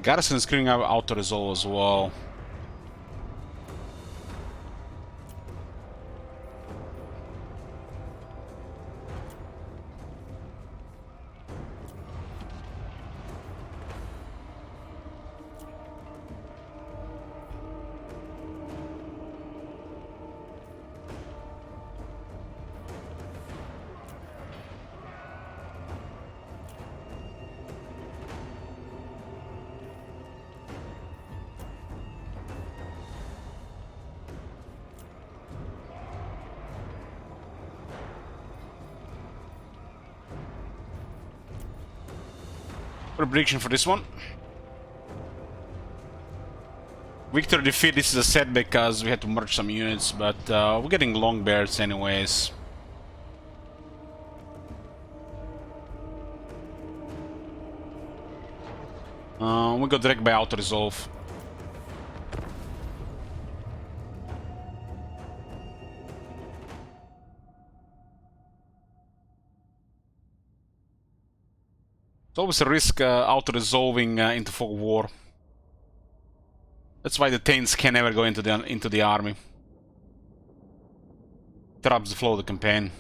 Garrison is screwing out auto-resolve as well. Prediction for this one. Victory defeat, this is a set because we had to merge some units, but we're getting long bears anyways. We got direct by auto-resolve. It's always a risk auto-resolving into fog of war. That's why the Thanes can never go into the army. Interrupts the flow of the campaign.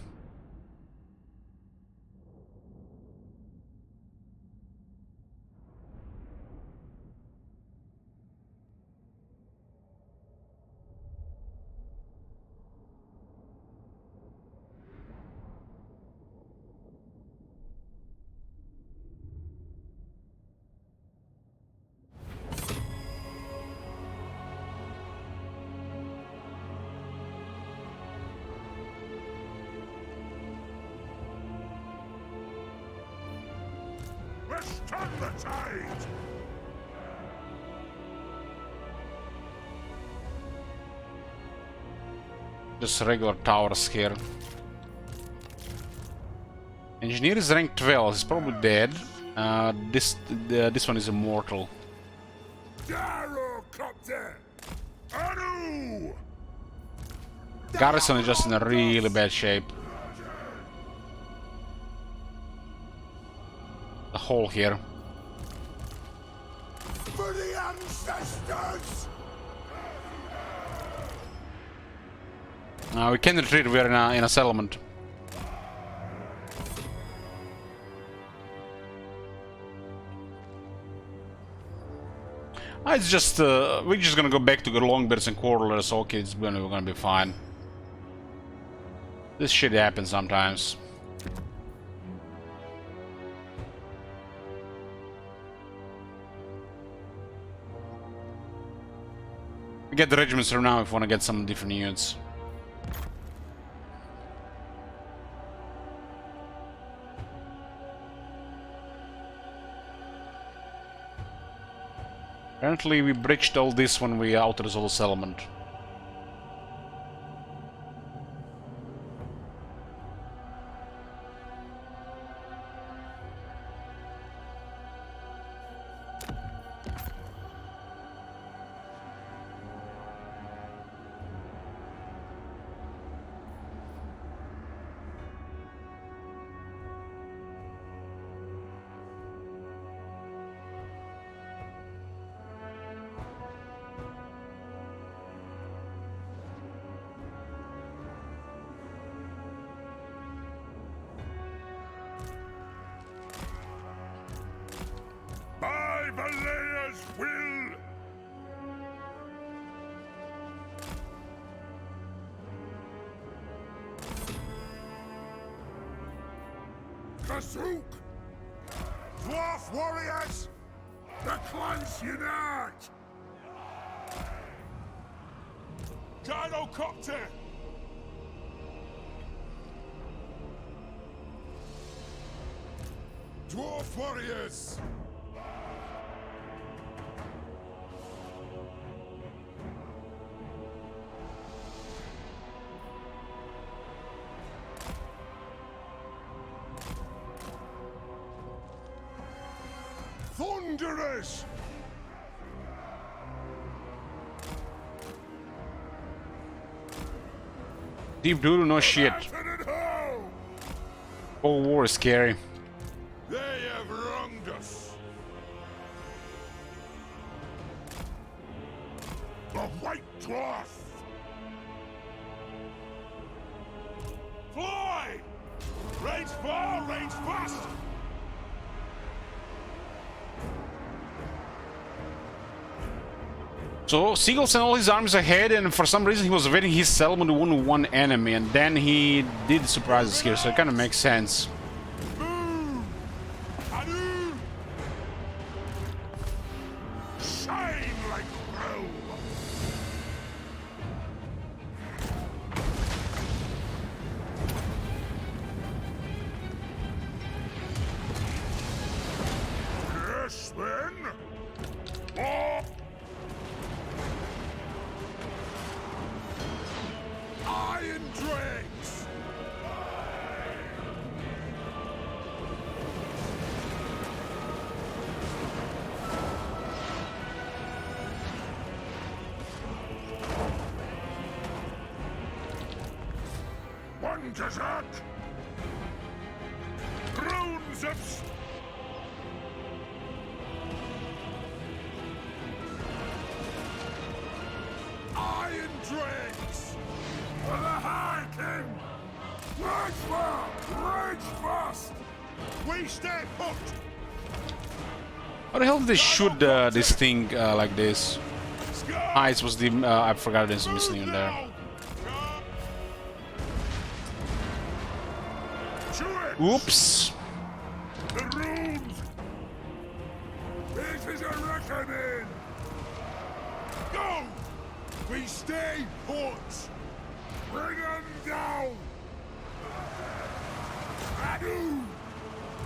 Let's turn the tide! Just regular towers here. Engineer is rank 12, he's probably dead. This one is immortal. Gyrocopter! Anu! Garrison is just in a really bad shape. The hole here. For the ancestors! We can retreat, we're in a settlement. It's just, we're just gonna go back to the longbeards and quarterers. Okay, we're gonna be fine. This shit happens sometimes. We get the regiments from now if we want to get some different units. Apparently we breached all this when we auto-resolved the settlement. By Valea's will! Kasuk! Dwarf warriors! The clans unite! Gyrocopter! Dwarf warriors! Thunderers! Deep doodle, no shit. Cold War is scary. They have wronged us. the white cloth! Fly! Range far, range fast! So Seagull sent all his armies ahead, and for some reason he was evading his settlement to wound one enemy, and then he did surprise us here, so it kind of makes sense. Move! Adu! Shine like roe! Yes, then! Oh! Iron dregs! One Kazak! Drones of... Iron dregs! For the High King! Rage far! Rage fast! We stay put! How the hell did they shoot this thing like this? Ah, it was the... I forgot there's a missing in there. Oops! The runes! This is a reckoning! Go! We stay put! Bring them down! Adu!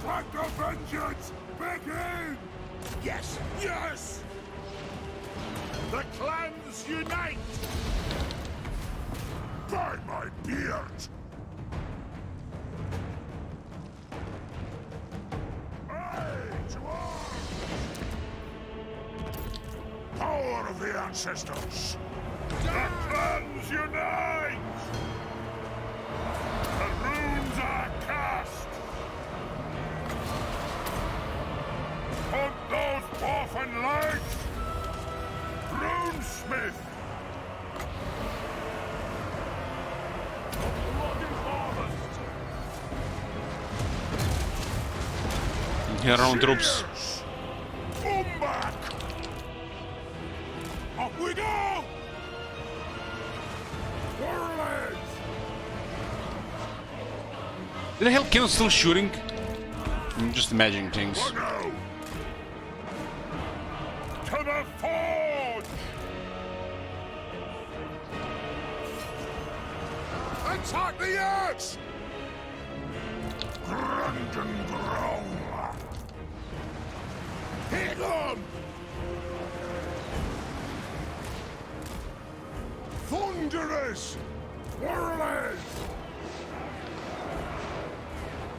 Let the vengeance begin! Yes! Yes! The clans unite! By my beard! Power of the ancestors! The clans unite! The runes are cast! Hunt those orphan legs! Runesmith! Here are our troops. Come back! Up we go! Warlords! Did the hell Kino still shooting? I'm just imagining things. To the forge! Attack the axe! Grand and growl! Hit them! Thunderous! Warlords!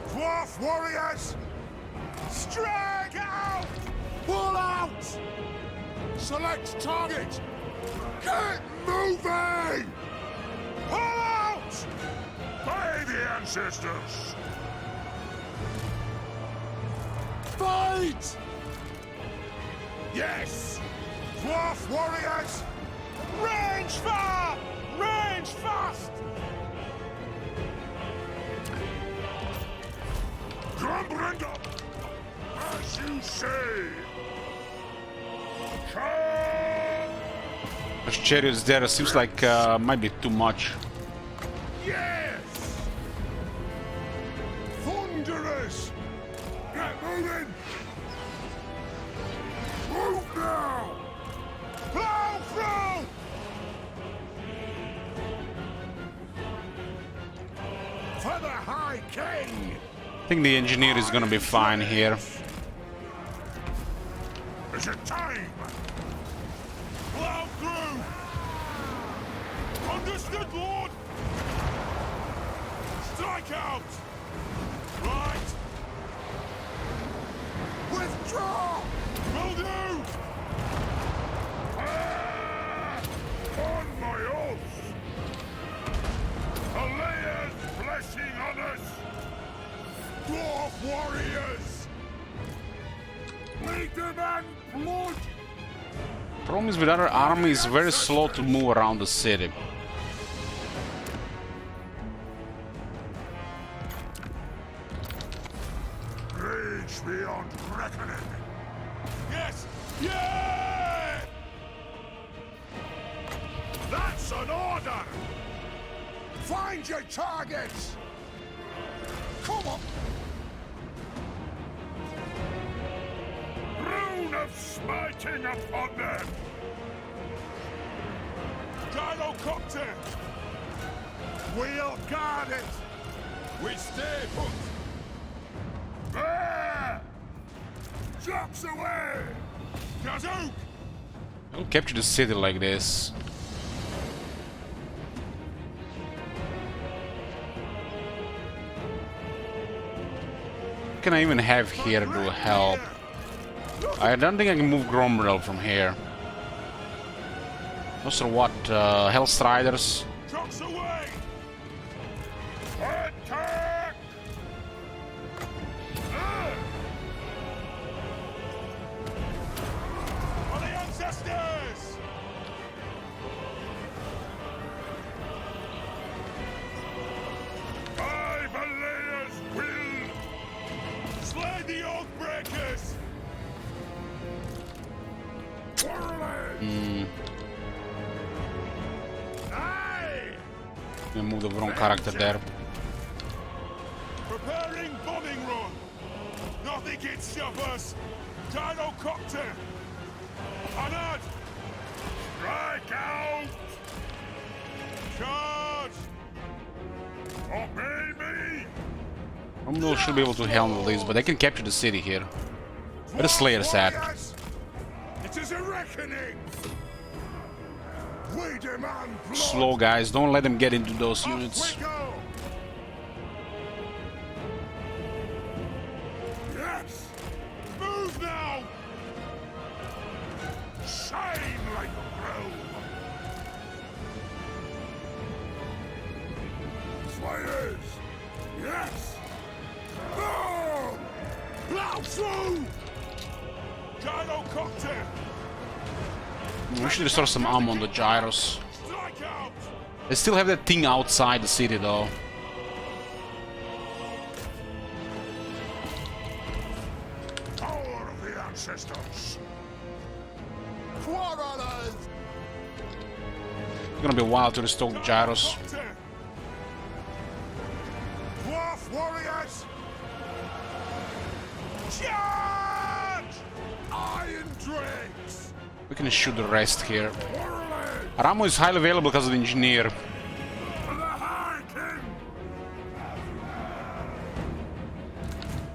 Dwarf warriors! Strike out! Pull out! Select target! Get moving! Pull out! By the ancestors! Fight! Yes! Dwarf warriors! Range far! Range fast! Grumbrando! As you say! Those chariots there seems like might be too much. Yes! Thunderous! Get moving! Move now! Plow through! For the High King! I think the engineer is gonna be fine here. Is it time? Plow through! Understood, Lord! Strike out! Right! Withdraw! Will do! On my oath! Alea's blessing on us! Dwarf warriors! We demand blood! Problem is with other armies, very slow to move around the city. Rage beyond reckoning. Yes! Yeah! That's an order! Find your targets! Come on! Rune of smiting upon them! Gyrocopter! We'll guard it! We stay put! There! Drops away! Kazook! Don't capture the city like this. What can I even have here to help? I don't think I can move Gromrel from here. Those are what? Hellstriders? Drops away! Attack! For the ancestors! By Valea's will! Slay the Oathbreakers! Aye! I move the wrong character there. Preparing bombing run! Nothing can stop us! Gyrocopter! Honored! Strike out! Charge! Obey me! Gromrel should be able to handle this, but they can capture the city here. Where the Slayer's at? Warriors! It is a reckoning! We demand blood! Slow, guys. Don't let them get into those units. Off we go! Yes! Move now! Shine like a robe! Slayers! Yes! No! Plow through! Gyrocopter! We should restore some ammo on the gyros. Strike out! They still have that thing outside the city, though. Power of the ancestors! Quarrelers! It's gonna be a while to restore the gyros. Dwarf warriors! Charge! Iron drakes! We can shoot the rest here. Warlord! Our ammo is highly available because of the engineer. For the High King!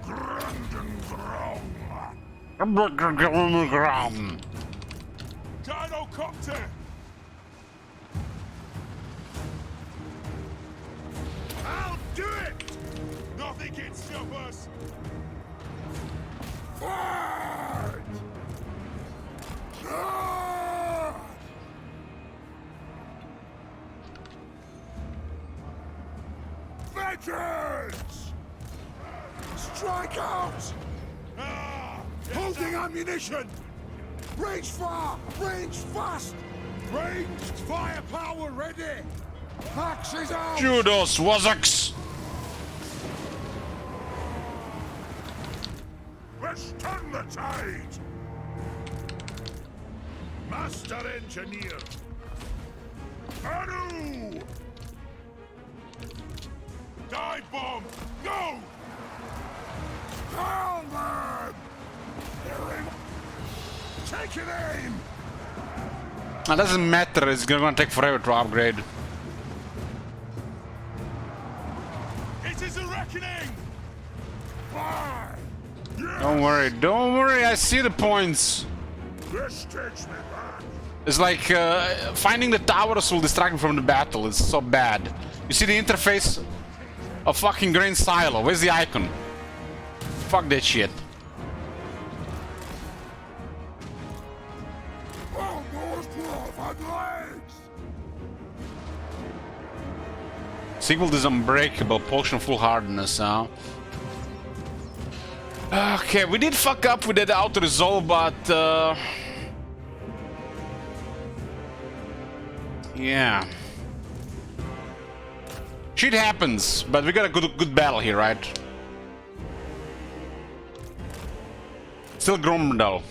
Grandin Throng! Gyrocopter! I'll do it! Nothing can stop us! Forward! Charge! Veterans! Strike out! Holding ammunition! Range far! Range fast! Ranged firepower ready! Axes out! Judos, Wazaks! Let's turn the tide! Master Engineer! Anu! Dive bomb! Go! Helmet! Take an aim! It doesn't matter, it's gonna take forever to upgrade. It is a reckoning! Fire! Yes! Don't worry, I see the points. This takes me back! It's like finding the towers will distract me from the battle, it's so bad. You see the interface? A fucking grain silo, where's the icon? Fuck that shit. Almost 12 legs! Sequel is unbreakable, potion full hardness, huh? Okay, we did fuck up with that auto resolve, but Yeah. Shit happens, but we got a good battle here, right? Still Gromdal.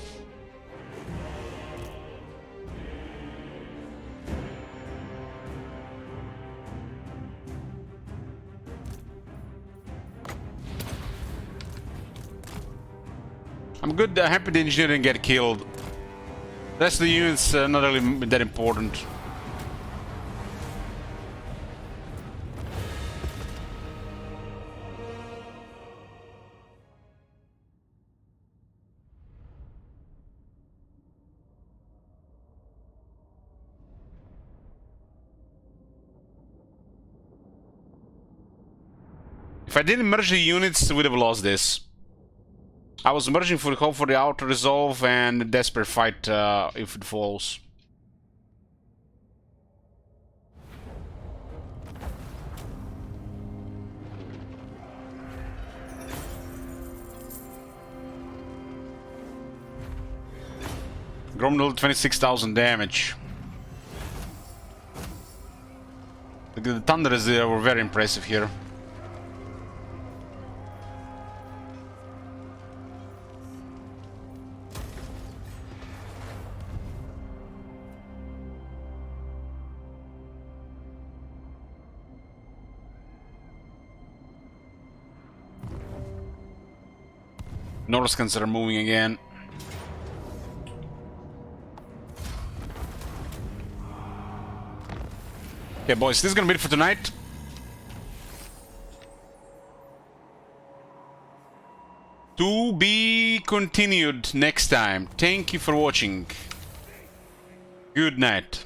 I'm good. Happy the engineer didn't get killed. Rest of the units not really that important. If I didn't merge the units, we would have lost this. I was merging for the hope for the auto resolve and a desperate fight if it falls. Gromdal 26,000 damage. The thunders were very impressive here. Norskans are moving again. Okay, boys, this is gonna be it for tonight. To be continued next time. Thank you for watching. Good night.